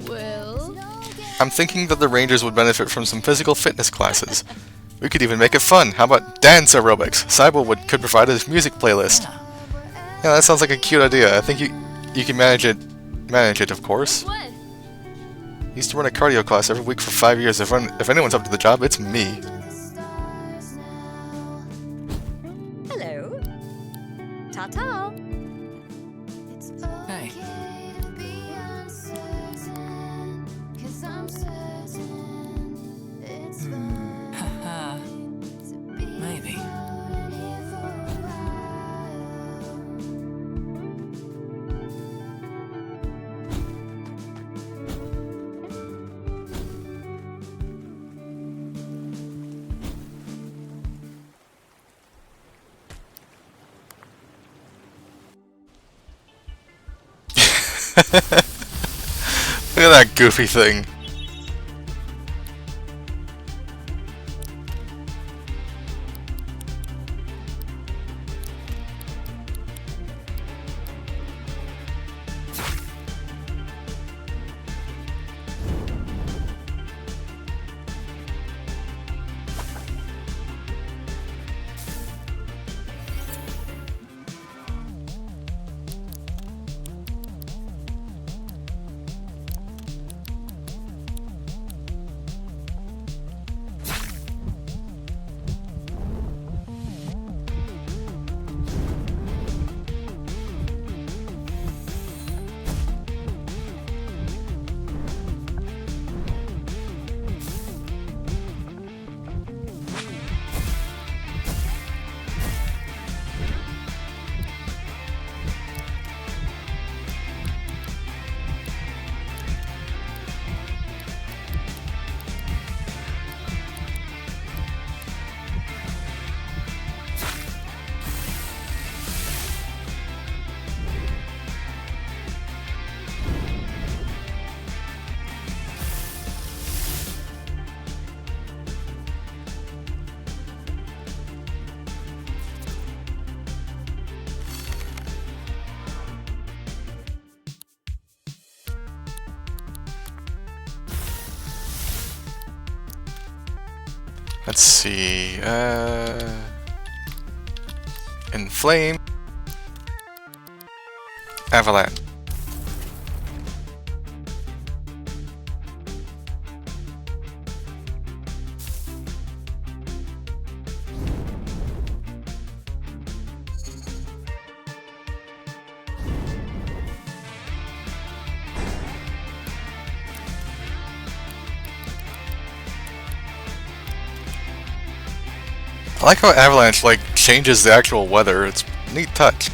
Well, I'm thinking that the Rangers would benefit from some physical fitness classes. We could even make it fun. How about dance aerobics? Cybo could provide a music playlist. Yeah, that sounds like a cute idea. I think you can manage it, of course. what? Used to run a cardio class every week for 5 years. If anyone's up to the job, it's me. Hello. Ta-ta. Hey. Look at that goofy thing. Let's see, Inflame, Avalanche. I like how Avalanche, like, changes the actual weather. It's a neat touch.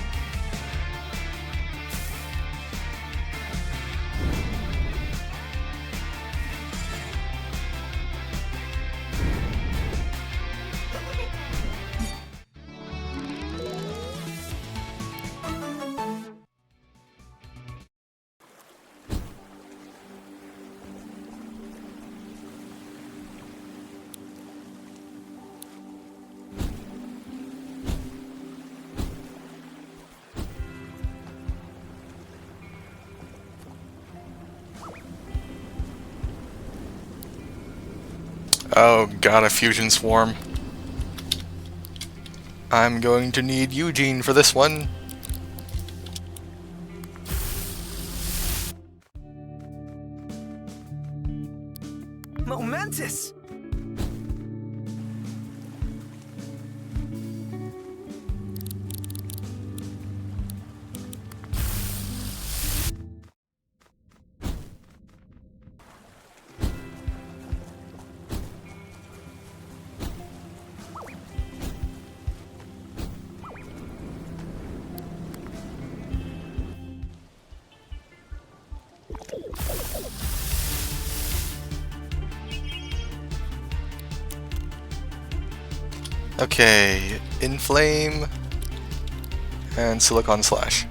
Oh god, a fusion swarm. I'm going to need Eugene for this one. Momentous! Okay, Inflame and Silicon Slash.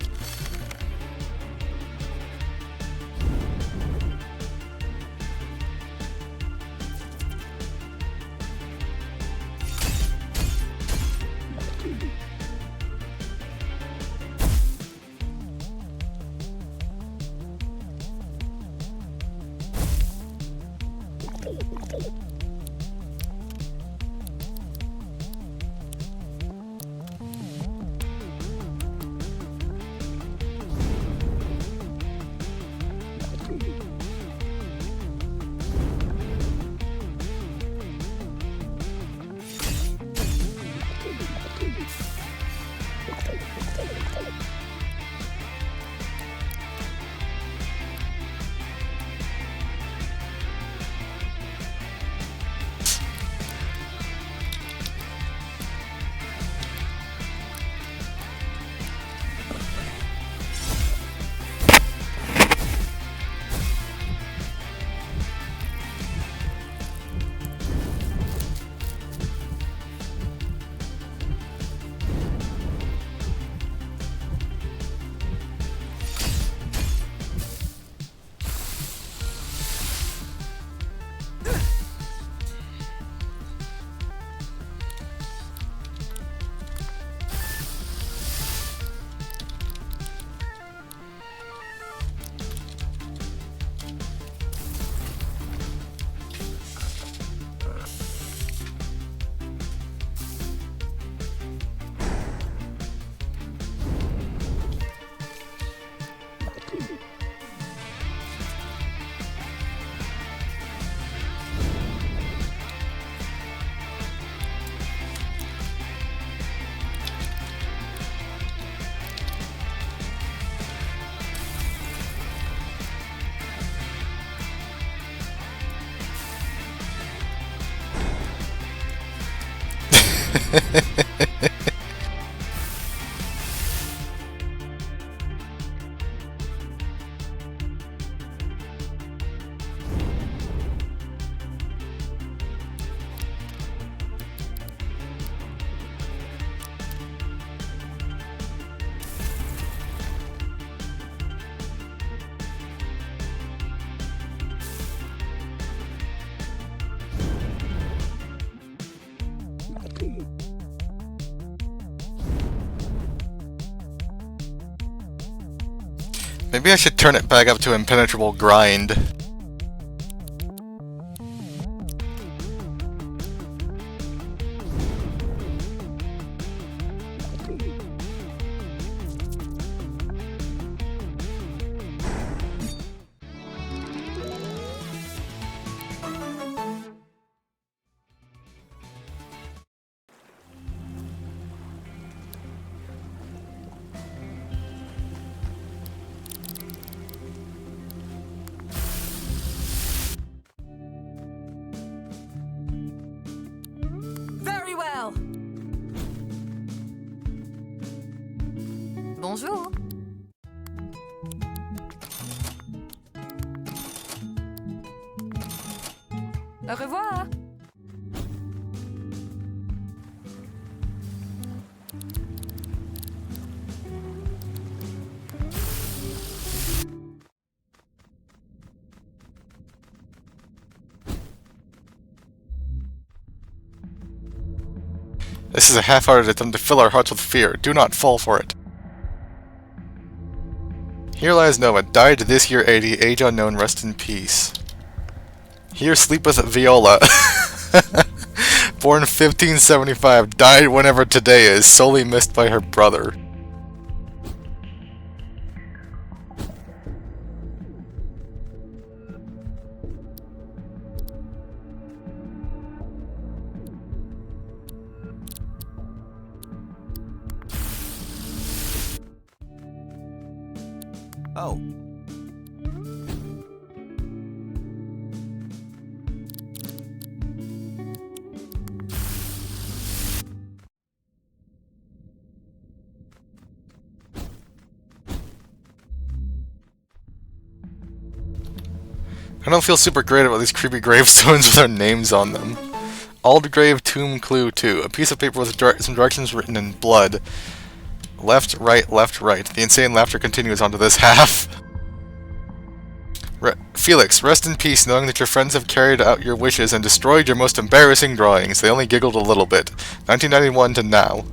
Maybe I should turn it back up to impenetrable grind. Very well. Bonjour. Au revoir. This is a half-hearted attempt to fill our hearts with fear. Do not fall for it. Here lies Nova, died this year 80, age unknown, rest in peace. Here sleepeth Viola, born 1575, died whenever today is, solely missed by her brother. Oh, I don't feel super great about these creepy gravestones with their names on them. Aldgrave Tomb Clue 2. A piece of paper with some directions written in blood. Left, right, left, right. The insane laughter continues onto this half. Felix, rest in peace knowing that your friends have carried out your wishes and destroyed your most embarrassing drawings. They only giggled a little bit. 1991 to now.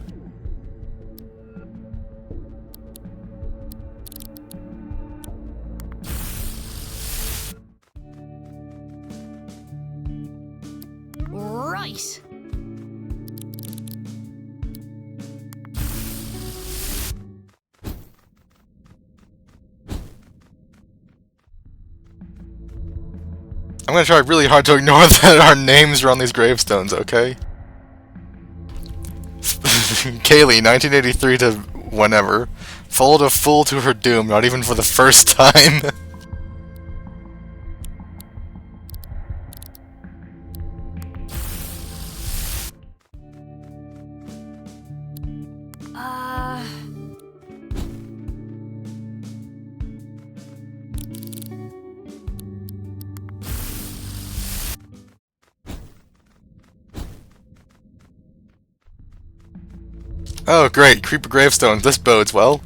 Right. I'm gonna try really hard to ignore that our names are on these gravestones, okay? Kaylee, 1983 to whenever. Followed a fool to her doom, not even for the first time. Oh great, creeper gravestones, this bodes well.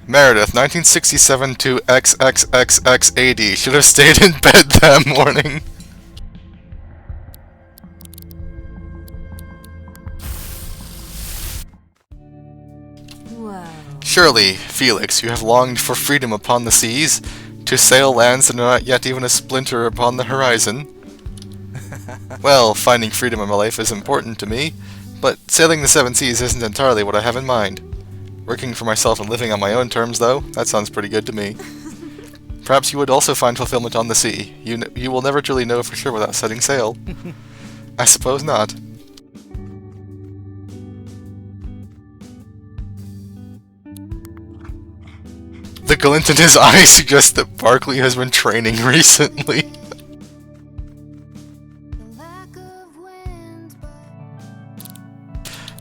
Meredith, 1967 to XXXXAD. Should have stayed in bed that morning. Wow. Surely, Felix, you have longed for freedom upon the seas, to sail lands that are not yet even a splinter upon the horizon. Well, finding freedom in my life is important to me, but sailing the seven seas isn't entirely what I have in mind. Working for myself and living on my own terms, though, that sounds pretty good to me. Perhaps you would also find fulfillment on the sea. You will never truly know for sure without setting sail. I suppose not. The glint in his eye suggests that Barkley has been training recently. The lack of wind, but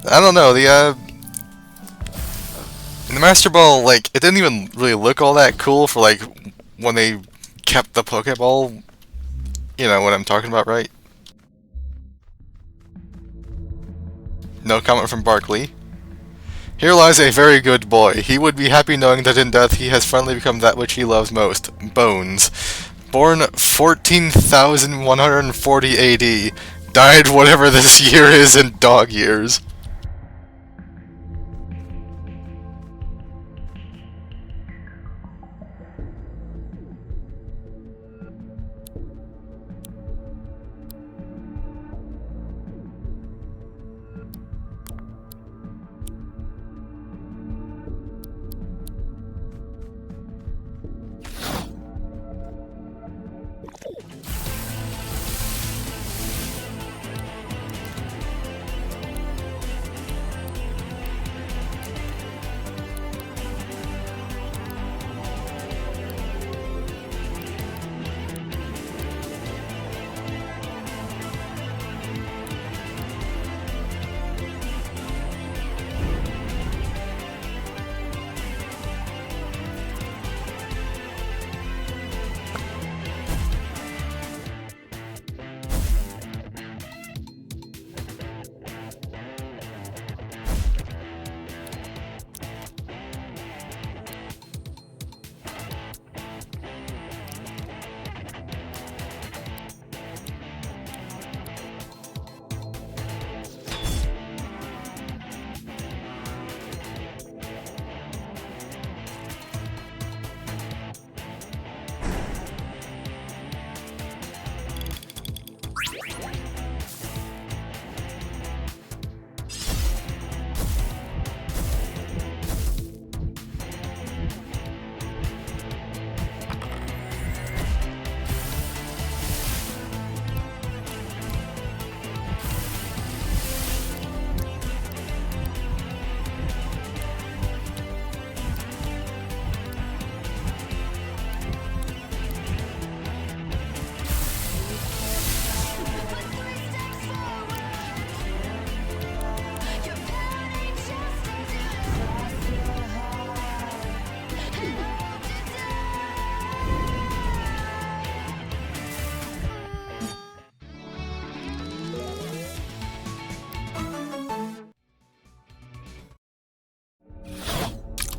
I don't know, in the Master Ball, like, it didn't even really look all that cool for, like, when they kept the Pokeball. You know what I'm talking about, right? No comment from Barkley. Here lies a very good boy. He would be happy knowing that in death he has finally become that which he loves most, Bones. Born 14,140 AD. Died whatever this year is in dog years.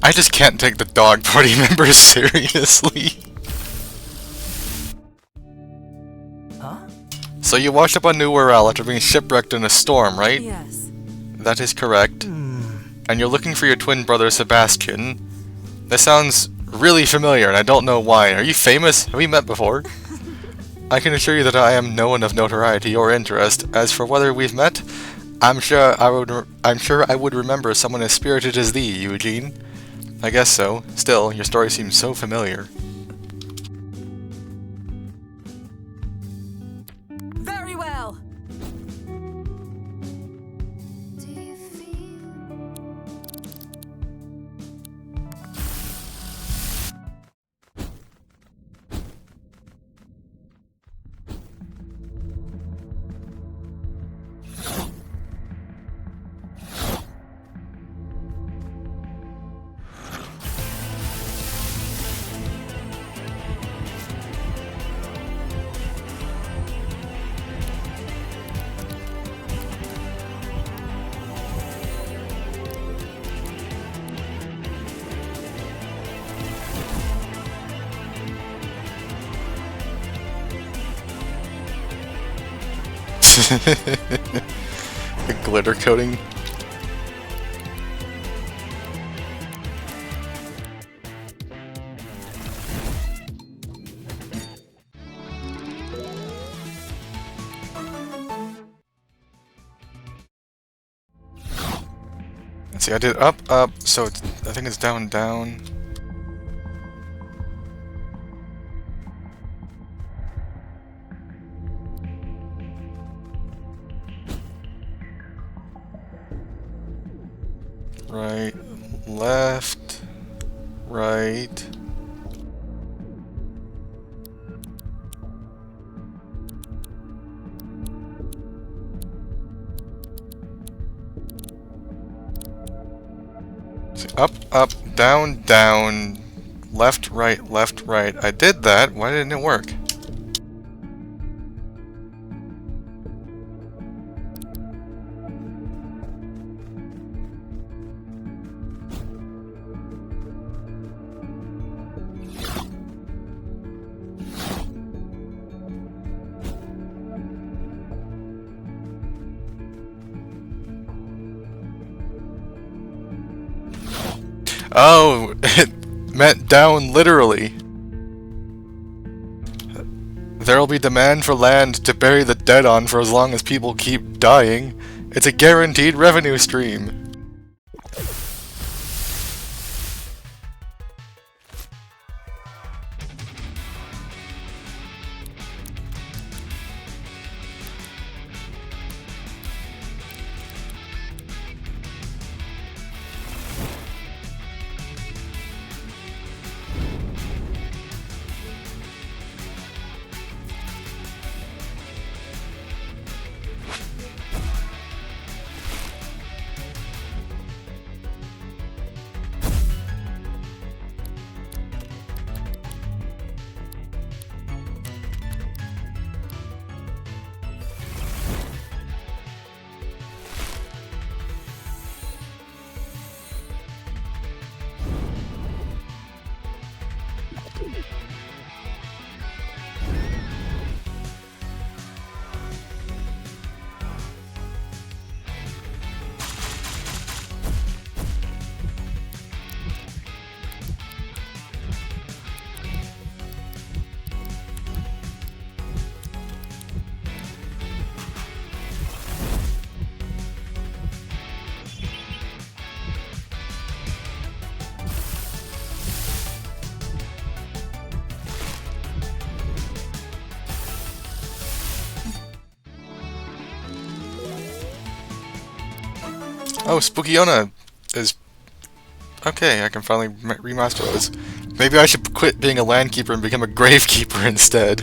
I just can't take the dog party members seriously. Huh? So you washed up on New World after being shipwrecked in a storm, right? Yes. That is correct. And you're looking for your twin brother Sebastian. This sounds really familiar, and I don't know why. Are you famous? Have we met before? I can assure you that I am no one of notoriety or interest. As for whether we've met, I'm sure I would remember someone as spirited as thee, Eugene. I guess so. Still, your story seems so familiar. Very well. Do you feel? The glitter coating. Let's see, I did up, up, so it's, I think it's down, down. Right, left, right. So up, up, down, down, left, right, left, right. I did that. Why didn't it work? Oh, it meant down literally. There'll be demand for land to bury the dead on for as long as people keep dying. It's a guaranteed revenue stream. Oh, Spookyona is... Okay, I can finally remaster this. Maybe I should quit being a landkeeper and become a gravekeeper instead.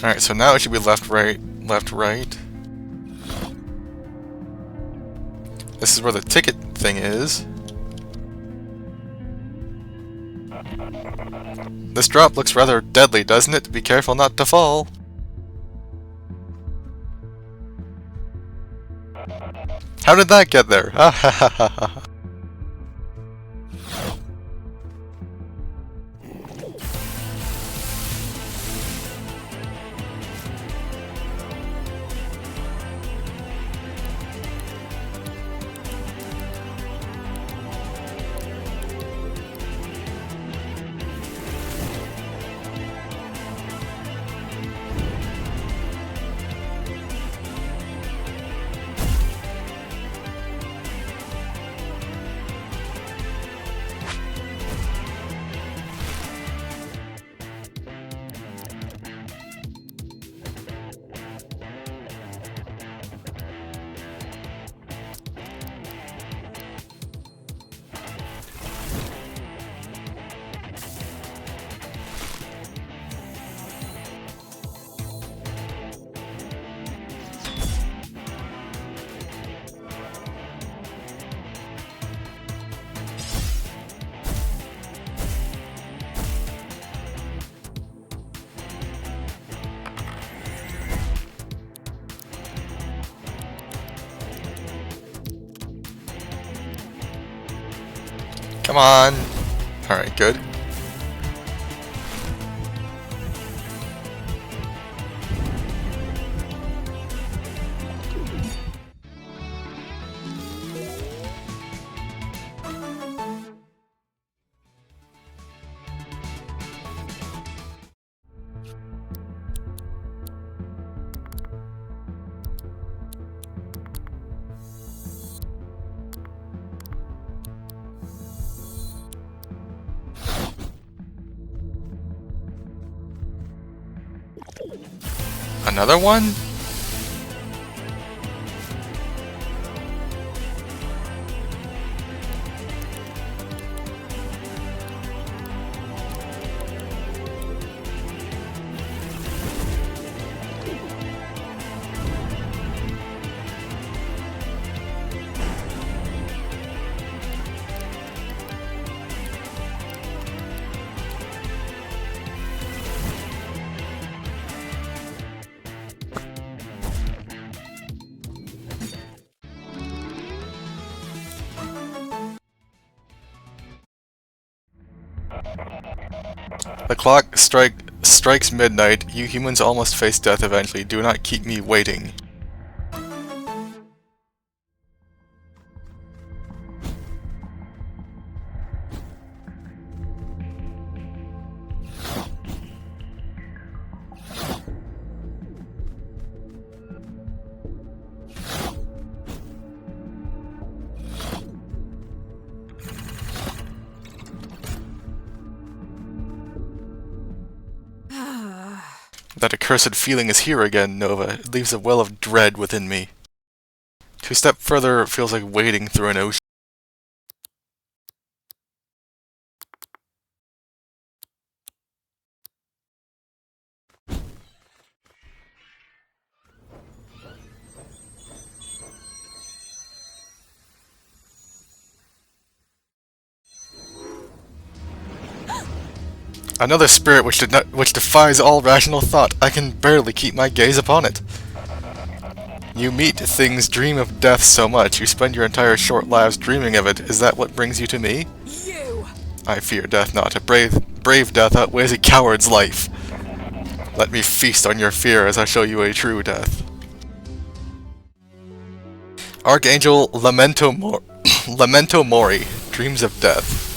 Alright, so now it should be left, right, left, right. This is where the ticket thing is. This drop looks rather deadly, doesn't it? Be careful not to fall. How did that get there? Ah ha ha ha ha. Come on. Alright, good. Another one? The clock strikes midnight. You humans almost face death eventually. Do not keep me waiting. That accursed feeling is here again, Nova. It leaves a well of dread within me. To step further feels like wading through an ocean. Another spirit which defies all rational thought. I can barely keep my gaze upon it. You meet things, dream of death so much, you spend your entire short lives dreaming of it. Is that what brings you to me? You! I fear death not. A brave death outweighs a coward's life. Let me feast on your fear as I show you a true death. Archangel Lamento Mori, dreams of death.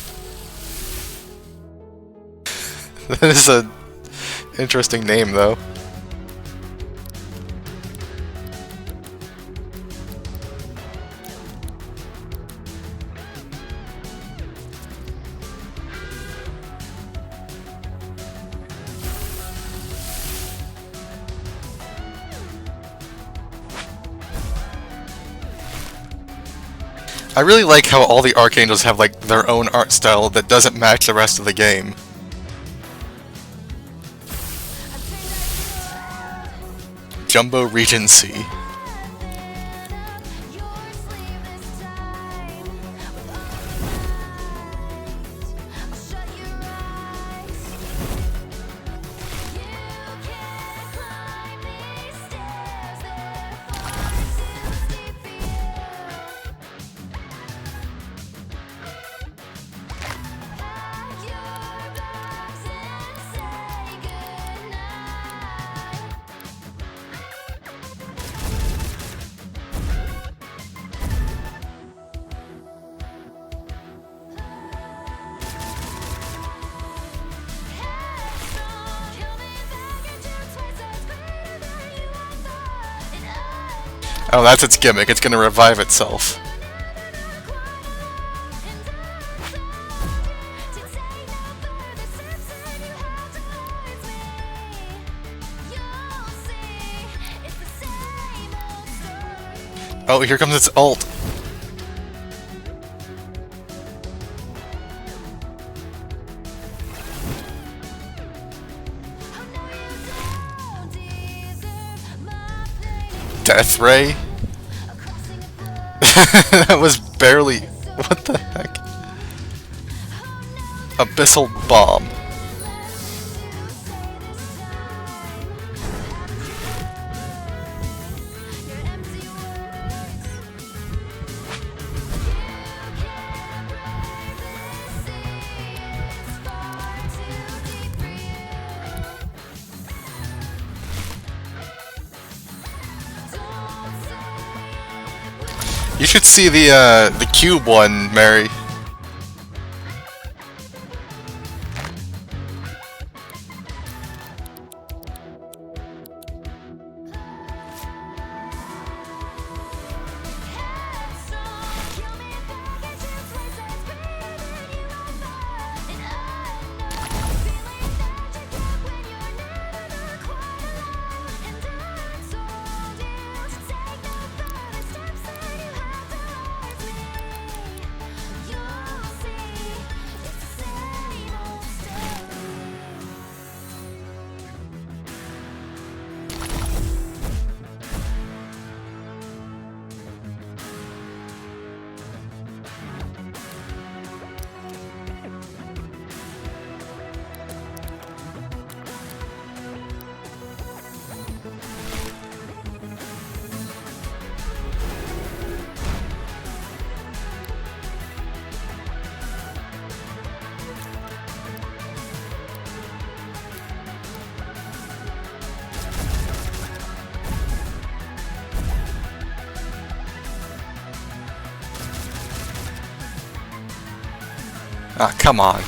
That is a interesting name, though. I really like how all the Archangels have like their own art style that doesn't match the rest of the game. Jumbo Regency. Oh, that's its gimmick. It's gonna revive itself. Oh, here comes its ult. Death Ray? That was barely... What the heck? Abyssal Bomb. You should see the cube one, Mary. Ah, come on.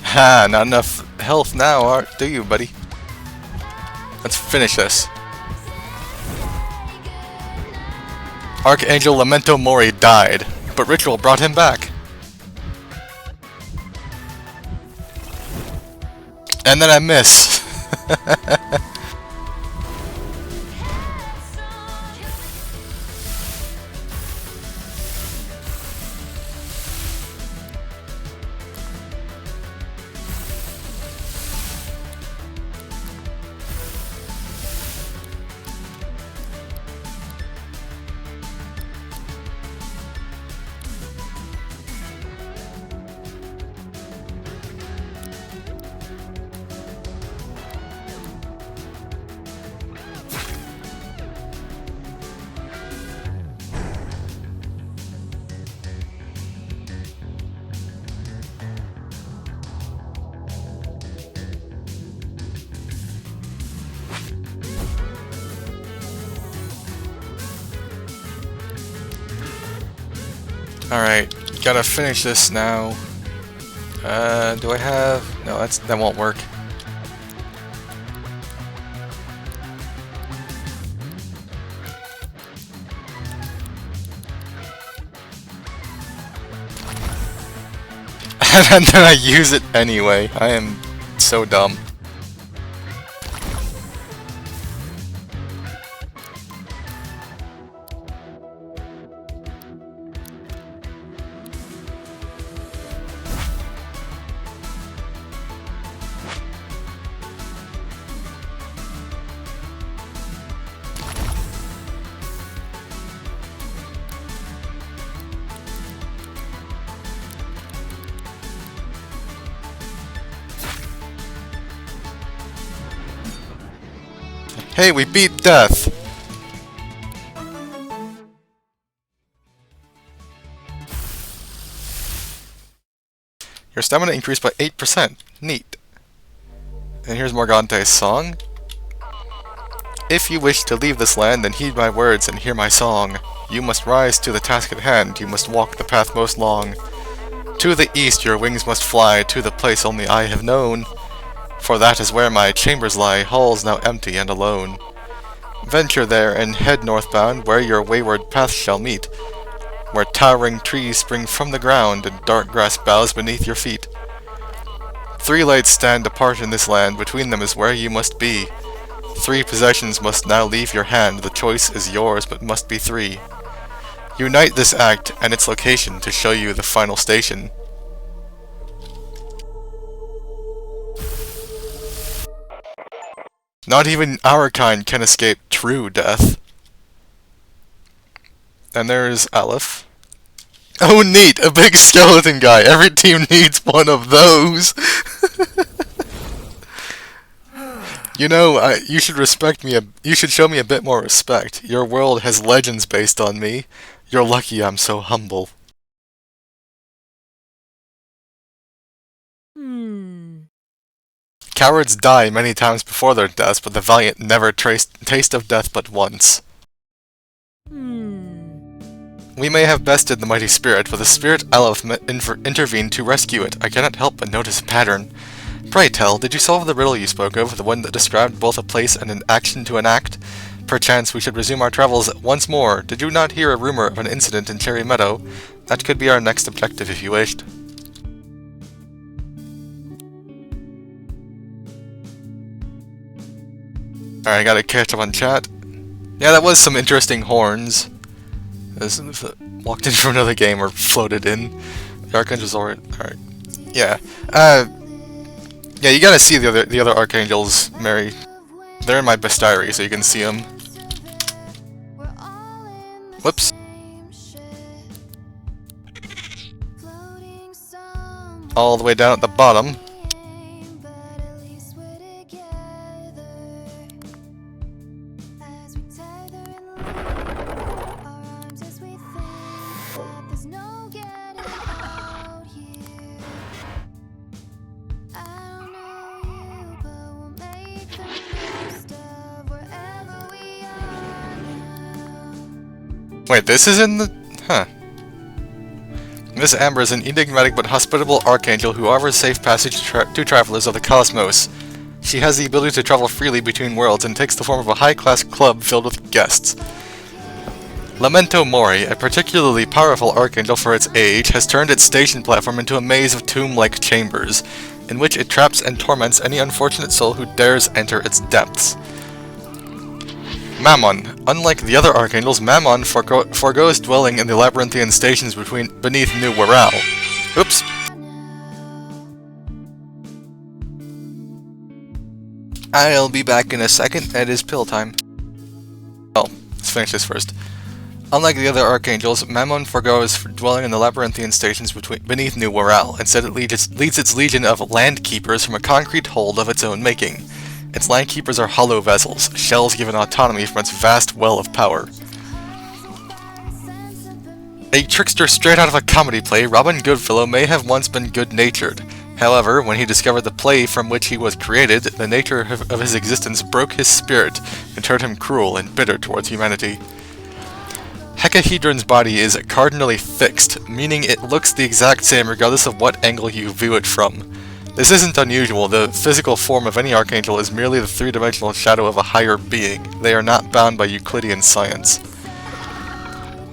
Ha, not enough health now, do you, buddy? Let's finish this. Archangel Lamento Mori died, but Ritual brought him back. And then I miss. Alright, gotta finish this now. Do I have... No, that won't work. And then I use it anyway. I am so dumb. Hey, we beat death! Your stamina increased by 8%. Neat. And here's Morgante's song. If you wish to leave this land, then heed my words and hear my song. You must rise to the task at hand, you must walk the path most long. To the east your wings must fly, to the place only I have known. For that is where my chambers lie, halls now empty and alone. Venture there and head northbound, where your wayward paths shall meet, where towering trees spring from the ground and dark grass bows beneath your feet. 3 lights stand apart in this land, between them is where you must be. 3 possessions must now leave your hand, the choice is yours but must be 3. Unite this act and its location to show you the final station. Not even our kind can escape true death. And there's Aleph. Oh neat! A big skeleton guy! Every team needs one of those! You know, you should respect me. You should show me a bit more respect. Your world has legends based on me. You're lucky I'm so humble. Cowards die many times before their deaths, but the valiant never taste of death but once. We may have bested the mighty spirit, but the spirit Aleph intervened to rescue it. I cannot help but notice a pattern. Pray tell, did you solve the riddle you spoke of, the one that described both a place and an action to enact? Perchance we should resume our travels once more. Did you not hear a rumor of an incident in Cherry Meadow? That could be our next objective if you wished. Alright, I gotta catch up on chat. Yeah, that was some interesting horns. Walked in from another game or floated in. The Archangel's alright. Yeah. Yeah, you gotta see the other Archangels, Mary. They're in my bestiary, so you can see them. Whoops. All the way down at the bottom. Wait, this is in the... Huh. Miss Amber is an enigmatic but hospitable archangel who offers safe passage to travelers of the cosmos. She has the ability to travel freely between worlds and takes the form of a high-class club filled with guests. Lamento Mori, a particularly powerful archangel for its age, has turned its station platform into a maze of tomb-like chambers, in which it traps and torments any unfortunate soul who dares enter its depths. Mammon. Unlike the other archangels, Mammon forgoes dwelling in the labyrinthian stations beneath New Waral. Oops. I'll be back in a second. It is pill time. Oh, let's finish this first. Unlike the other archangels, Mammon forgoes dwelling in the labyrinthian stations beneath New Waral. Instead, it leads its legion of landkeepers from a concrete hold of its own making. Its landkeepers are hollow vessels, shells given autonomy from its vast well of power. A trickster straight out of a comedy play, Robin Goodfellow may have once been good-natured. However, when he discovered the play from which he was created, the nature of his existence broke his spirit and turned him cruel and bitter towards humanity. Hecahedron's body is cardinally fixed, meaning it looks the exact same regardless of what angle you view it from. This isn't unusual. The physical form of any archangel is merely the three-dimensional shadow of a higher being. They are not bound by Euclidean science.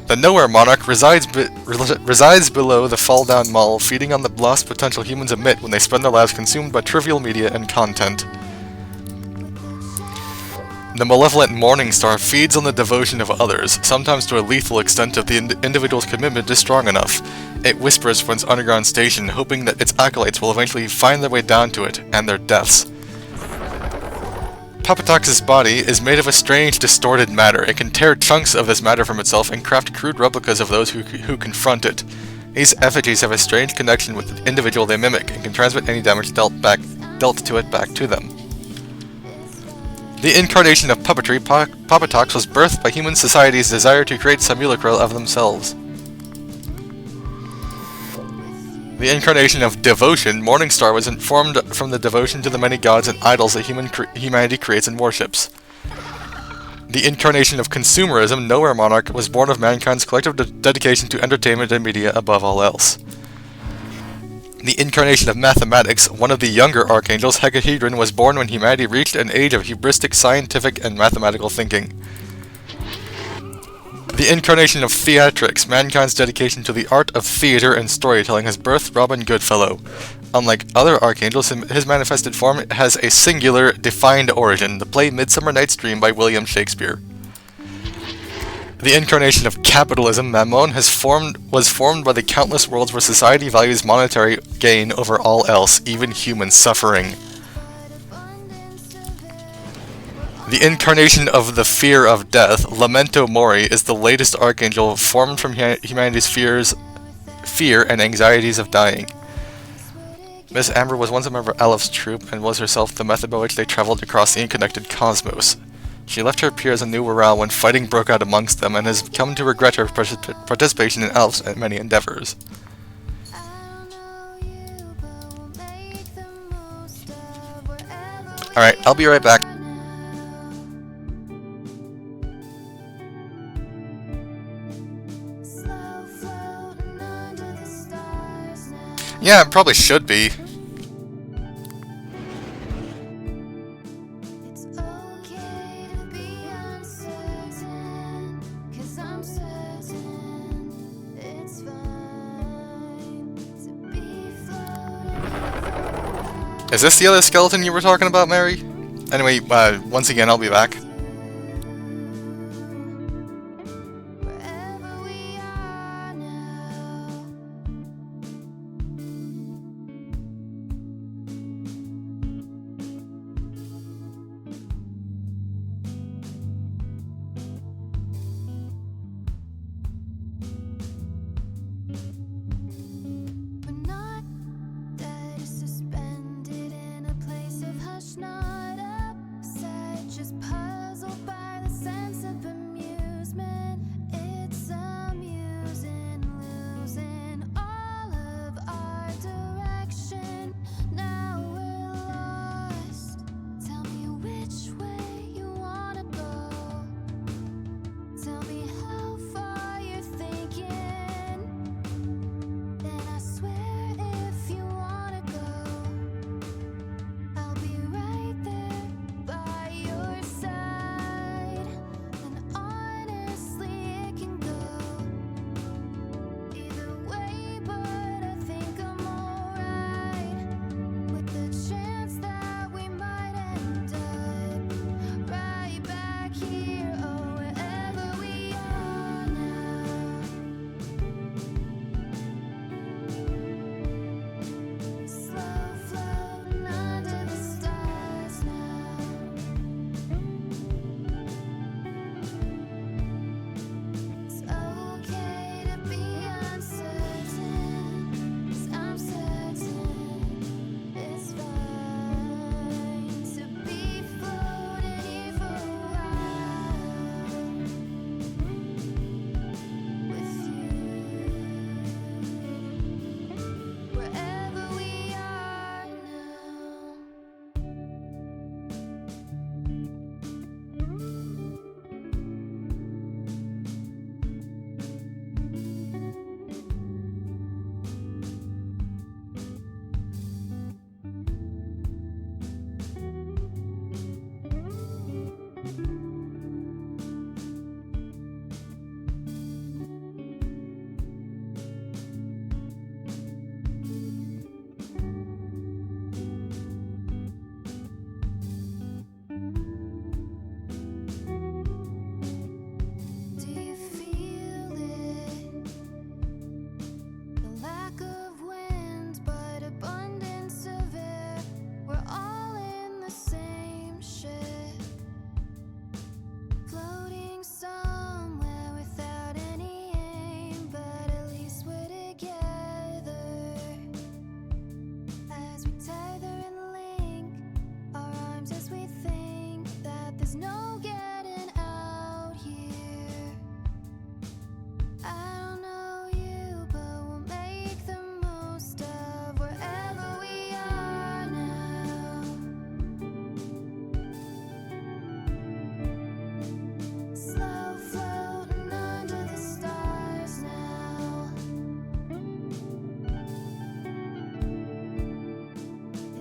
The Nowhere Monarch resides below the fall-down mall, feeding on the lost potential humans emit when they spend their lives consumed by trivial media and content. The malevolent Morning Star feeds on the devotion of others, sometimes to a lethal extent if the individual's commitment is strong enough. It whispers from its underground station, hoping that its acolytes will eventually find their way down to it, and their deaths. Papatox's body is made of a strange, distorted matter. It can tear chunks of this matter from itself and craft crude replicas of those who confront it. These effigies have a strange connection with the individual they mimic, and can transmit any damage dealt to it back to them. The incarnation of puppetry, Papatox was birthed by human society's desire to create simulacra of themselves. The incarnation of devotion, Morningstar was informed from the devotion to the many gods and idols that humanity creates and worships. The incarnation of consumerism, Nowhere Monarch, was born of mankind's collective dedication to entertainment and media above all else. The incarnation of mathematics, one of the younger archangels, Hecahedron, was born when humanity reached an age of hubristic scientific and mathematical thinking. The incarnation of theatrics, mankind's dedication to the art of theater and storytelling, has birthed Robin Goodfellow. Unlike other archangels, his manifested form has a singular, defined origin, the play Midsummer Night's Dream by William Shakespeare. The incarnation of capitalism, Mammon, was formed by the countless worlds where society values monetary gain over all else, even human suffering. The incarnation of the fear of death, Lamento Mori, is the latest archangel formed from humanity's fear and anxieties of dying. Miss Amber was once a member of Aleph's troupe and was herself the method by which they traveled across the unconnected cosmos. She left her peers in New Waral when fighting broke out amongst them and has come to regret her participation in Aleph's many endeavors. Alright, I'll be right back. Slow Yeah, it probably should be. It's okay to be uncertain, 'cause I'm certain it's fine to be floating. Is this the other skeleton you were talking about, Mary? Anyway, once again, I'll be back. Wherever we are now. We're not dead, suspended in a place of hush, not upset, just puzzled by the sense of amusement. It's amusing, losing all of our direction. Now we're lost. Tell me which way you wanna go. Tell me how far you're thinking. Then I swear if you wanna go, I'll be right there by your side. And honestly, it can go either way, but I think I'm alright with the chance that we might end up right back here or wherever we are now. Slow floating under the stars now. It's okay to be uncertain, 'cause I'm certain it's fine to be floating here for a while with you. Wherever we are now. Do you feel it? The lack of wind, but abundance of air. We're all in the same ship, floating somewhere without any aim, but at least we're together. As we tether and link our arms as we think that there's no getting out here. I don't know you, but we'll make the most of wherever we are now. Slow floating under the stars now.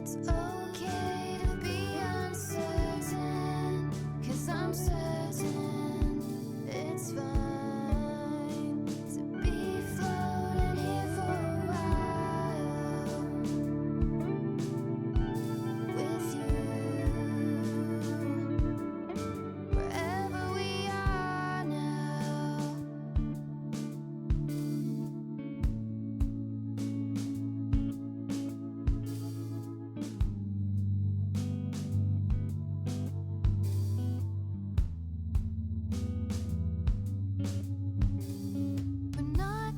It's okay to be uncertain, 'cause I'm certain it's fine to be floating here for a while with you. Wherever we are now. We're not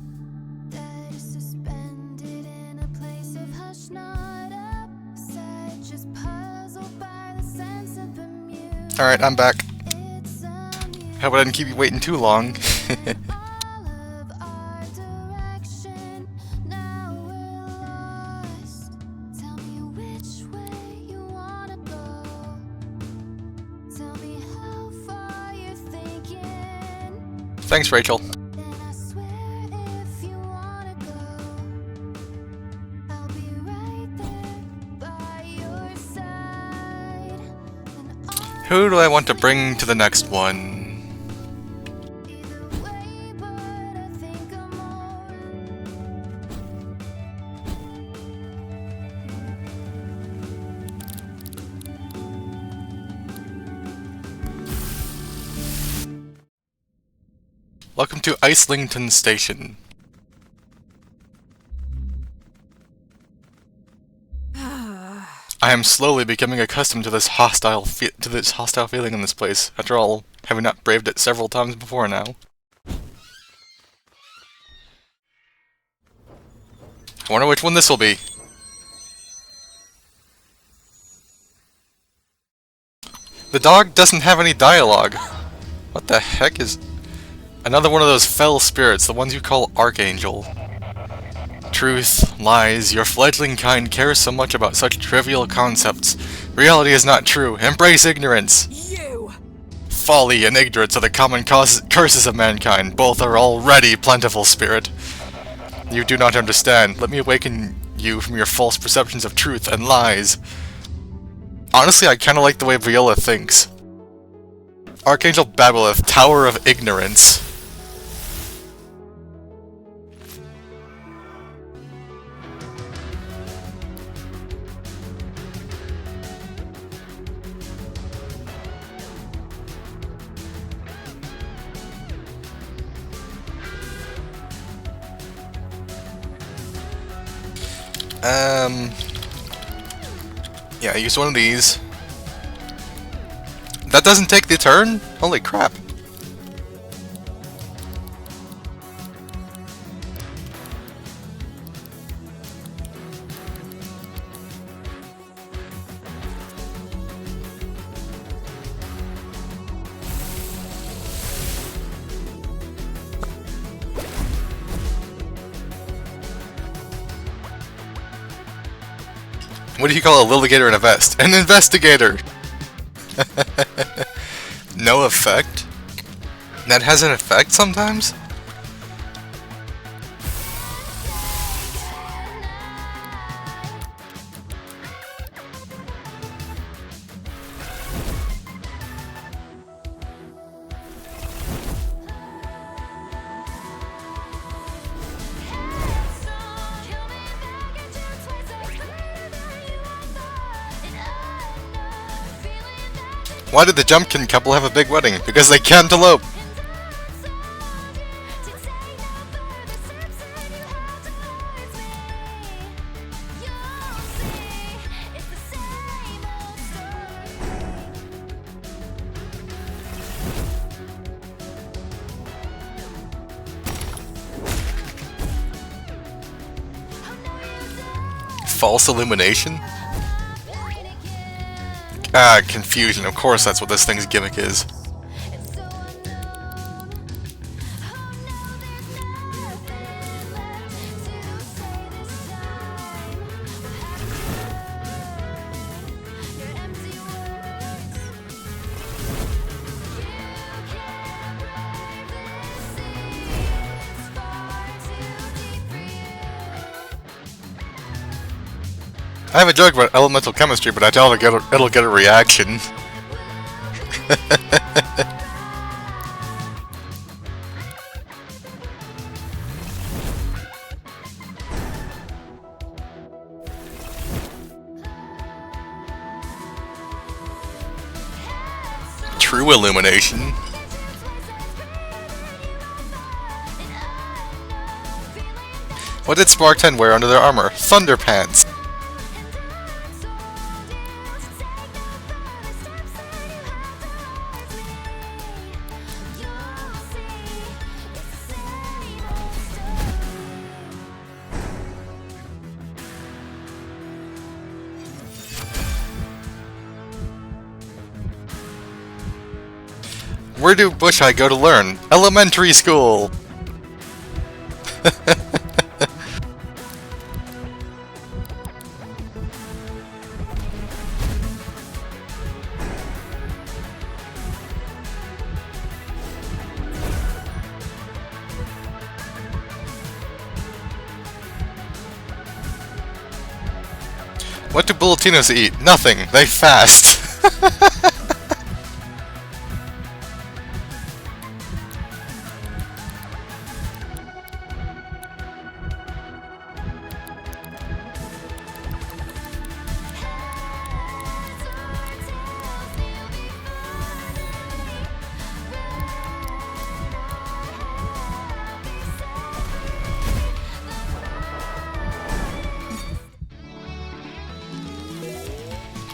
dead, suspended in a place of hush, not upset, just puzzled by the sense of amusement. Alright, I'm back. It's Hope I didn't keep you waiting too long. all of our direction. Now we're lost. Tell me which way you wanna go. Tell me how far you're thinking. Thanks, Rachel. Then I swear if you wanna go, I'll Who do I want to bring to the next one? Either way, but I think I'm Welcome to Islington Station. I am slowly becoming accustomed to this hostile feeling in this place. After all, having not braved it several times before now. I wonder which one this will be. The dog doesn't have any dialogue. What the heck is... Another one of those fell spirits, the ones you call Archangel. Truth, lies, your fledgling kind cares so much about such trivial concepts. Reality is not true. Embrace ignorance. You! Folly and ignorance are the common curses of mankind. Both are already plentiful, spirit. You do not understand. Let me awaken you from your false perceptions of truth and lies. Honestly, I kinda like the way Viola thinks. Archangel babbleth, Tower of Ignorance. Yeah, use one of these. That doesn't take the turn? Holy crap. What do you call a litigator in a vest? An investigator! No effect? That has an effect sometimes? Why did the Jumpkin couple have a big wedding? Because they cantaloupe! False illumination? Ah, confusion. Of course that's what this thing's gimmick is. I have a joke about elemental chemistry, but I doubt it'll get a reaction. True illumination. What did Spark 10 wear under their armor? Thunder pants. Where do Busheye go to learn? Elementary school! What do Bulletinos eat? Nothing. They fast.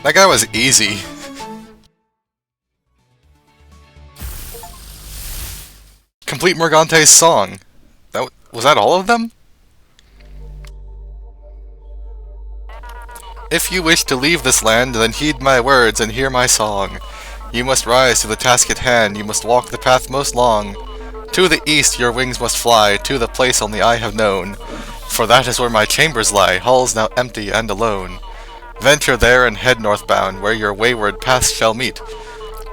That guy was easy. Complete Morgante's song. Was that all of them? If you wish to leave this land, then heed my words and hear my song. You must rise to the task at hand, you must walk the path most long. To the east your wings must fly, to the place only I have known. For that is where my chambers lie, halls now empty and alone. Venture there and head northbound, where your wayward paths shall meet.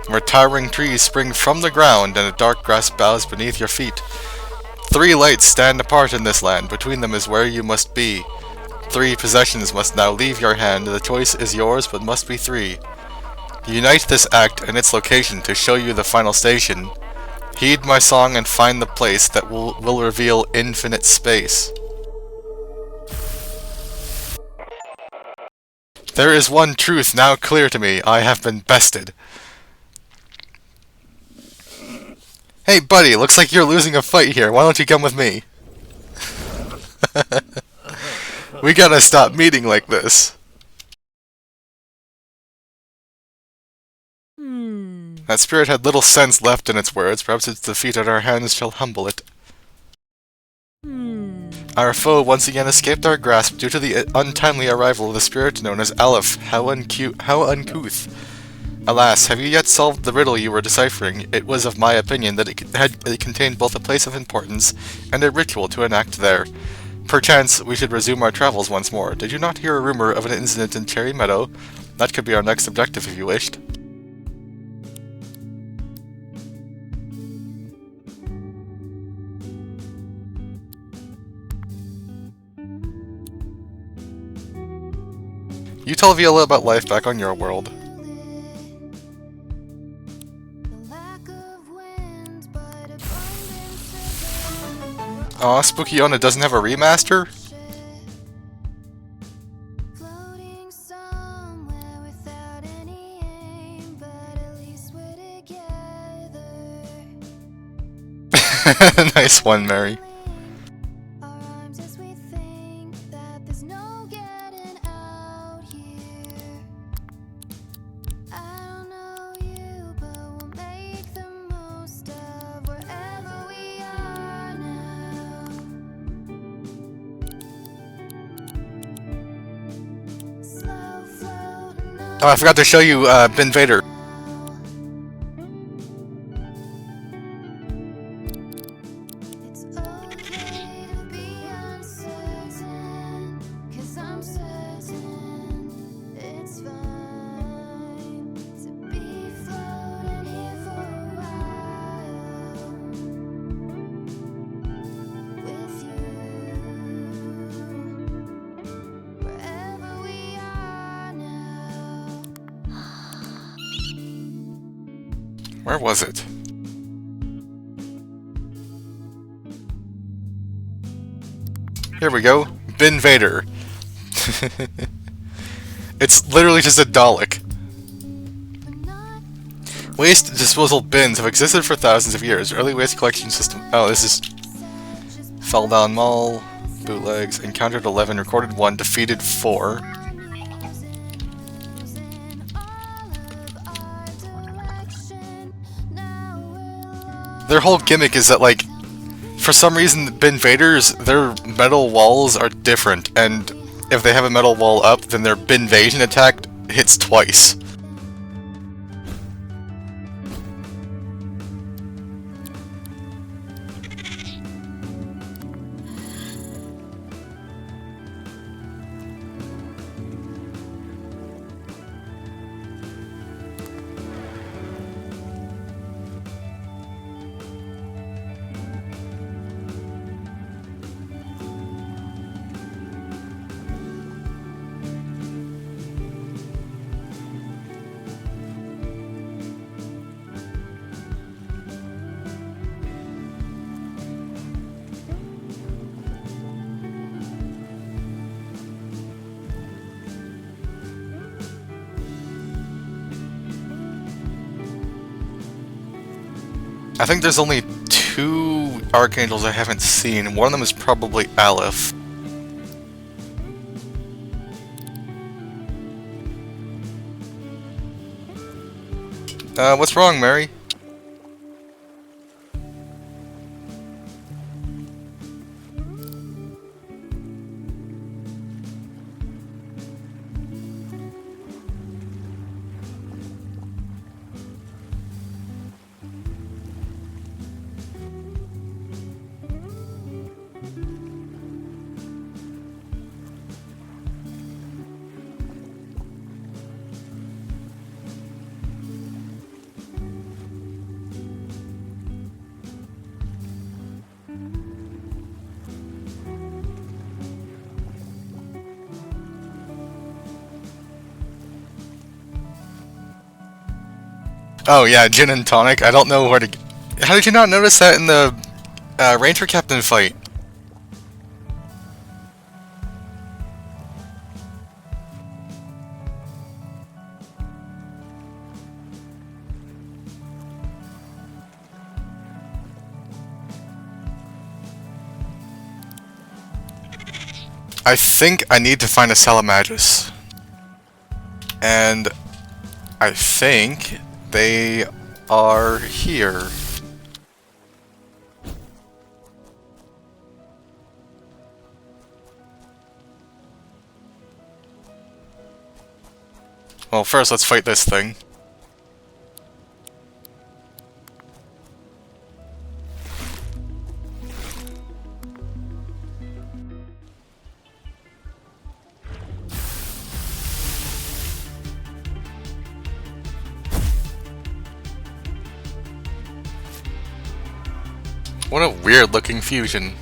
Where towering trees spring from the ground, and a dark grass bows beneath your feet. 3 lights stand apart in this land, between them is where you must be. 3 possessions must now leave your hand, the choice is yours but must be 3. Unite this act and its location to show you the final station. Heed my song and find the place that will reveal infinite space. There is one truth now clear to me, I have been bested. Hey buddy, looks like you're losing a fight here, why don't you come with me? We gotta stop meeting like this. That spirit had little sense left in its words, perhaps its defeat at our hands shall humble it. Our foe once again escaped our grasp due to the untimely arrival of the spirit known as Aleph. How uncouth. Alas, have you yet solved the riddle you were deciphering? It was of my opinion that it contained both a place of importance and a ritual to enact there. Perchance we should resume our travels once more. Did you not hear a rumor of an incident in Cherry Meadow? That could be our next objective if you wished. You tell Viola about life back on your world. Aw, Spooky Yona doesn't have a remaster? Floating somewhere without any aim, but at least we're together. Nice one, Mary. Our arms as we think that there's no getting out here. I don't know you, but we'll make the most of wherever we are now. Slow floating Oh, I forgot to show you Ben Vader. It's okay to be uncertain, 'cause I'm certain it's fine to be floating here for a while with you. Wherever we are now. Where was it? Here we go. Ben Vader. It's literally just a Dalek. Waste disposal bins have existed for thousands of years. Early waste collection system. Oh, this is Fell Down Mall. Bootlegs. Encountered 11. Recorded 1. Defeated 4. Their whole gimmick is that, like, for some reason, Ben Vaders, their metal walls are different, and if they have a metal wall up, then their Binvasion attack hits twice. I think there's only 2 Archangels I haven't seen. One of them is probably Aleph. What's wrong, Mary? Oh yeah, gin and tonic. I don't know where to. How did you not notice that in the Ranger Captain fight? I think I need to find a Salamagus. And I think they are here. Well, first let's fight this thing. What a weird looking fusion.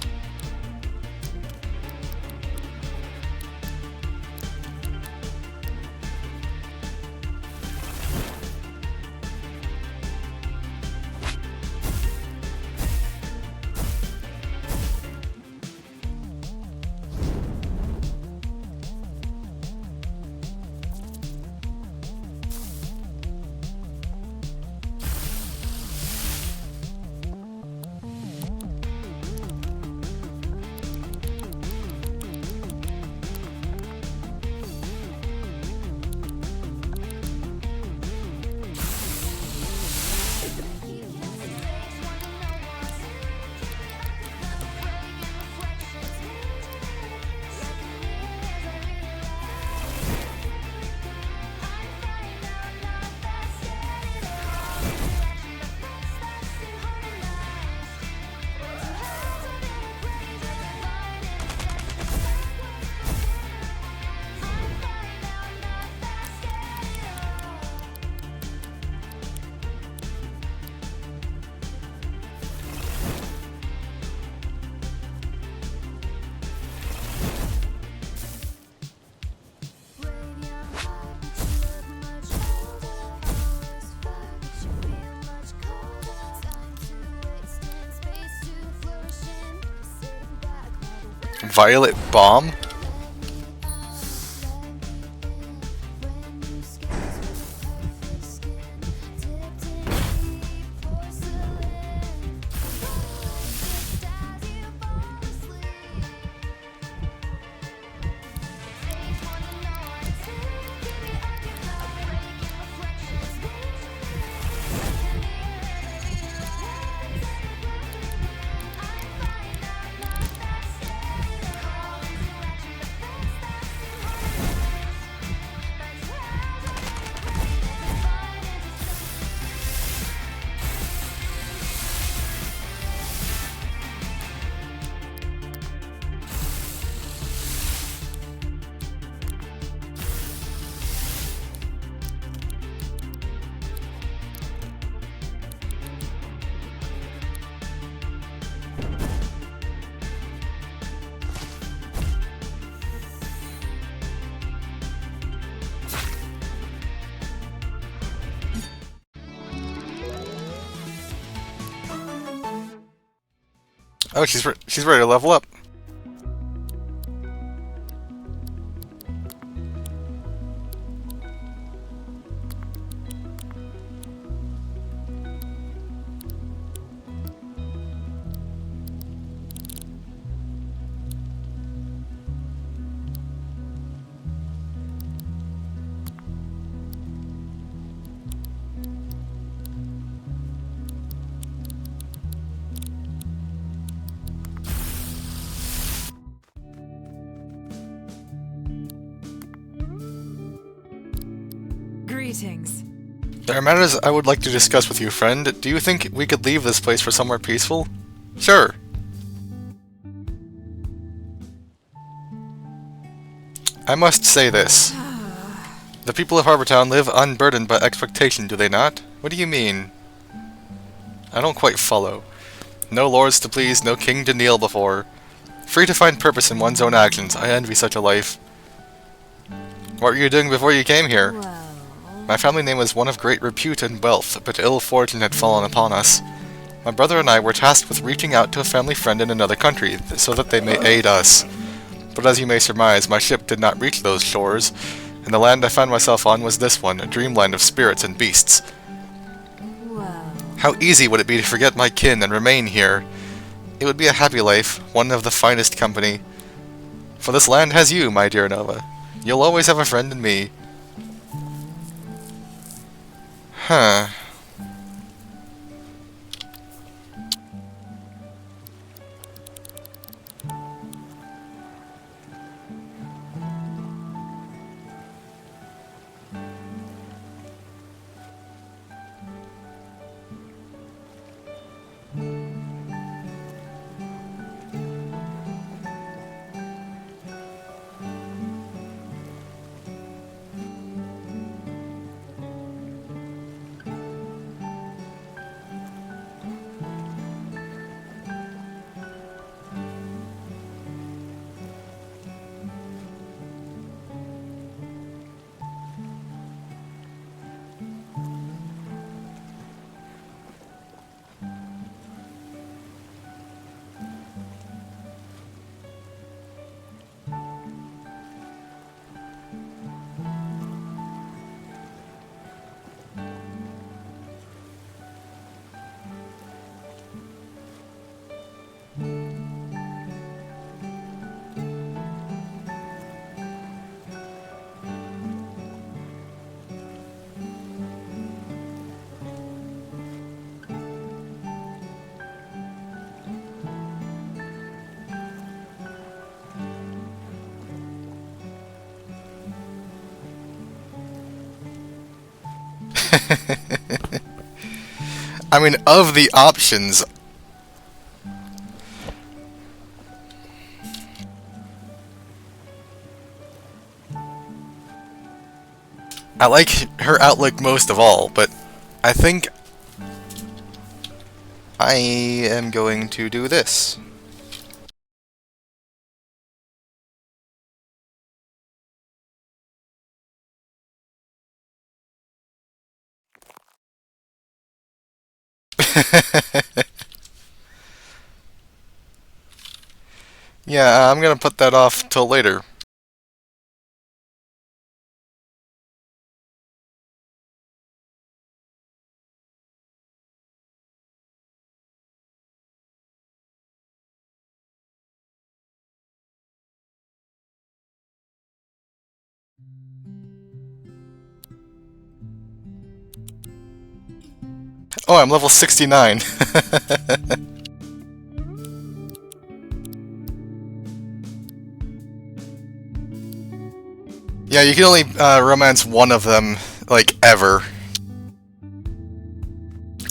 Violet Bomb? Oh, she's ready to level up. Greetings. There are matters I would like to discuss with you, friend. Do you think we could leave this place for somewhere peaceful? Sure. I must say this. The people of Harbortown live unburdened by expectation, do they not? What do you mean? I don't quite follow. No lords to please, no king to kneel before. Free to find purpose in one's own actions. I envy such a life. What were you doing before you came here? Well, My family name was one of great repute and wealth, but ill fortune had fallen upon us. My brother and I were tasked with reaching out to a family friend in another country, so that they may aid us. But as you may surmise, my ship did not reach those shores, and the land I found myself on was this one, a dreamland of spirits and beasts. well. How easy would it be to forget my kin and remain here? It would be a happy life, one of the finest company. For this land has you, my dear Nova. You'll always have a friend in me. Huh. I mean, of the options, I like her outlook most of all, but I think I am going to do this. Yeah, I'm gonna put that off till later. Oh, I'm level 69. Yeah, you can only romance one of them, like, ever.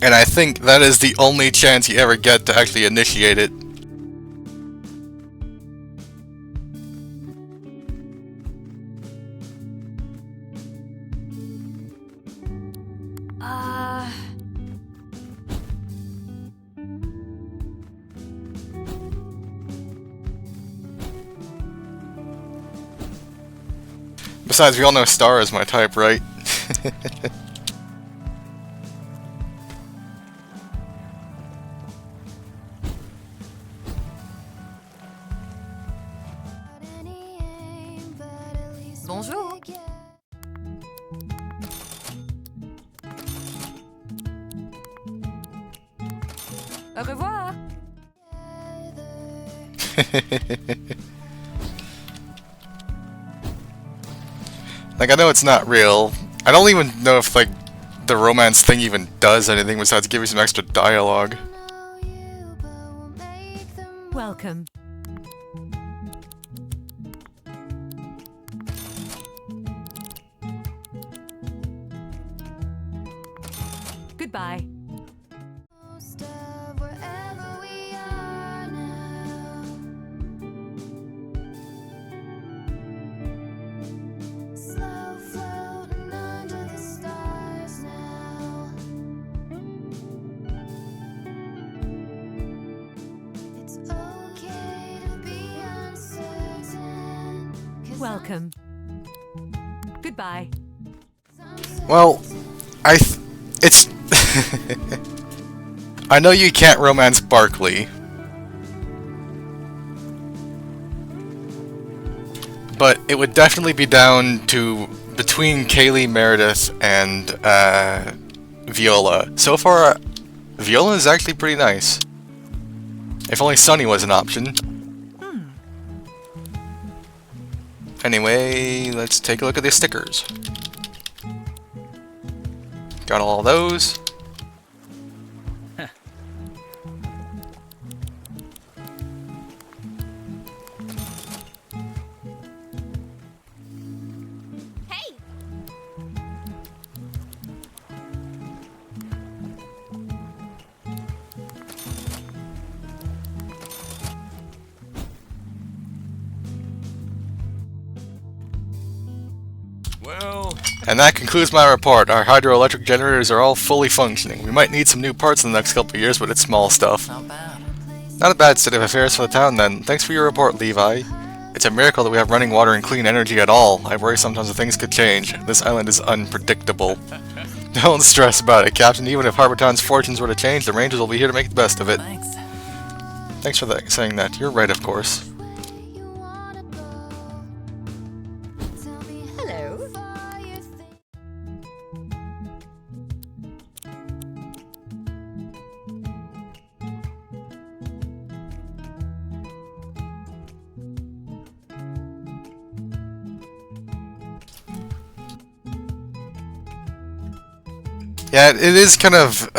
And I think that is the only chance you ever get to actually initiate it. Besides, we all know Star is my type, right? Bonjour. Au revoir. Like, I know it's not real. I don't even know if, like, the romance thing even does anything besides give you some extra dialogue. Welcome. Goodbye. Most of wherever we are now. Slow floating under the stars now. It's okay to be uncertain. 'Cause Welcome. Goodbye. Well, it's... I know you can't romance Barkley. But it would definitely be down to between Kaylee Meredith and Viola. So far, Viola is actually pretty nice. If only Sunny was an option. Anyway, let's take a look at the stickers. Got all those. Hey! Well, And that concludes my report. Our hydroelectric generators are all fully functioning. We might need some new parts in the next couple of years, but it's small stuff. not bad. Not a bad state of affairs for the town then. Thanks for your report, Levi. It's a miracle that we have running water and clean energy at all. I worry sometimes that things could change. This island is unpredictable. Don't stress about it, Captain. Even if Harbor Town's fortunes were to change, the Rangers will be here to make the best of it. Thanks. Thanks for saying that. You're right, of course. you wanna go. Tell me Hello. how far you think. Yeah, it is kind of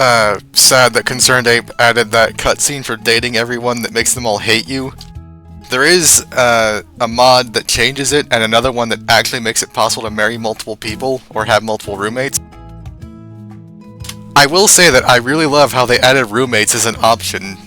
sad that Concerned Ape added that cutscene for dating everyone that makes them all hate you. There is a mod that changes it, and another one that actually makes it possible to marry multiple people or have multiple roommates. I will say that I really love how they added roommates as an option.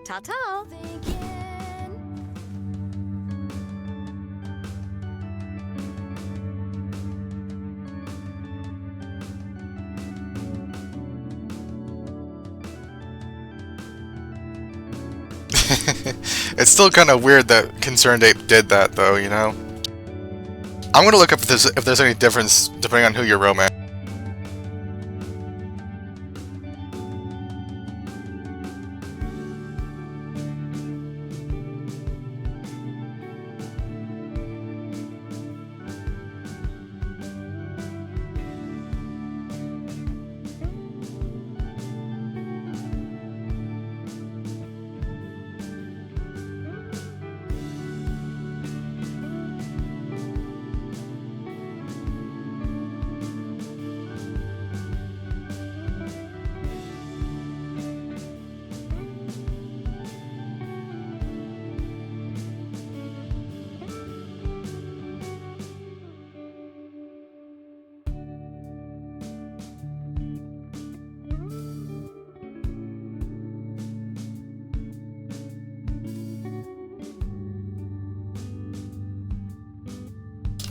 Ta-ta. Thinking It's still kind of weird that Concerned Ape did that, though, you know? I'm gonna look up if there's any difference depending on who you're romance.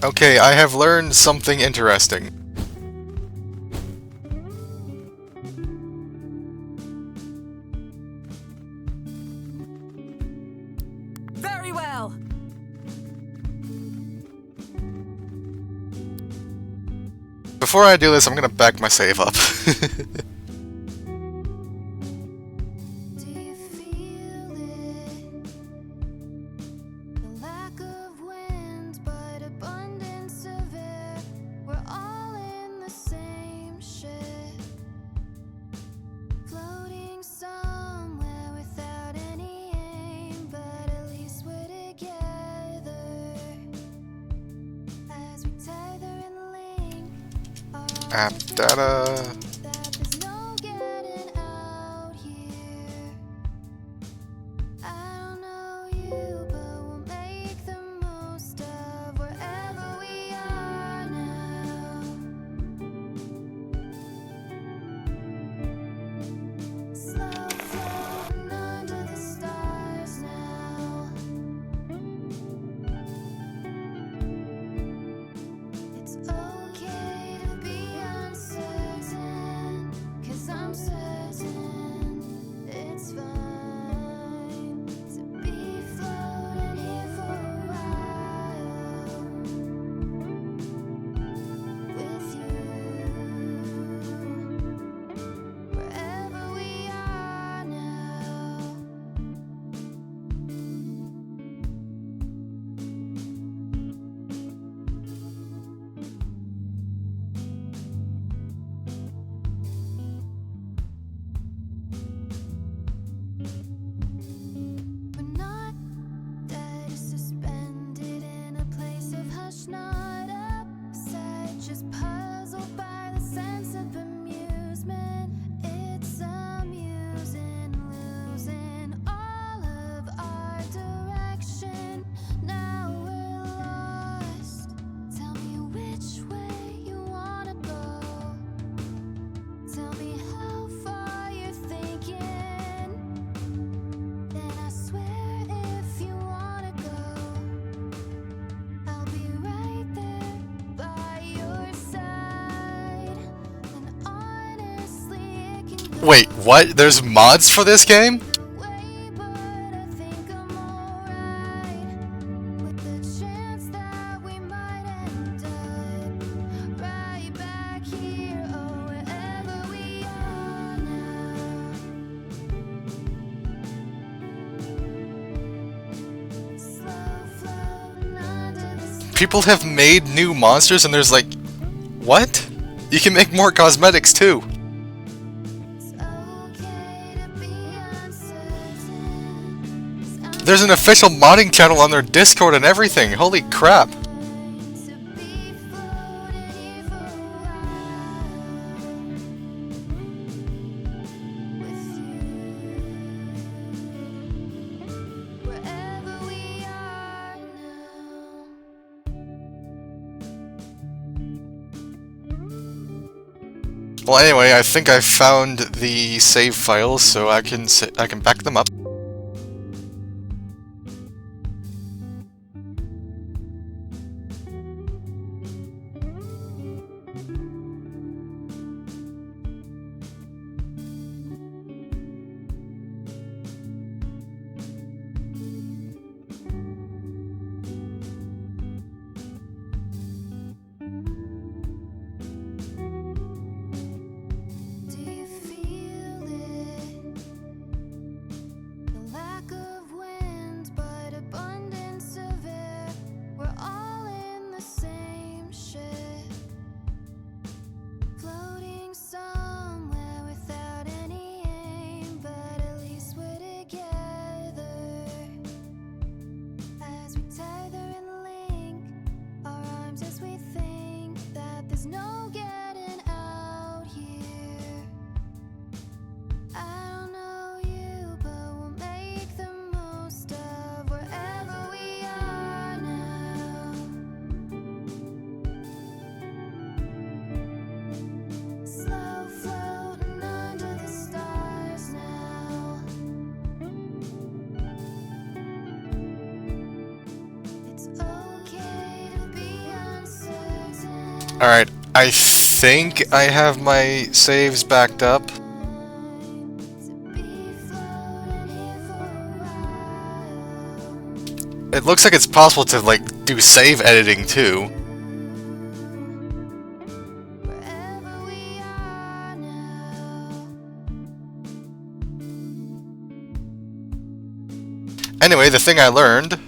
Okay, I have learned something interesting. Very well. Before I do this, I'm gonna back my save up. Do you feel it? The lack of wind, but abundance of air. We're all in the same ship, floating somewhere without any aim, but at least we're together. As we tether and link our App arms data. that there's no getting out here. I don't know you, but we'll make the most of wherever we are now. Slow floating under the stars now. It's okay to be uncertain, 'cause I'm certain it's fine to be floating here for a while with you, wherever we are now. We're not dead, suspended in a place of hush, not upset, just puzzled by the sense of amusement. It's amusing, losing all of our direction. Now we're lost. Tell me which way you wanna go. Tell me how far you're thinking. Then I swear if you wanna go, I'll be right there by your side. And honestly, it can go Wait, what? There's mods for this game? away, but I think I'm alright with the chance that we might end up right back here, or wherever we are now. Slow floating under the People have made new monsters and there's like... What? You can make more cosmetics too. It's okay to be uncertain. There's an official modding channel on their Discord and everything. Holy crap. To be floating here for a while with you, wherever we are now. Well, anyway, I think I found the save files, so I can back them up. Do you feel it? The lack of wind, but abundance of air. We're all in the same ship, floating somewhere without any aim, but at least we're together. As we tether and link our arms as we think that there's no getting out here. I don't know you, but we'll make the most of wherever we are now. Slow floating under the stars now. It's okay to be uncertain. Alright, I think I have my saves backed up. To be floating here for a while It looks like it's possible to, like, do save editing, too. Wherever we are now. Anyway, the thing I learned...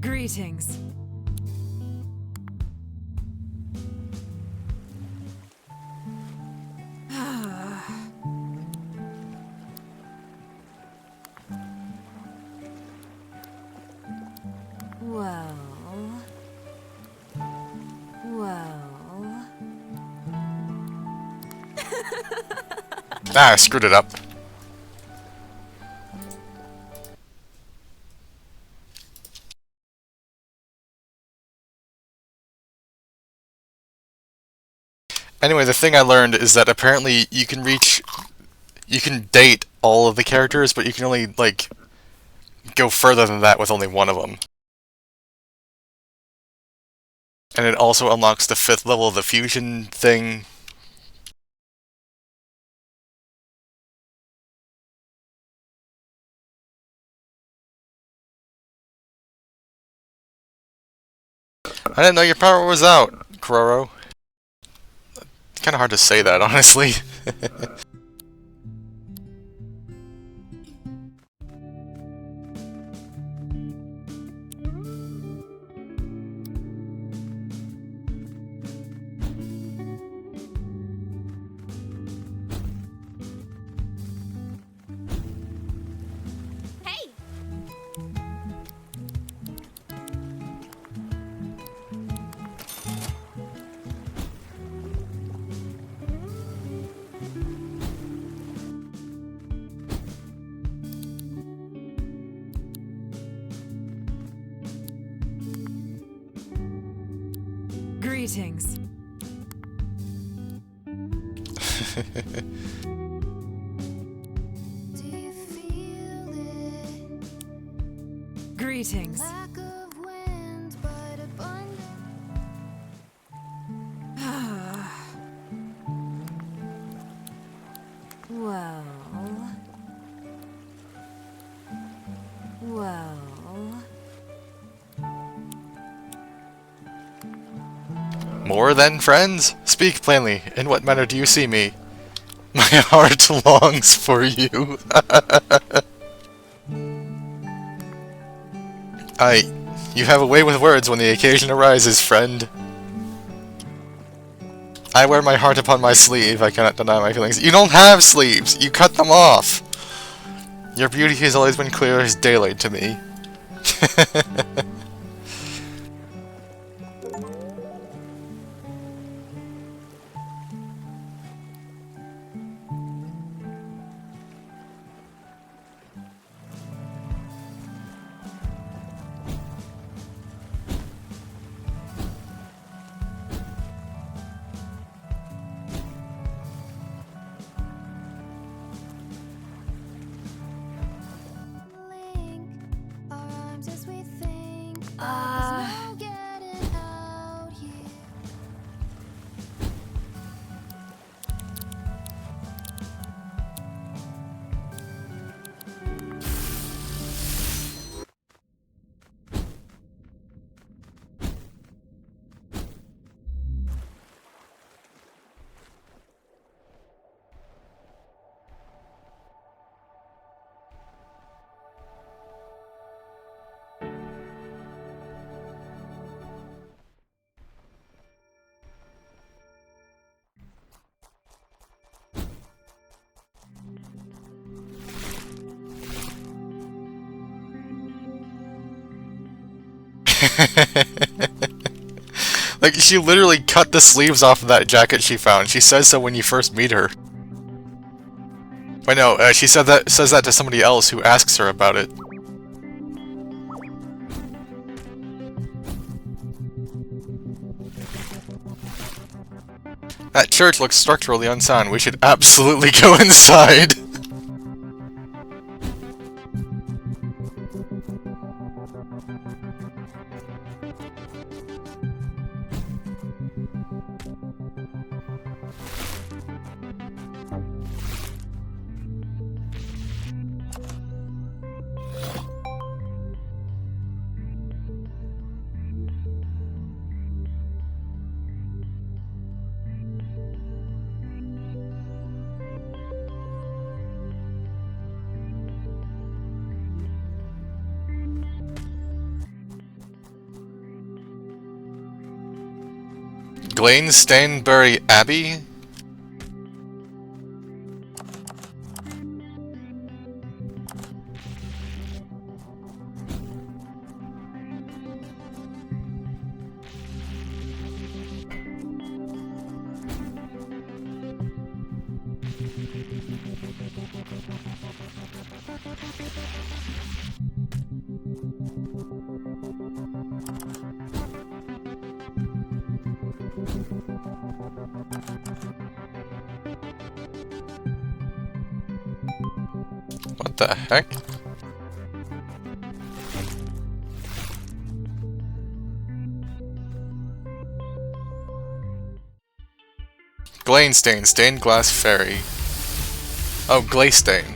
Greetings. Well. Ah, I screwed it up. Anyway, the thing I learned is that apparently you can date all of the characters, but you can only, like, go further than that with only one of them. And it also unlocks the 5th level of the fusion thing. I didn't know your power was out, Kororo. It's kinda hard to say that, honestly. Hey! Greetings. Do you feel it? Greetings. Lack of wind, but abundant. Well. More than friends? Speak plainly. In what manner do you see me? My heart longs for you. You have a way with words when the occasion arises, friend. I wear my heart upon my sleeve. I cannot deny my feelings. You don't have sleeves. You cut them off. Your beauty has always been clear as daylight to me. Link our arms as we think. There's no getting out here. Like, she literally cut the sleeves off of that jacket she found. She says so when you first meet her. Wait, no, she says that to somebody else who asks her about it. That church looks structurally unsound. We should absolutely go inside. Glane Stanbury Abbey? What the heck? Glainstein, stained glass ferry. Oh, Glaystain.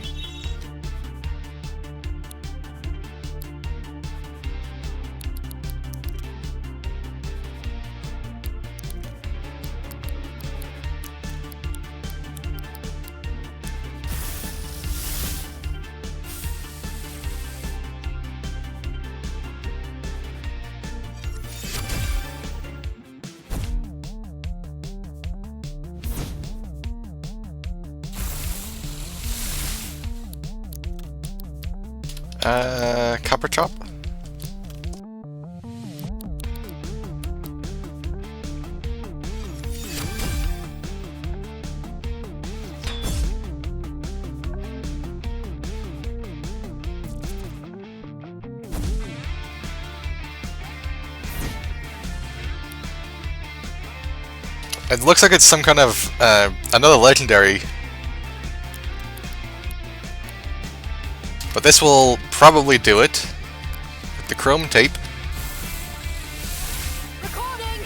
Copper Chop? It looks like it's some kind of, another legendary. But this will probably do it. With the chrome tape. Recording!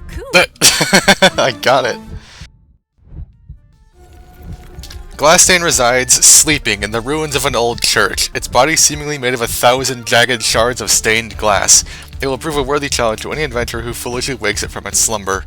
Cool. I got it. Glasstain resides, sleeping, in the ruins of an old church, its body seemingly made of 1,000 jagged shards of stained glass. It will prove a worthy challenge to any adventurer who foolishly wakes it from its slumber.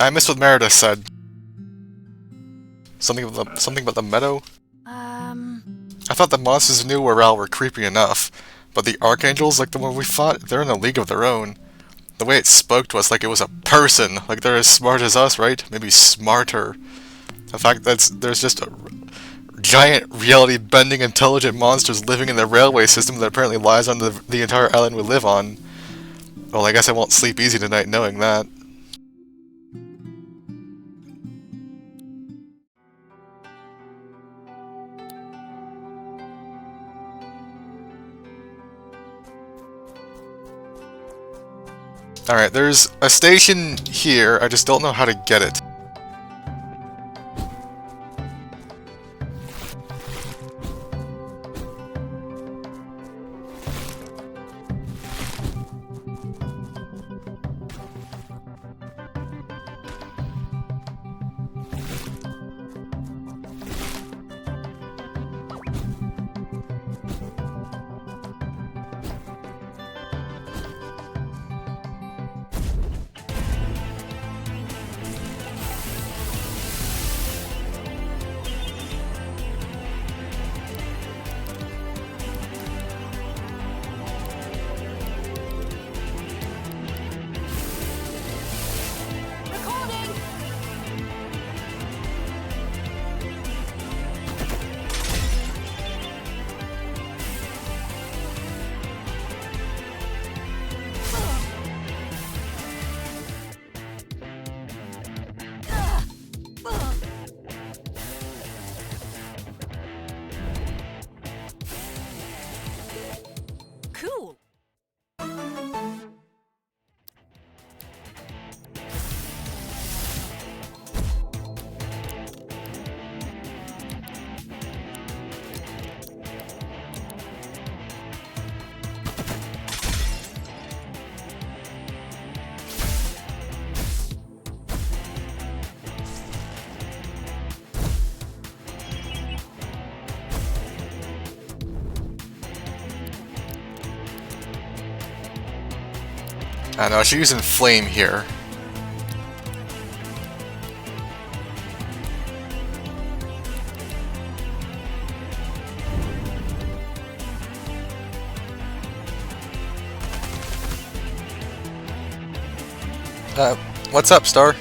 I missed what Meredith said. Something about the meadow? I thought the monsters knew where Ral were creepy enough, but the archangels, like the one we fought, they're in a league of their own. The way it spoke to us like it was a person, like they're as smart as us, right? Maybe smarter. The fact that there's just a giant, reality-bending, intelligent monsters living in the railway system that apparently lies on the entire island we live on. Well, I guess I won't sleep easy tonight knowing that. Alright, there's a station here, I just don't know how to get it. I know, I should use Inflame here. What's up, Star?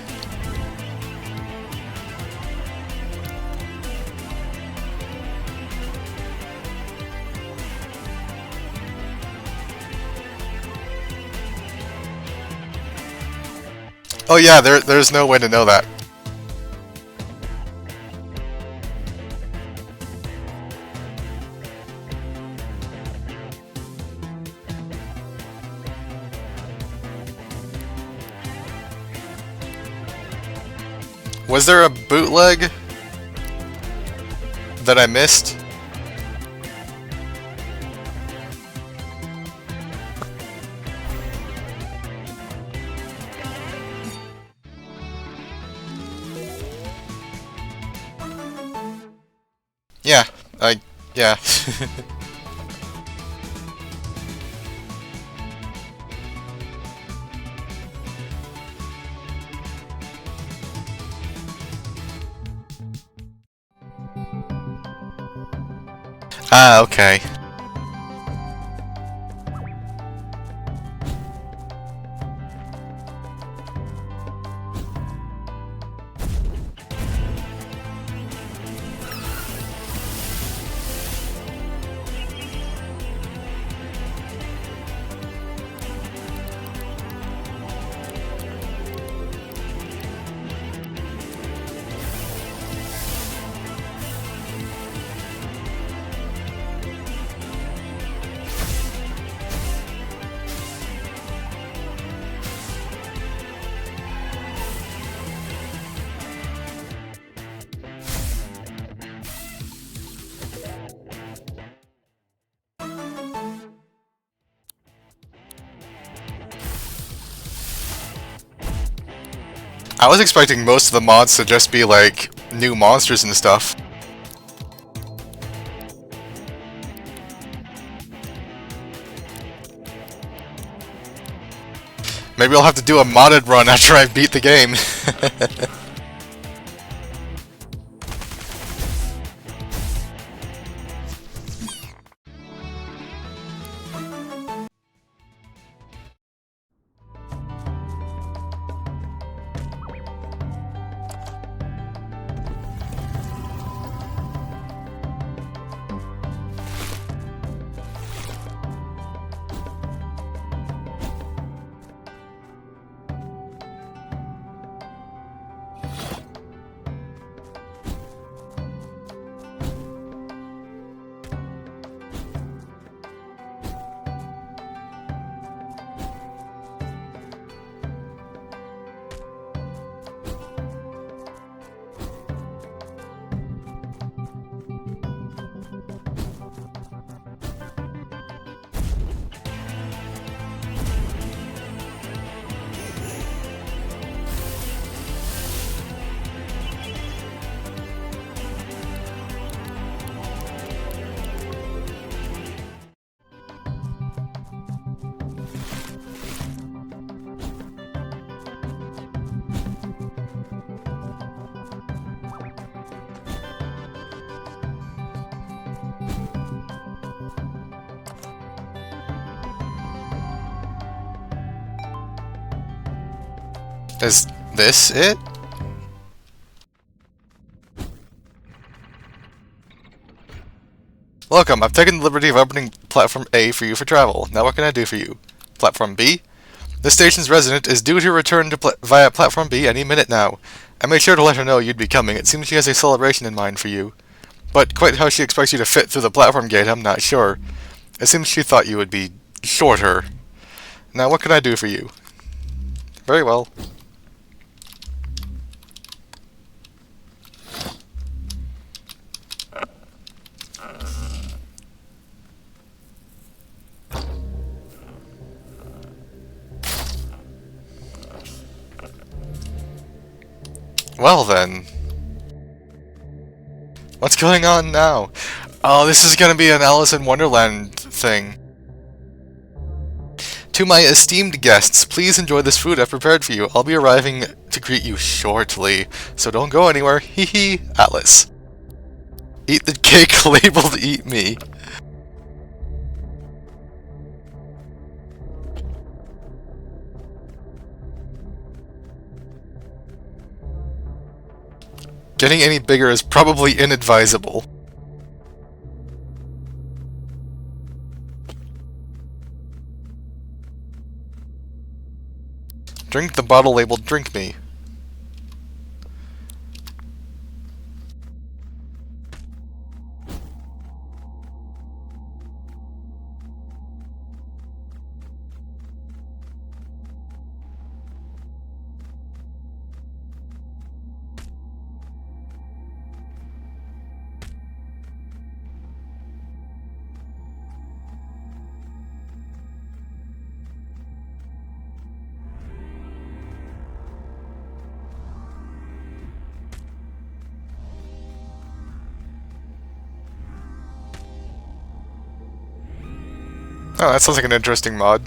Oh yeah, there's no way to know that. Was there a bootleg that I missed? Yeah, yeah. Ah, okay. I was expecting most of the mods to just be like new monsters and stuff. Maybe I'll have to do a modded run after I beat the game. Is this it? Welcome, I've taken the liberty of opening Platform A for you for travel. Now what can I do for you? Platform B? This station's resident is due to return to via Platform B any minute now. I made sure to let her know you'd be coming. It seems she has a celebration in mind for you. But quite how she expects you to fit through the platform gate, I'm not sure. It seems she thought you would be shorter. Now what can I do for you? Very well. Well then. What's going on now? Oh, this is gonna be an Alice in Wonderland thing. To my esteemed guests, please enjoy this food I've prepared for you. I'll be arriving to greet you shortly, so don't go anywhere. Hee hee, Atlas. Eat the cake labeled Eat Me. Getting any bigger is probably inadvisable. Drink the bottle labeled Drink Me. Oh, that sounds like an interesting mod.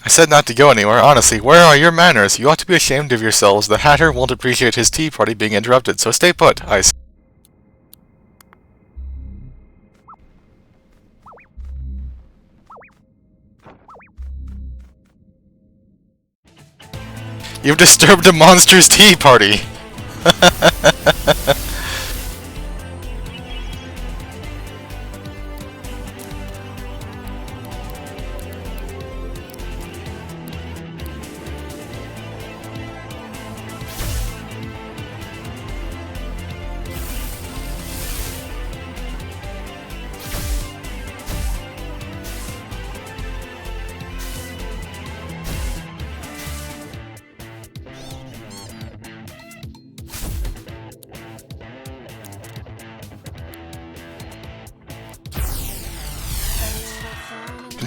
I said not to go anywhere. Honestly, where are your manners? You ought to be ashamed of yourselves. The Hatter won't appreciate his tea party being interrupted, so stay put, I say. You've disturbed a monster's tea party!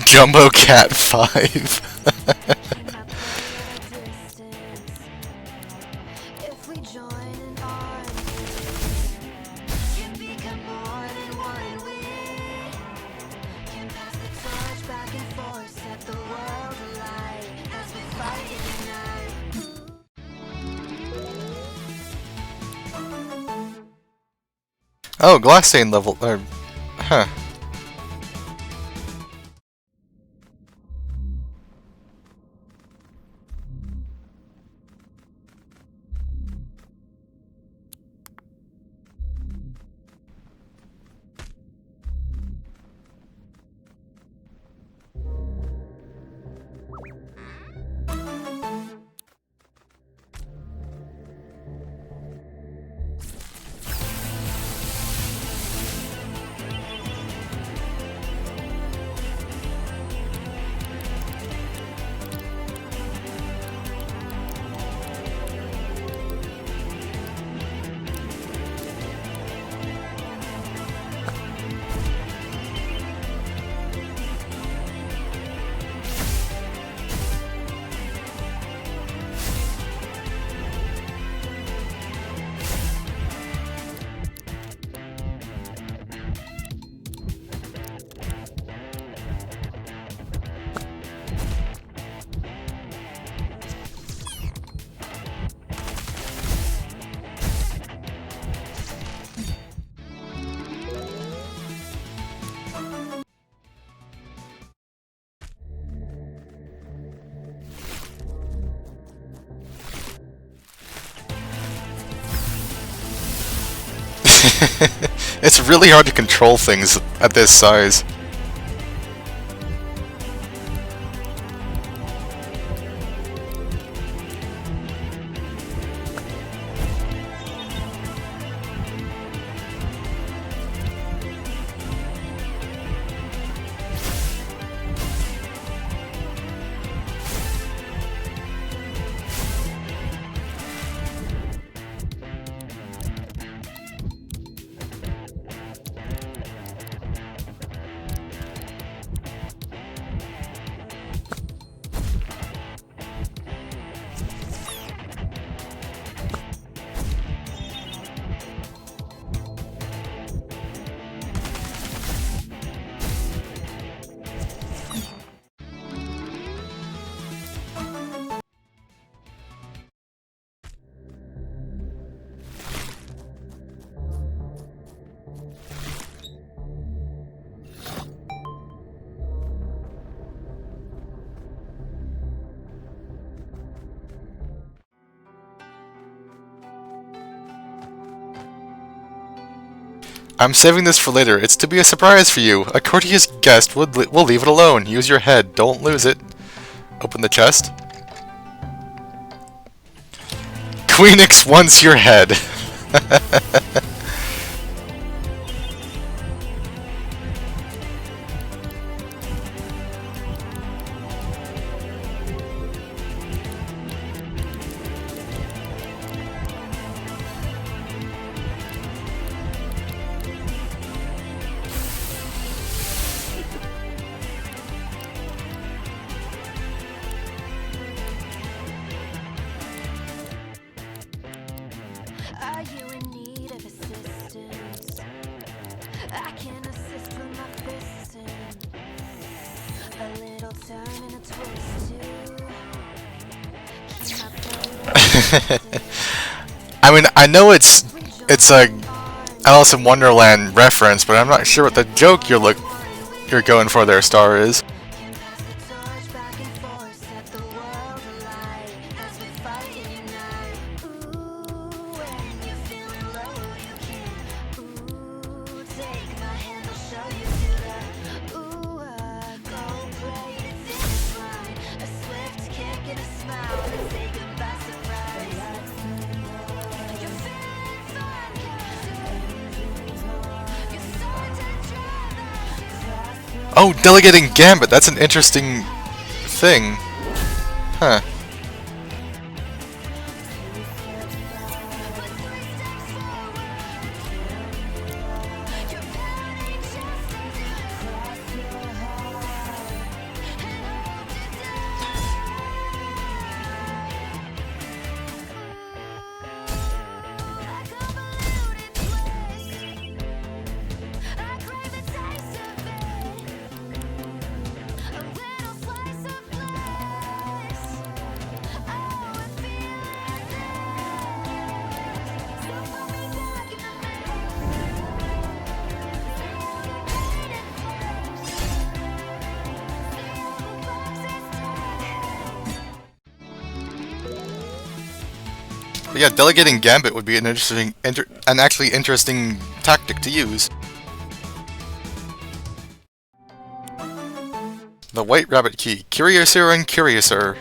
Jumbo Cat 5. If we join an army, can become more than one. We can pass the torch back and forth, set the world alight as we fight unite. Oh, glass stain level. Huh. It's really hard to control things at this size. I'm saving this for later. It's to be a surprise for you. A courteous guest will leave it alone. Use your head. Don't lose it. Open the chest. Queenix wants your head. Are you in need of assistance? I can assist with my fisting. A little turn and a twist too. Keep my baby I mean, I know it's a Alice in Wonderland reference, but I'm not sure what the joke you're going for there, Star, is. can pass the torch back and forth, set the world alight as we fight and unite. Ooh, when you're feeling low, you can. Ooh, take my hand, I'll show you to the gold plated finish line. A swift kick and a smile that say goodbye surprise. You're feeling fine, you're starting to drive. Oh, delegating Gambit. That's an interesting thing. Huh. But yeah, delegating Gambit would be an actually interesting tactic to use. The White Rabbit Key. Curiouser and curiouser.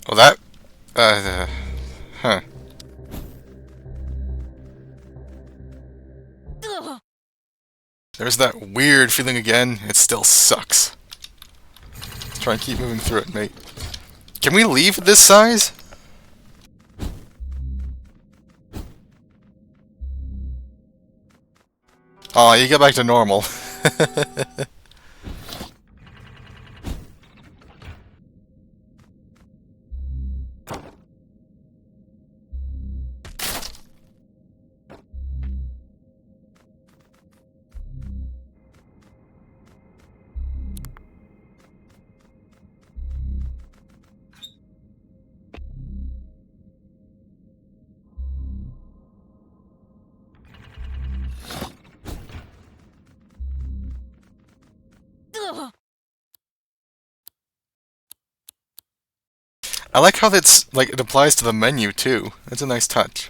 Well, that... huh. There's that weird feeling again. It still sucks. Try and keep moving through it, mate. Can we leave this size? Aw, you get back to normal. I like how that's, like, it applies to the menu, too. That's a nice touch.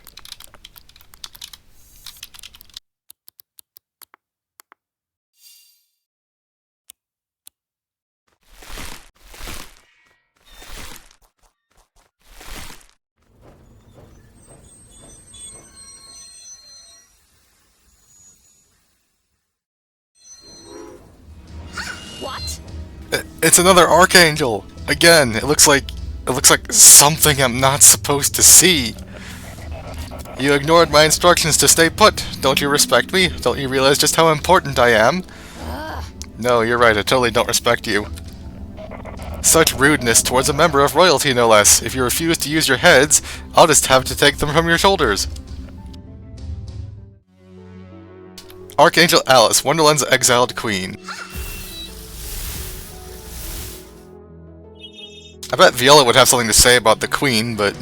What? It's another Archangel! Again, it looks like something I'm not supposed to see. You ignored my instructions to stay put. Don't you respect me? Don't you realize just how important I am? No, you're right, I totally don't respect you. Such rudeness towards a member of royalty, no less. If you refuse to use your heads, I'll just have to take them from your shoulders. Archangel Alice, Wonderland's exiled queen. I bet Viola would have something to say about the queen, but...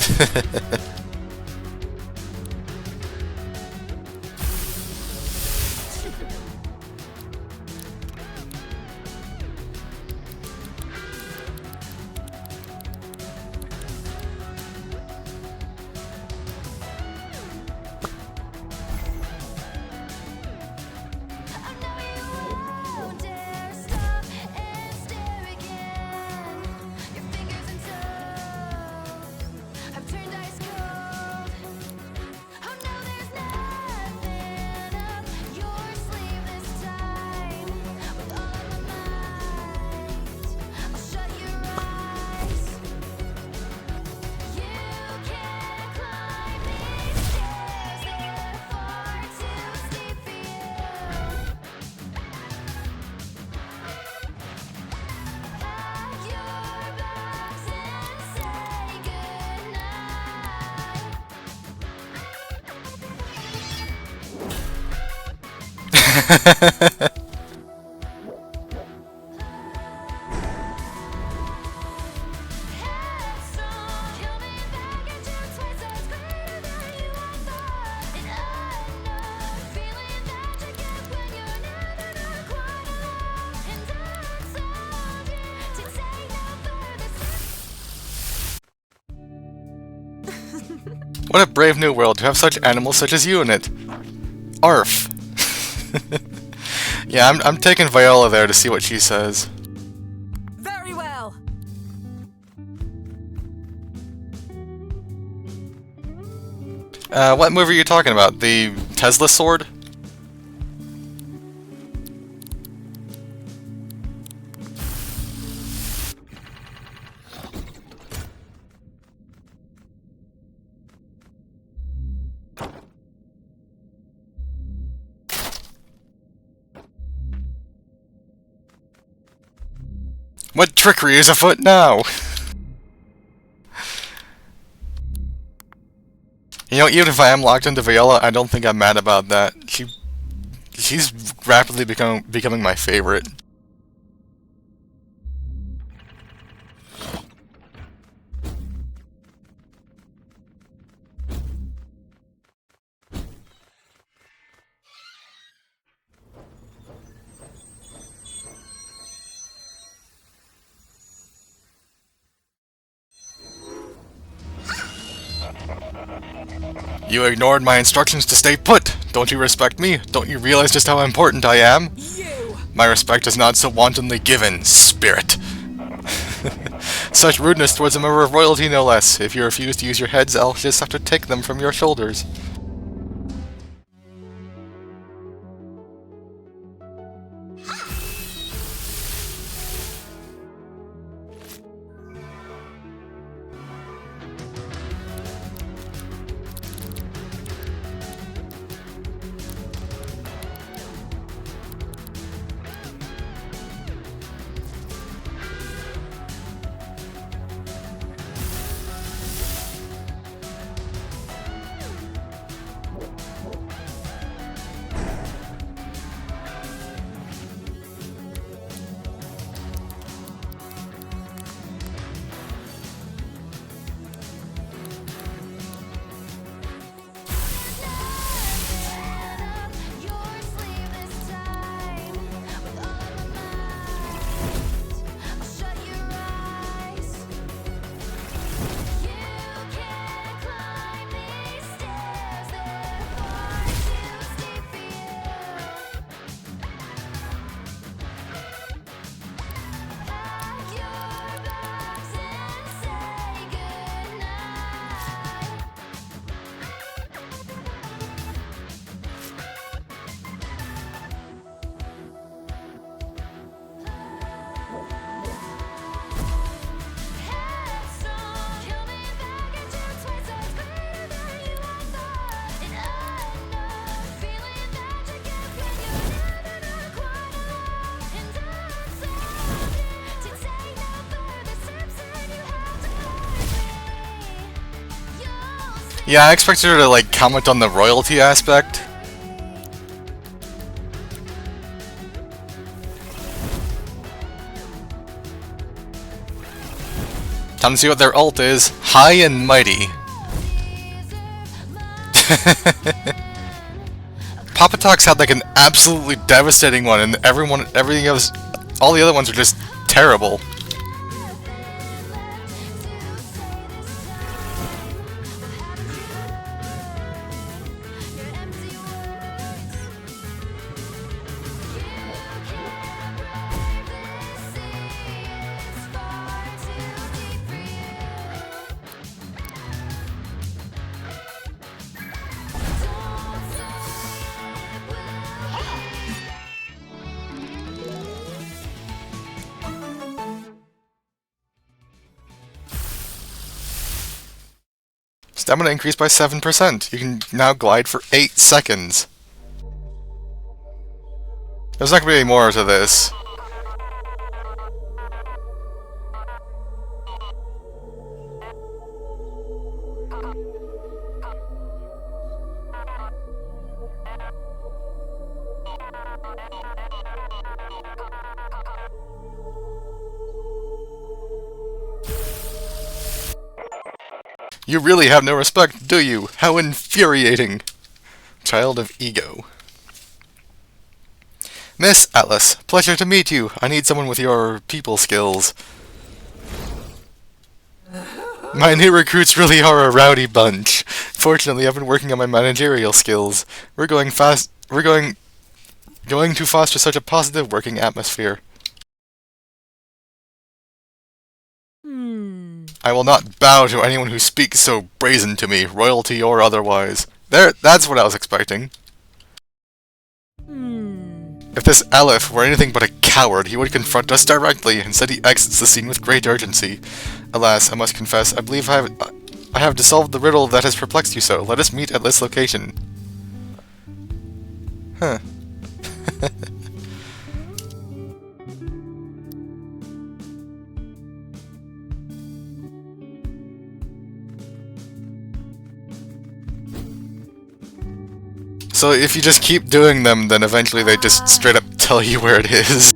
What a brave new world to have such animals such as you in it. Arf. Yeah, I'm taking Viola there to see what she says. Very well. What move are you talking about? The Tesla sword? What trickery is afoot now? You know, even if I am locked into Viola, I don't think I'm mad about that. She's rapidly becoming my favorite. You ignored my instructions to stay put! Don't you respect me? Don't you realize just how important I am? You! My respect is not so wantonly given, spirit. Such rudeness towards a member of royalty, no less. If you refuse to use your heads, I'll just have to take them from your shoulders. Yeah, I expected her to, like, comment on the royalty aspect. Time to see what their ult is. High and mighty. Papatox had like an absolutely devastating one, and everything else, all the other ones are just terrible. Stamina increased by 7%. You can now glide for 8 seconds. There's not going to be any more to this. You really have no respect, do you? How infuriating! Child of ego. Miss Atlas, pleasure to meet you. I need someone with your people skills. My new recruits really are a rowdy bunch. Fortunately, I've been working on my managerial skills. We're going to foster such a positive working atmosphere. I will not bow to anyone who speaks so brazen to me, royalty or otherwise. That's what I was expecting. If this Aleph were anything but a coward, he would confront us directly. Instead, he exits the scene with great urgency. Alas, I must confess, I believe I have dissolved the riddle that has perplexed you so. Let us meet at this location. Huh. So if you just keep doing them, then eventually they just straight up tell you where it is.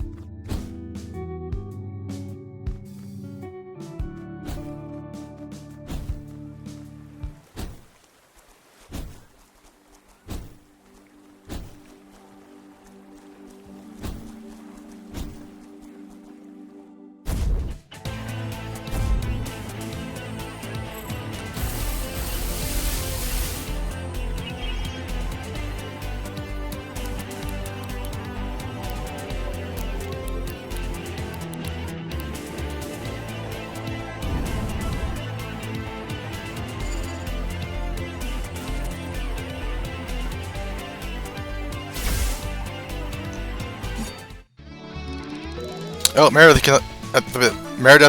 Oh, Meredith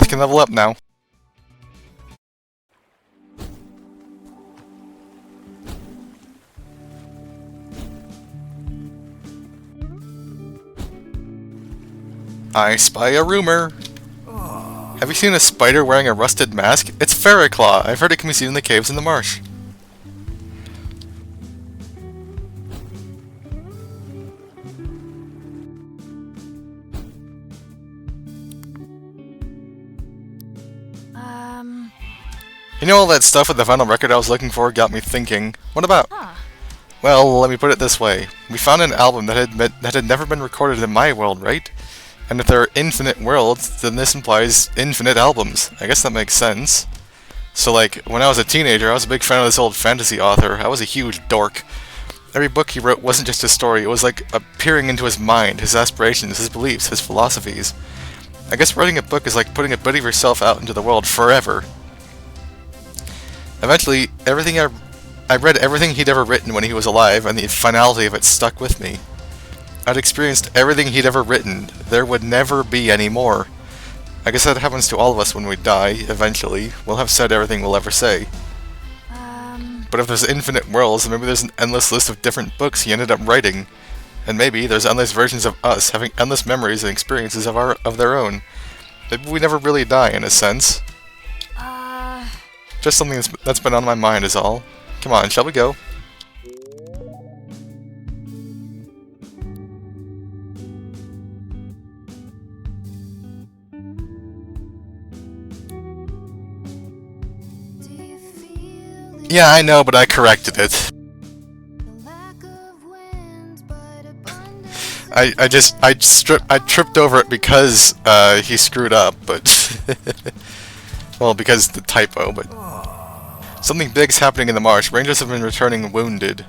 can level up now. I spy a rumor. Have you seen a spider wearing a rusted mask? It's Ferroclaw. I've heard it can be seen in the caves in the marsh. You know, all that stuff with the vinyl record I was looking for got me thinking. What about? Well, let me put it this way. We found an album that had never been recorded in my world, right? And if there are infinite worlds, then this implies infinite albums. I guess that makes sense. So, like, when I was a teenager, I was a big fan of this old fantasy author. I was a huge dork. Every book he wrote wasn't just a story, it was like a peering into his mind, his aspirations, his beliefs, his philosophies. I guess writing a book is like putting a bit of yourself out into the world forever. Eventually, I read everything he'd ever written when he was alive, and the finality of it stuck with me. I'd experienced everything he'd ever written. There would never be any more. I guess that happens to all of us when we die, eventually. We'll have said everything we'll ever say. But if there's infinite worlds, then maybe there's an endless list of different books he ended up writing. And maybe there's endless versions of us having endless memories and experiences of their own. Maybe we never really die, in a sense. Just something that's been on my mind is all. Come on, shall we go? Do you feel the Yeah, I know, but I corrected it. lack of wind, but abundance I tripped over it because he screwed up, but well, because the typo, but something big's happening in the marsh. Rangers have been returning wounded.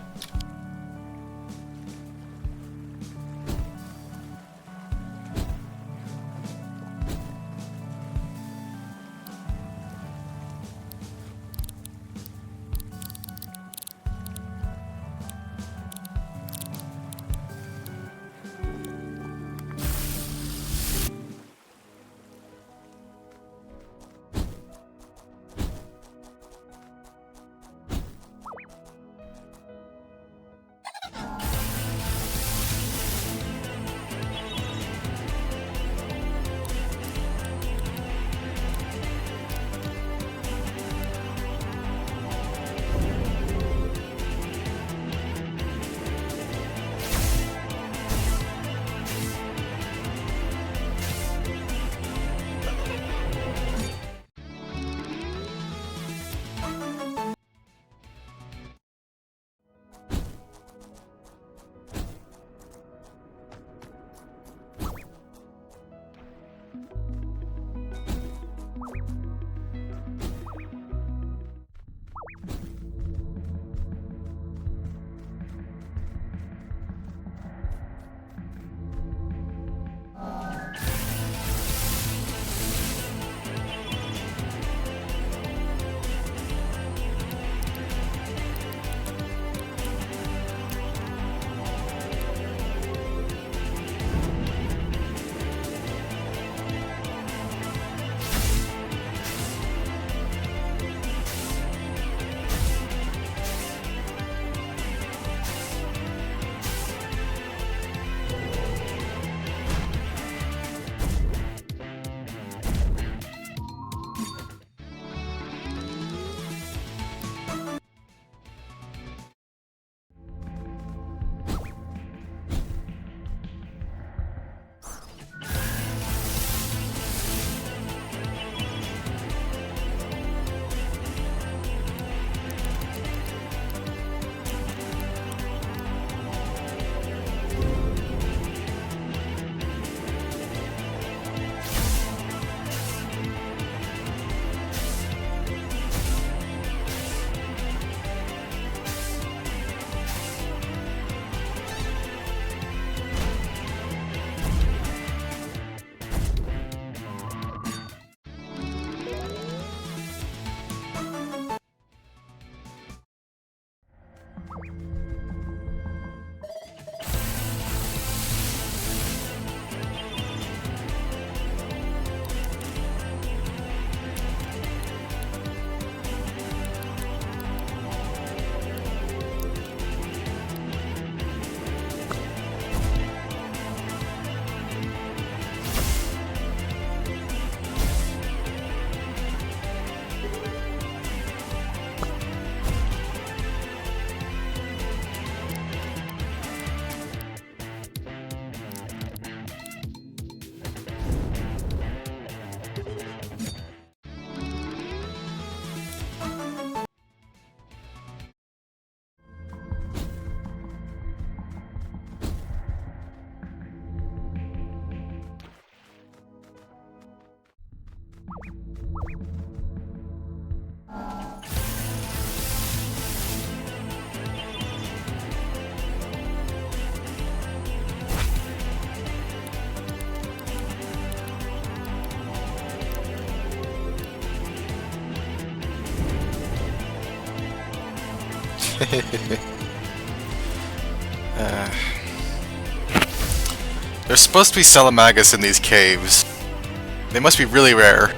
There's supposed to be Salamagus in these caves. They must be really rare.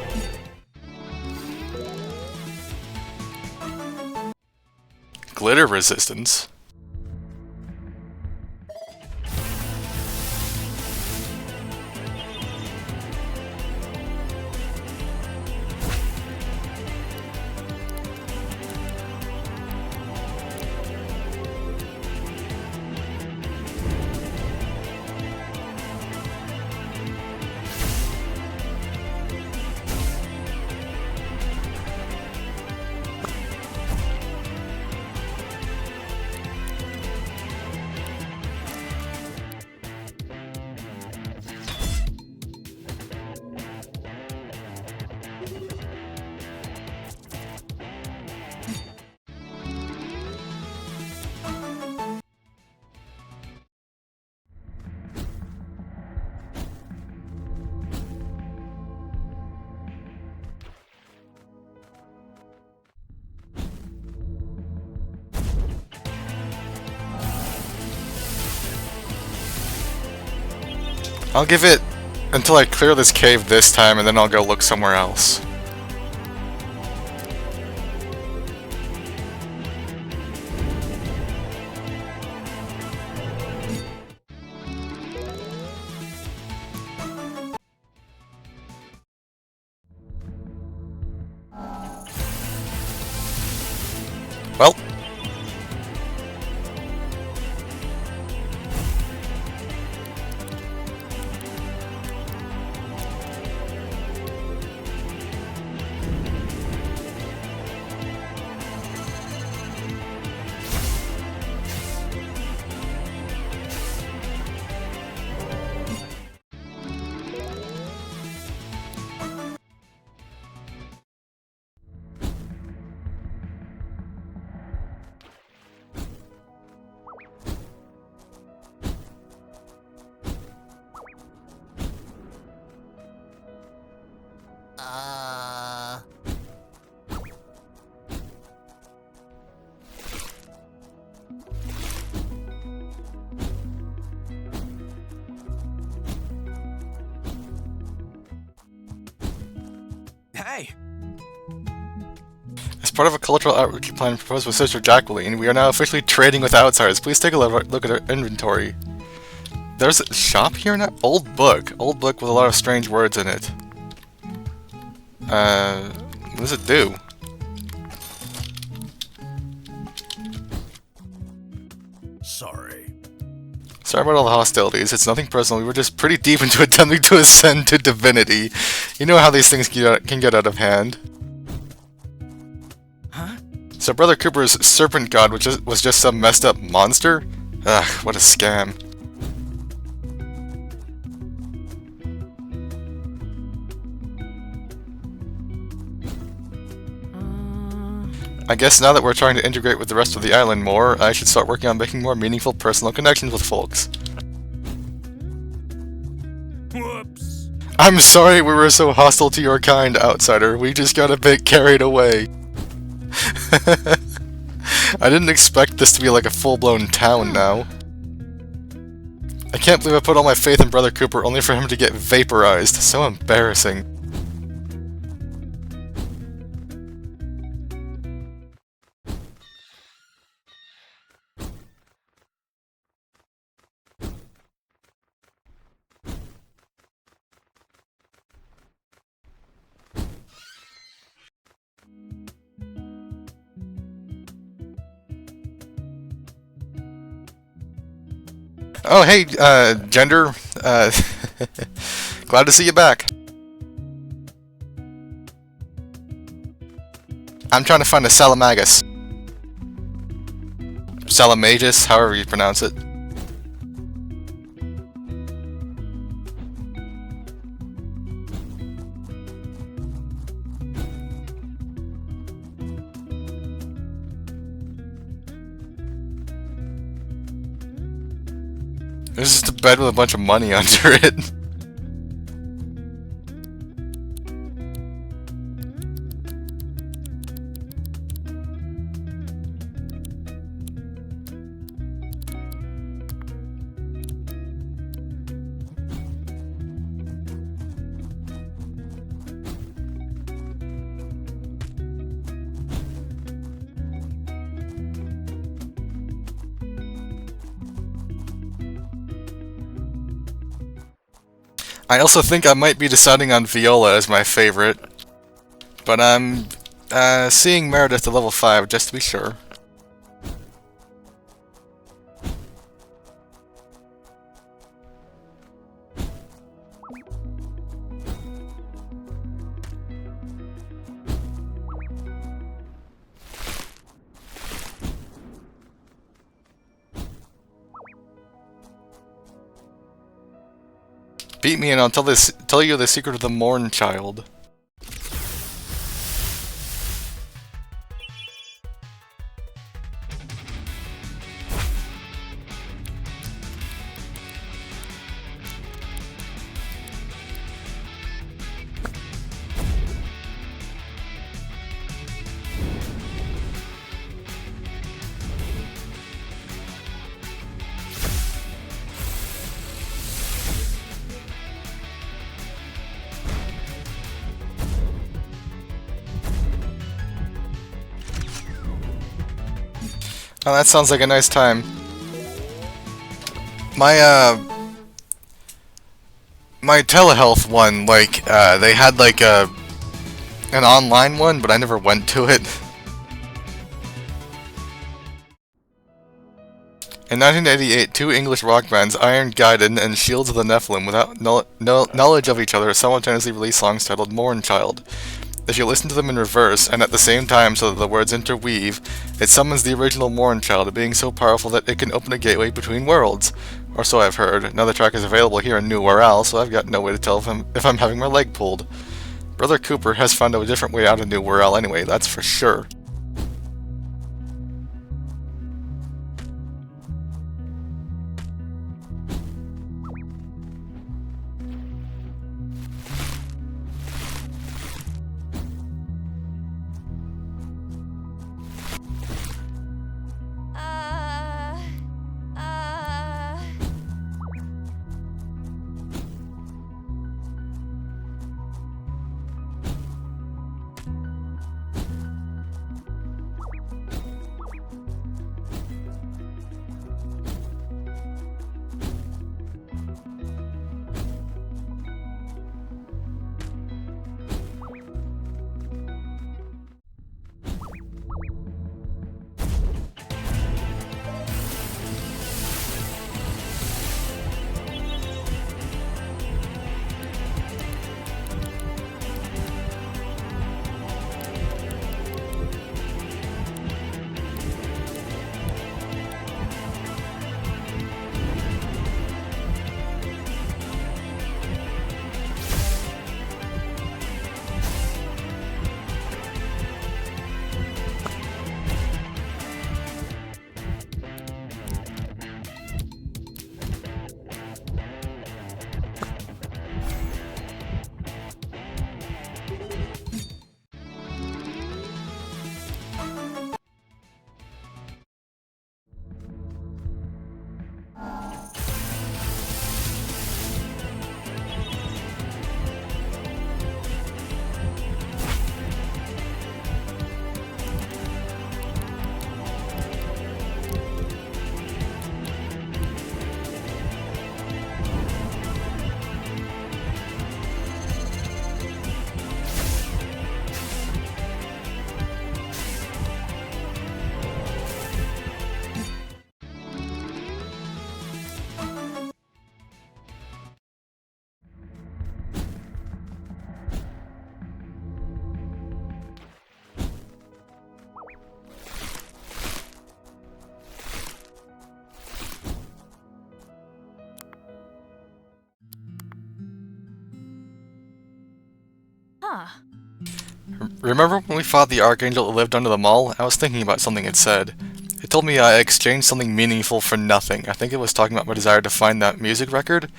Glitter resistance. I'll give it until I clear this cave this time, and then I'll go look somewhere else. Well. Hey! As part of a cultural outreach plan proposed with Sister Jacqueline, we are now officially trading with outsiders. Please take a look at our inventory. There's a shop here now? Old book with a lot of strange words in it. What does it do? Sorry. Sorry about all the hostilities. It's nothing personal. We were just pretty deep into attempting to ascend to divinity. You know how these things can get out of hand. Huh? So Brother Cooper's serpent god was just some messed up monster? Ugh, what a scam. I guess now that we're trying to integrate with the rest of the island more, I should start working on making more meaningful personal connections with folks. Whoops. I'm sorry we were so hostile to your kind, outsider. We just got a bit carried away. I didn't expect this to be like a full-blown town now. I can't believe I put all my faith in Brother Cooper only for him to get vaporized. So embarrassing. Oh, hey, Gender. Glad to see you back. I'm trying to find a Salamagus. Salamagus, however you pronounce it. There's just a bed with a bunch of money under it. I also think I might be deciding on Viola as my favorite, but I'm seeing Meredith to level 5 just to be sure. Beat me and I'll tell you the secret of the Morn Child. Oh, that sounds like a nice time. My, my telehealth one, like, they had, like, an online one, but I never went to it. In 1988, two English rock bands, Iron Gaiden and Shields of the Nephilim, without knowledge of each other, simultaneously released songs titled Mournchild. If you listen to them in reverse, and at the same time so that the words interweave, it summons the original Mournchild, being so powerful that it can open a gateway between worlds. Or so I've heard. Another track is available here in New Wirral, so I've got no way to tell if I'm having my leg pulled. Brother Cooper has found a different way out of New Wirral anyway, that's for sure. Remember when we fought the Archangel that lived under the mall? I was thinking about something it said. It told me I exchanged something meaningful for nothing. I think it was talking about my desire to find that music record.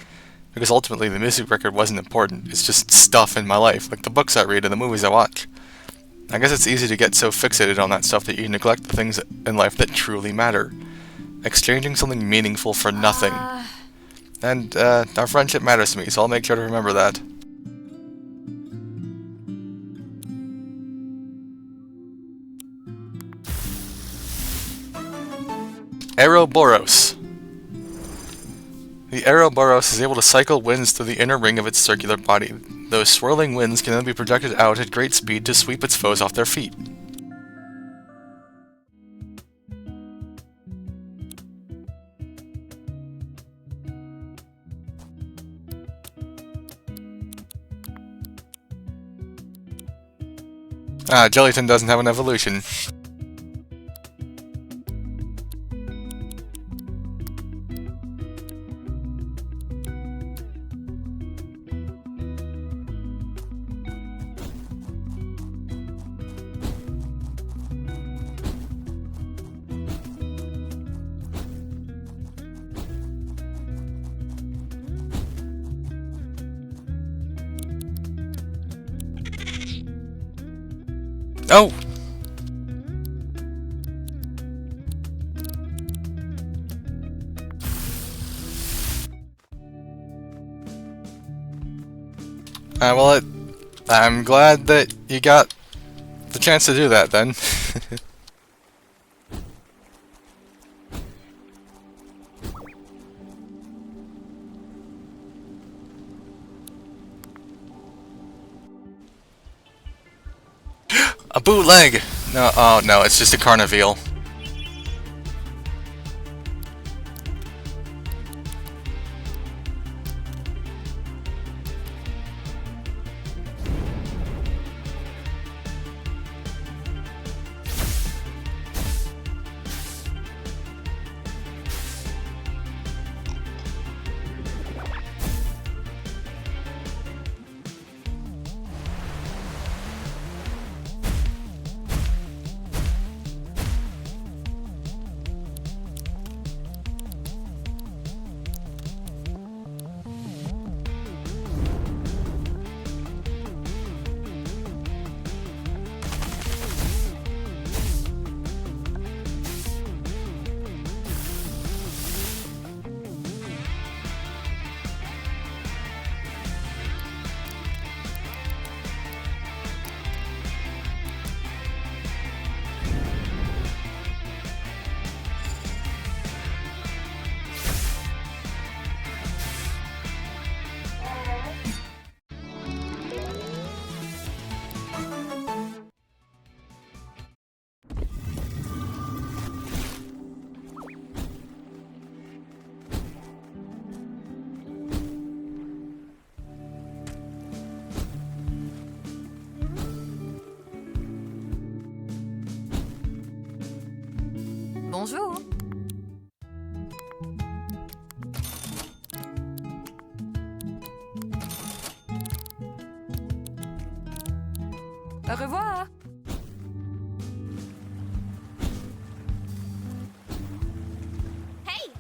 Because ultimately the music record wasn't important. It's just stuff in my life, like the books I read and the movies I watch. I guess it's easy to get so fixated on that stuff that you neglect the things in life that truly matter. Exchanging something meaningful for nothing. And, our friendship matters to me, so I'll make sure to remember that. Ouroboros. The Ouroboros is able to cycle winds through the inner ring of its circular body. Those swirling winds can then be projected out at great speed to sweep its foes off their feet. Jellyton doesn't have an evolution. Oh! Well, I'm glad that you got the chance to do that then. A bootleg! No, oh no, it's just a Carnivale. Bonjour. Au revoir. Hey!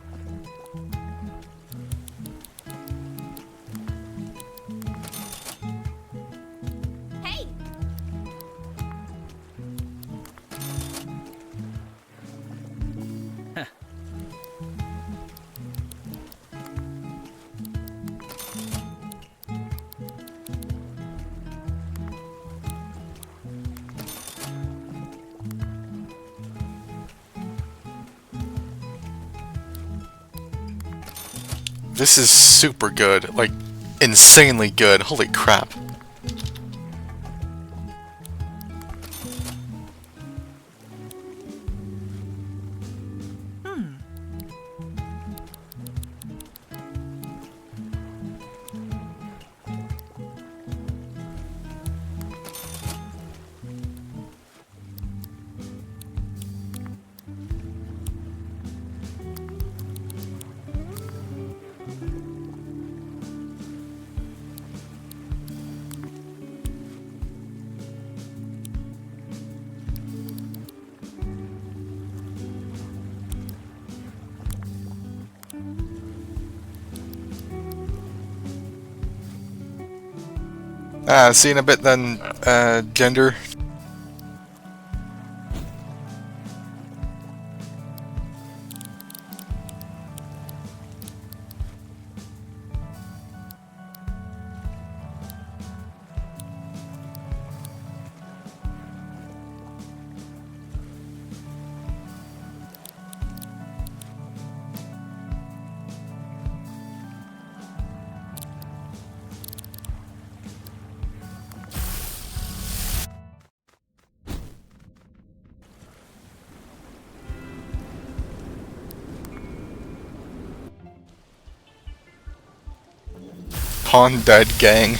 Hey! This is super good, like, insanely good, holy crap. See you in a bit then, gender. Pawn Dead Gang.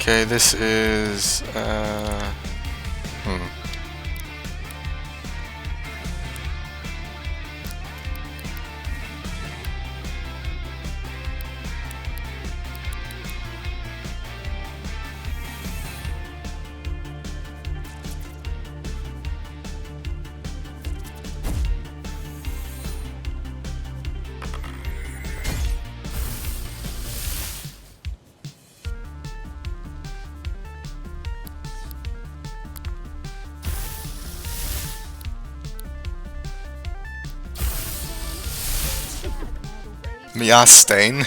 Okay, this is, Miastain.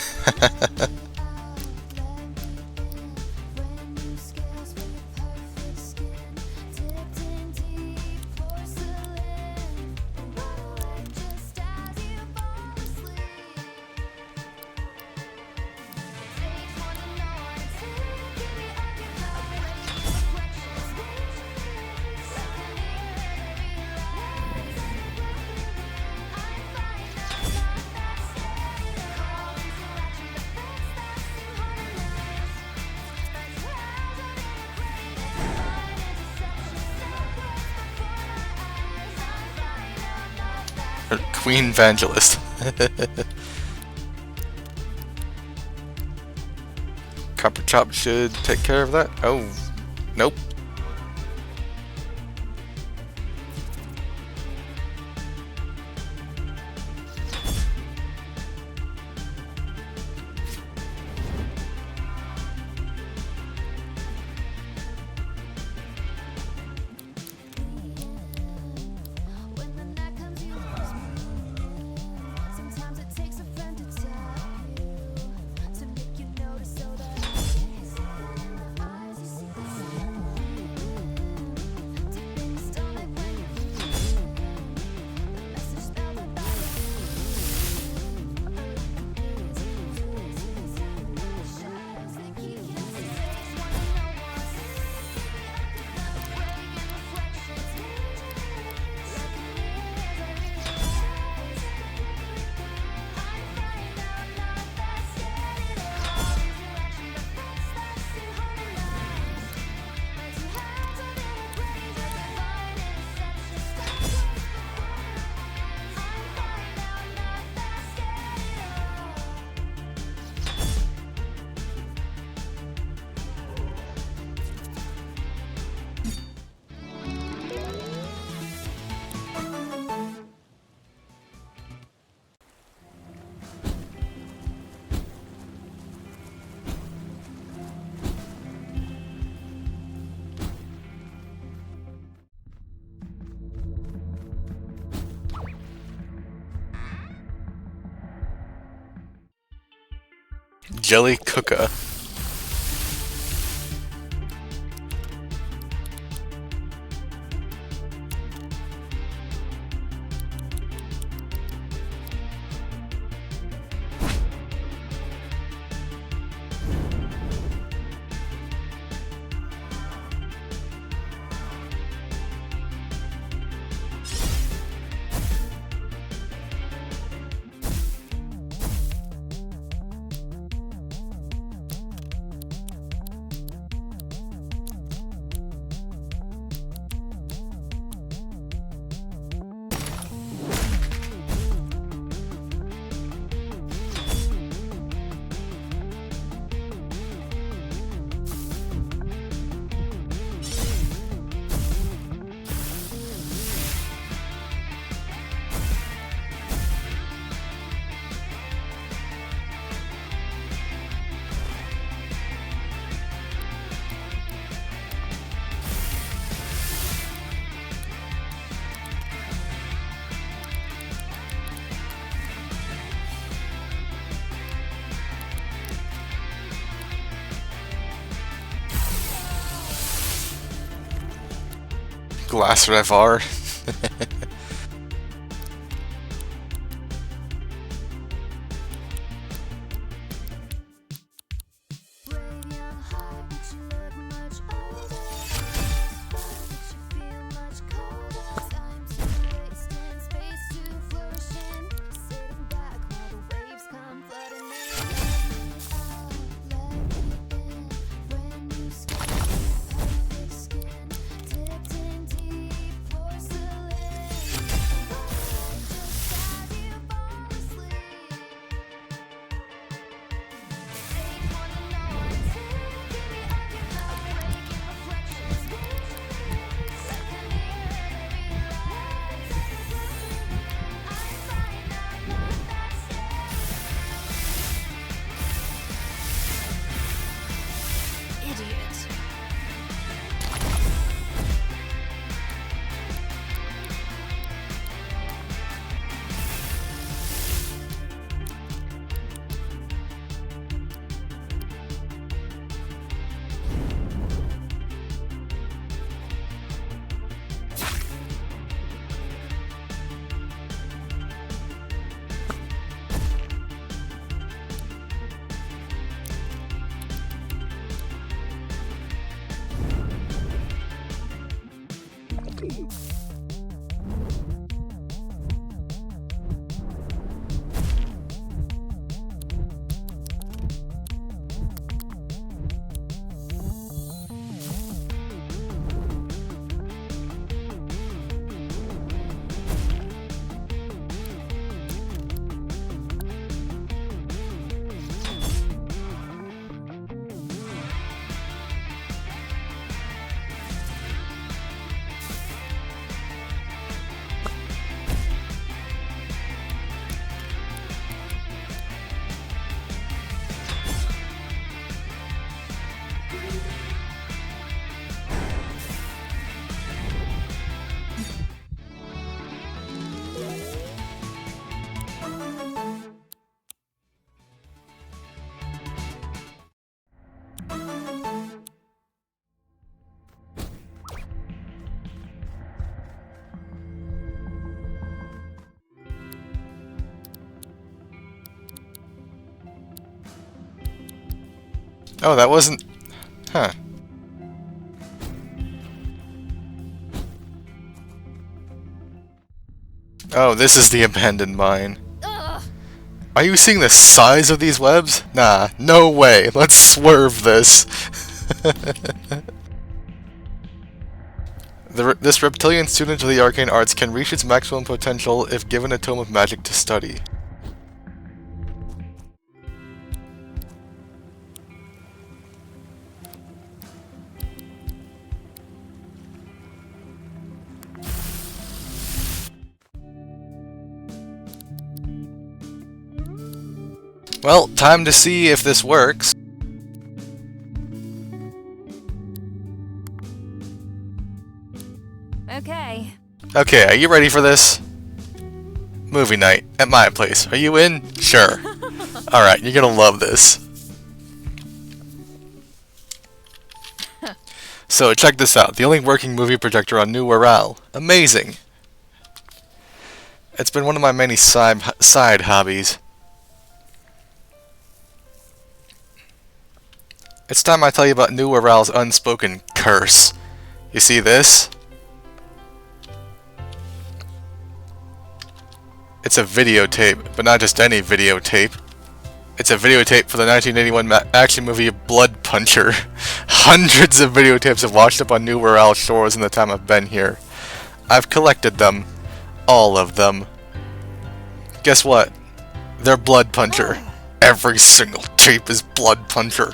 Queen Evangelist. Copper Chop should take care of that. Oh, nope. When the night comes, you lose me. Sometimes it takes a friend to tell you, to make you notice, so that I can see in my eyes, you see the same. Deep in your stomach when you breathe. The message spelled out by the shadows, they keep you safe. Wanna know what's afraid your reflections. Jelly Cooka. Glass Revar. Radiant high, but you look much older. But you feel much colder. Time to waste and space to flourish in. Sitting back while the waves come flooding in. Let me in. Brand new skin, perfect skin, dipped in deep porcelain. Just as you fall asleep. Idiot. Oh, that wasn't... Huh. Oh, this is the abandoned mine. Ugh. Are you seeing the size of these webs? Nah, no way. Let's swerve this. This reptilian student of the arcane arts can reach its maximum potential if given a tome of magic to study. Well, time to see if this works. Okay. Okay, are you ready for this? Movie night at my place. Are you in? Sure. Alright, you're gonna love this. So, check this out. The only working movie projector on New Wirral. Amazing. It's been one of my many side hobbies. It's time I tell you about New Wirral's unspoken curse. You see this? It's a videotape, but not just any videotape. It's a videotape for the 1981 action movie Blood Puncher. Hundreds of videotapes have washed up on New Wirral shores in the time I've been here. I've collected them. All of them. Guess what? They're Blood Puncher. Every single tape is Blood Puncher.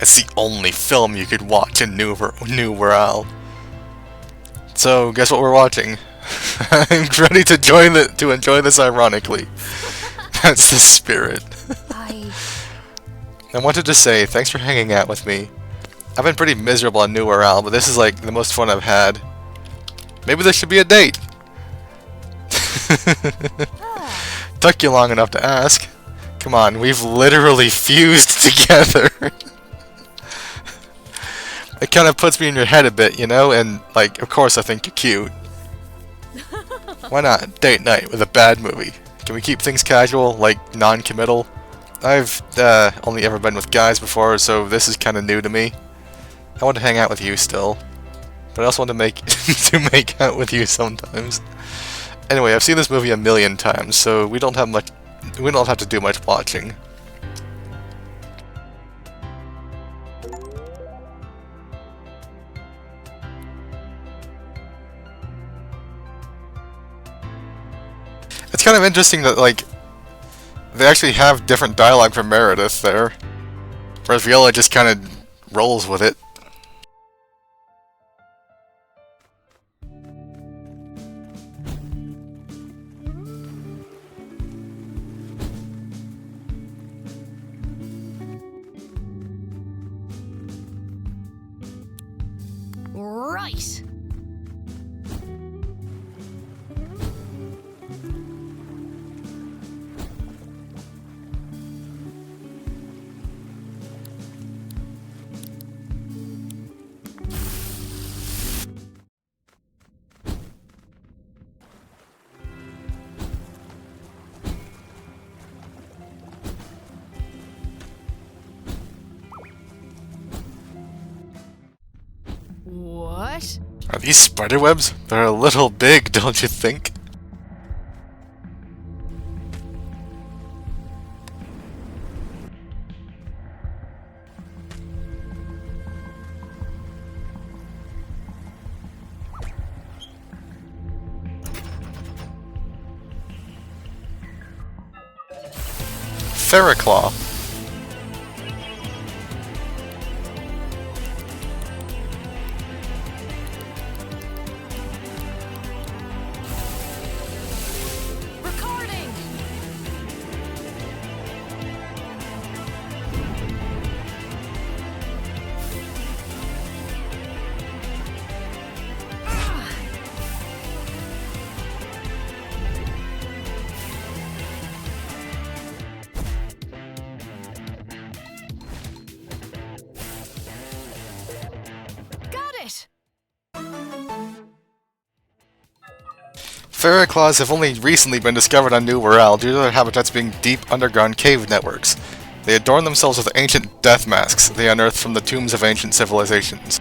It's the only film you could watch in New Wirral. So, guess what we're watching? I'm ready to enjoy this ironically. That's the spirit. I wanted to say thanks for hanging out with me. I've been pretty miserable on New Wirral, but this is like the most fun I've had. Maybe this should be a date. Took you long enough to ask. Come on, we've literally fused together. It kind of puts me in your head a bit, you know? And, like, of course I think you're cute. Why not? Date night with a bad movie. Can we keep things casual, like, non-committal? I've, only ever been with guys before, so this is kind of new to me. I want to hang out with you still. But I also want to to make out with you sometimes. Anyway, I've seen this movie a million times, so we don't have to do much watching. It's kind of interesting that, like, they actually have different dialogue from Meredith there. Whereas Viola just kind of rolls with it. Right. What? Are these spider webs? They're a little big, don't you think? Ferroclaw. Recording! Got it! Ferroclaws have only recently been discovered on New World due to their habitats being deep underground cave networks. They adorn themselves with ancient death masks they unearthed from the tombs of ancient civilizations.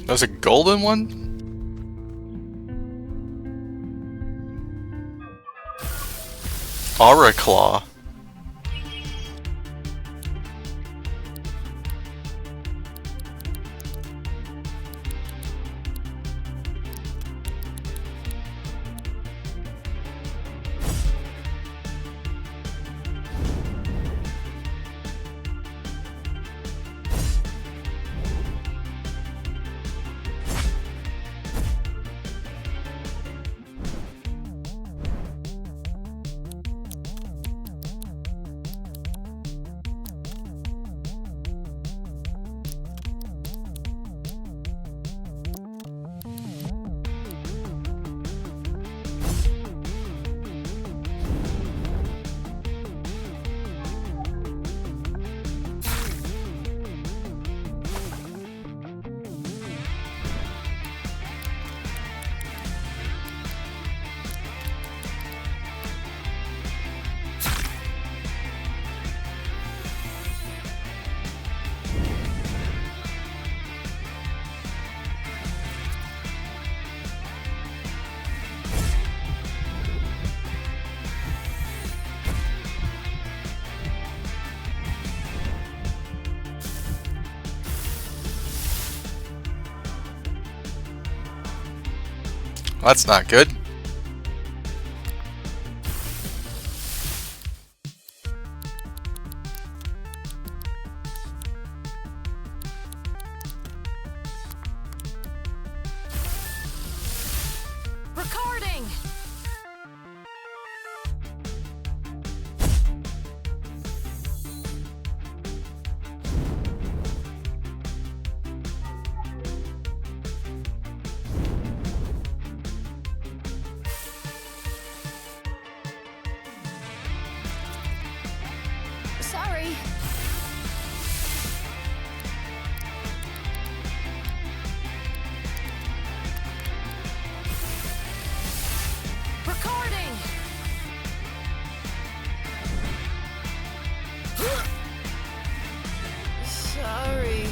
There's a golden one? Auraclaw. That's not good. Recording. Sorry. Recording. Sorry.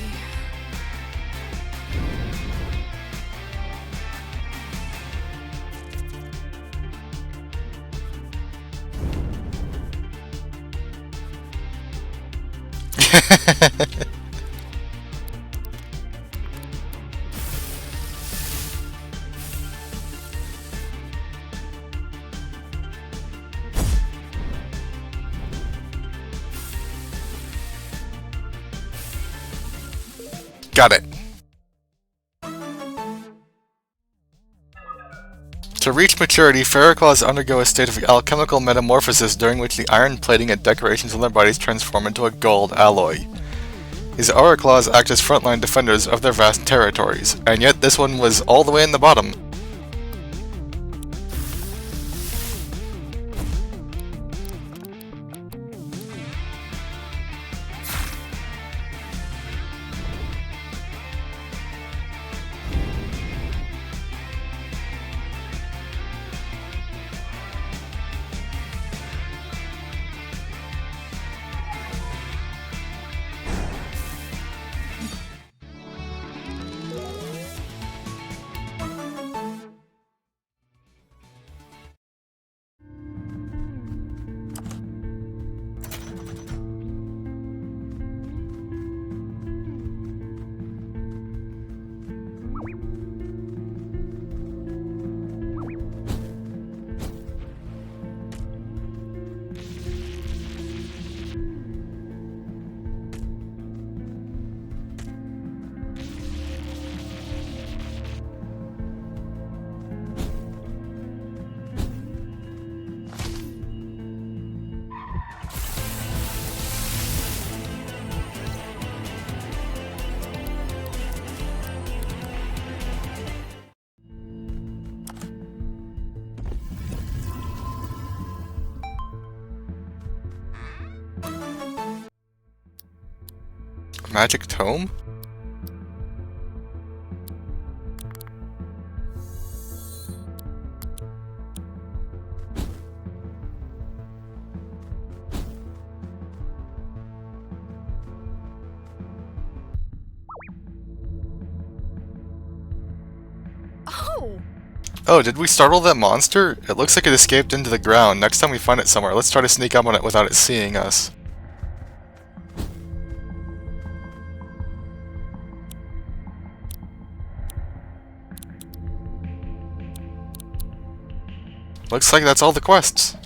Got it. To reach maturity, Ferroclaws undergo a state of alchemical metamorphosis during which the iron plating and decorations on their bodies transform into a gold alloy. These Aura Claws act as frontline defenders of their vast territories, and yet this one was all the way in the bottom. Magic Tome? Oh! Oh, did we startle that monster? It looks like it escaped into the ground. Next time we find it somewhere, let's try to sneak up on it without it seeing us. Looks like that's all the quests.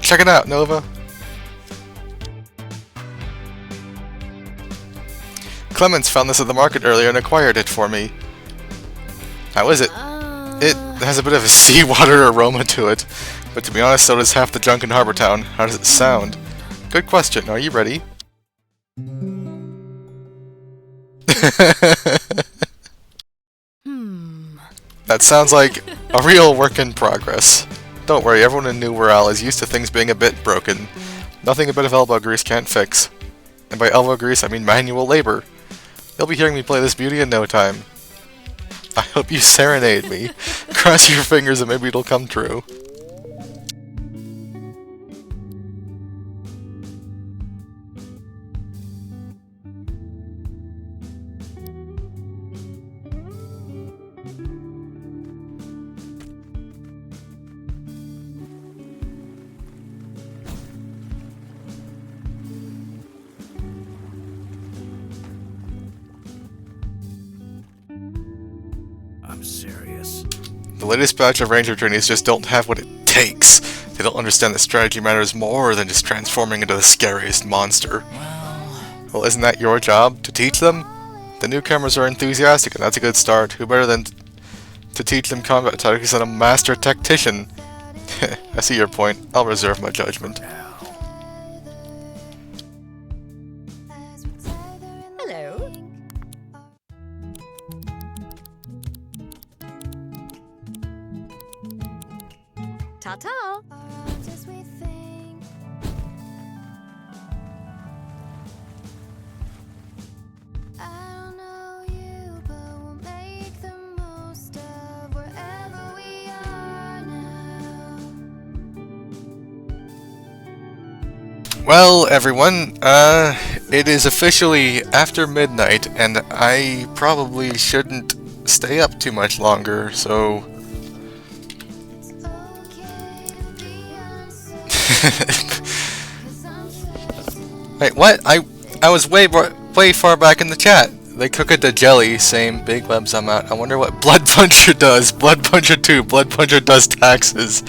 Check it out, Nova. Clemens found this at the market earlier and acquired it for me. How is it? It has a bit of a seawater aroma to it, but to be honest, so does half the junk in Harbor Town. How does it sound? Good question. Are you ready? That sounds like a real work in progress. Don't worry, everyone in New Morale is used to things being a bit broken. Nothing a bit of elbow grease can't fix. And by elbow grease, I mean manual labor. You'll be hearing me play this beauty in no time. I hope you serenade me. Cross your fingers and maybe it'll come true. I'm serious. The latest batch of ranger trainees just don't have what it takes. They don't understand that strategy matters more than just transforming into the scariest monster. Well, isn't that your job? To teach them? The newcomers are enthusiastic, and that's a good start. Who better than to teach them combat tactics than a master tactician? I see your point. I'll reserve my judgment. Hello. Ta-ta. Aren't as we think. I don't know you, but we'll make the most of wherever we are now. Well, everyone, it is officially after midnight, and I probably shouldn't stay up too much longer, so... Wait, what? I was way far back in the chat. They cook it to jelly, same big webs I'm out. I wonder what Blood Puncher does. Blood Puncher 2. Blood Puncher does taxes.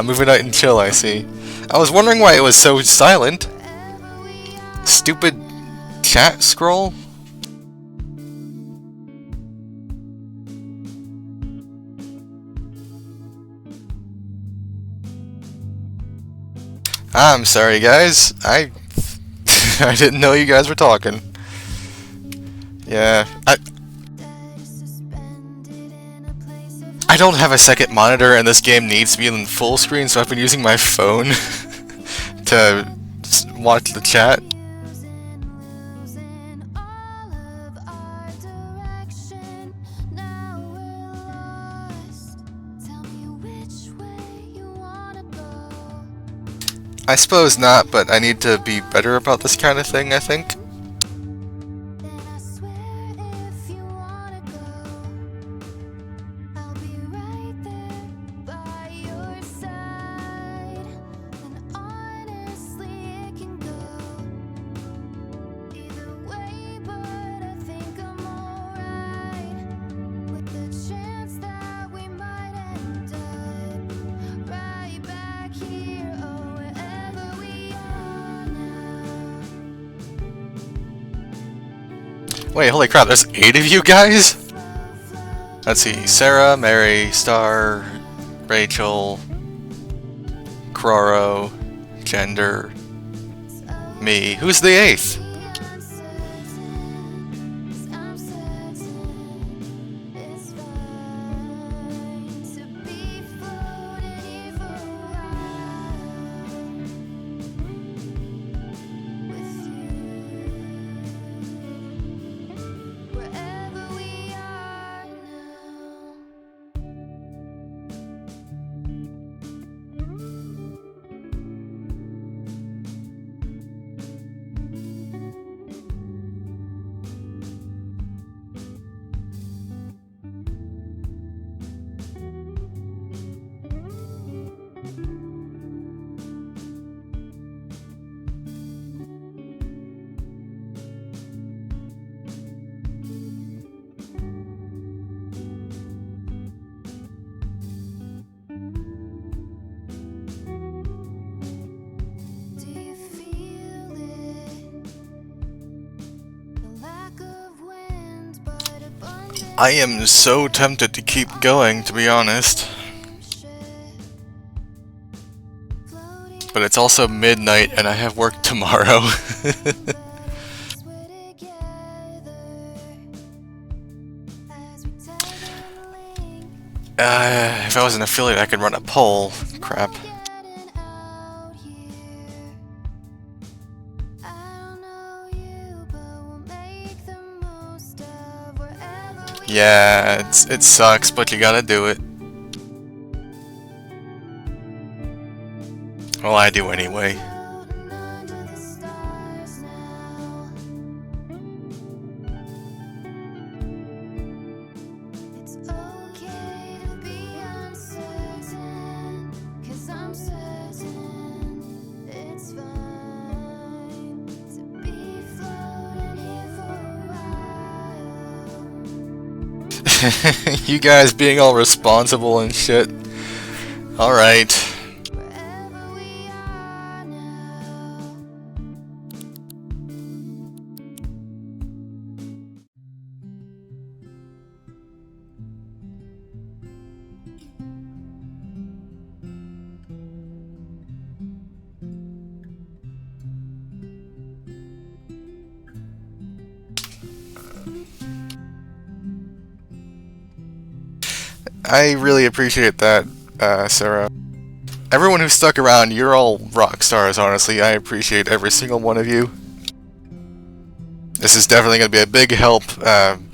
Movie night and chill, I see. I was wondering why it was so silent. Stupid chat scroll? I'm sorry, guys. I didn't know you guys were talking. Yeah, I don't have a second monitor, and this game needs to be in full screen, so I've been using my phone to watch the chat. Losing all of our direction. Now we're lost. Tell me which way you wanna go. I suppose not, but I need to be better about this kind of thing, I think. Then I swear if you wanna go, I'll be right there by your side. And honestly, it can go either way, but I think I'm alright with the chance that we might end up right back here or wherever we are now. Wait, holy crap, there's 8 of you guys? Let's see, Sarah, Mary, Star, Rachel, Croro, Gender, me. Who's the 8th? I'm certain it's fine to be floating here for a while with you. Wherever we are now. Do you feel it? The lack of wind, but abundant I am so tempted to keep going, to be honest. ship. Floating But it's also midnight and I have work tomorrow. as we're together. As we tether and link, If I was an affiliate, I could run a poll. Crap. Getting out here. I don't know you, but we'll make the most of wherever we Yeah, it sucks, but you gotta do it. Well, I do anyway. floating under the stars now. It's okay to be uncertain, 'cause I'm certain it's fine to be floating here for a while. You guys being all responsible and shit. Alright. Wherever we are now. I really appreciate that, Sarah. Everyone who stuck around, you're all rock stars, honestly. I appreciate every single one of you. This is definitely going to be a big help,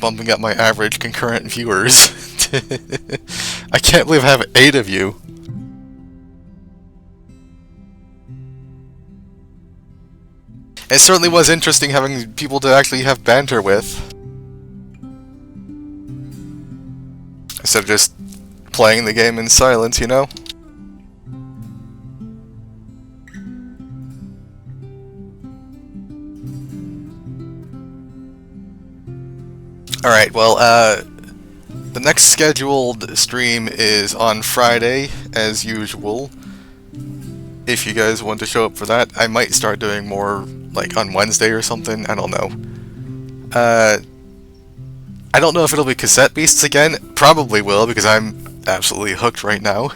bumping up my average concurrent viewers. I can't believe I have 8 of you. It certainly was interesting having people to actually have banter with. Instead of just playing the game in silence, you know? Alright, well, the next scheduled stream is on Friday, as usual. If you guys want to show up for that, I might start doing more, like, on Wednesday or something, I don't know. I don't know if it'll be Cassette Beasts again. Probably will, because I'm absolutely hooked right now.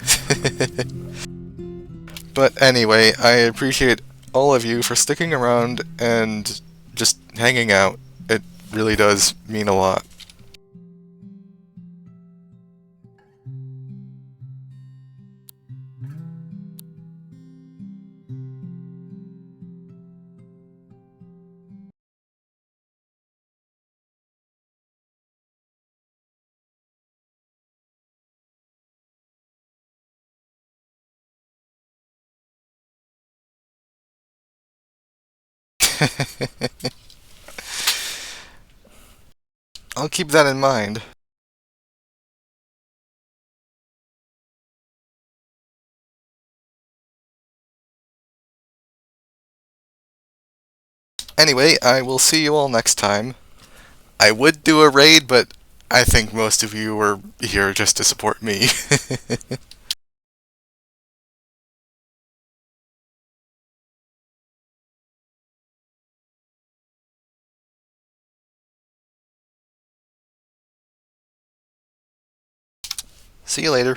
But anyway, I appreciate all of you for sticking around and just hanging out. It really does mean a lot. I'll keep that in mind. Anyway, I will see you all next time. I would do a raid, but I think most of you are here just to support me. See you later.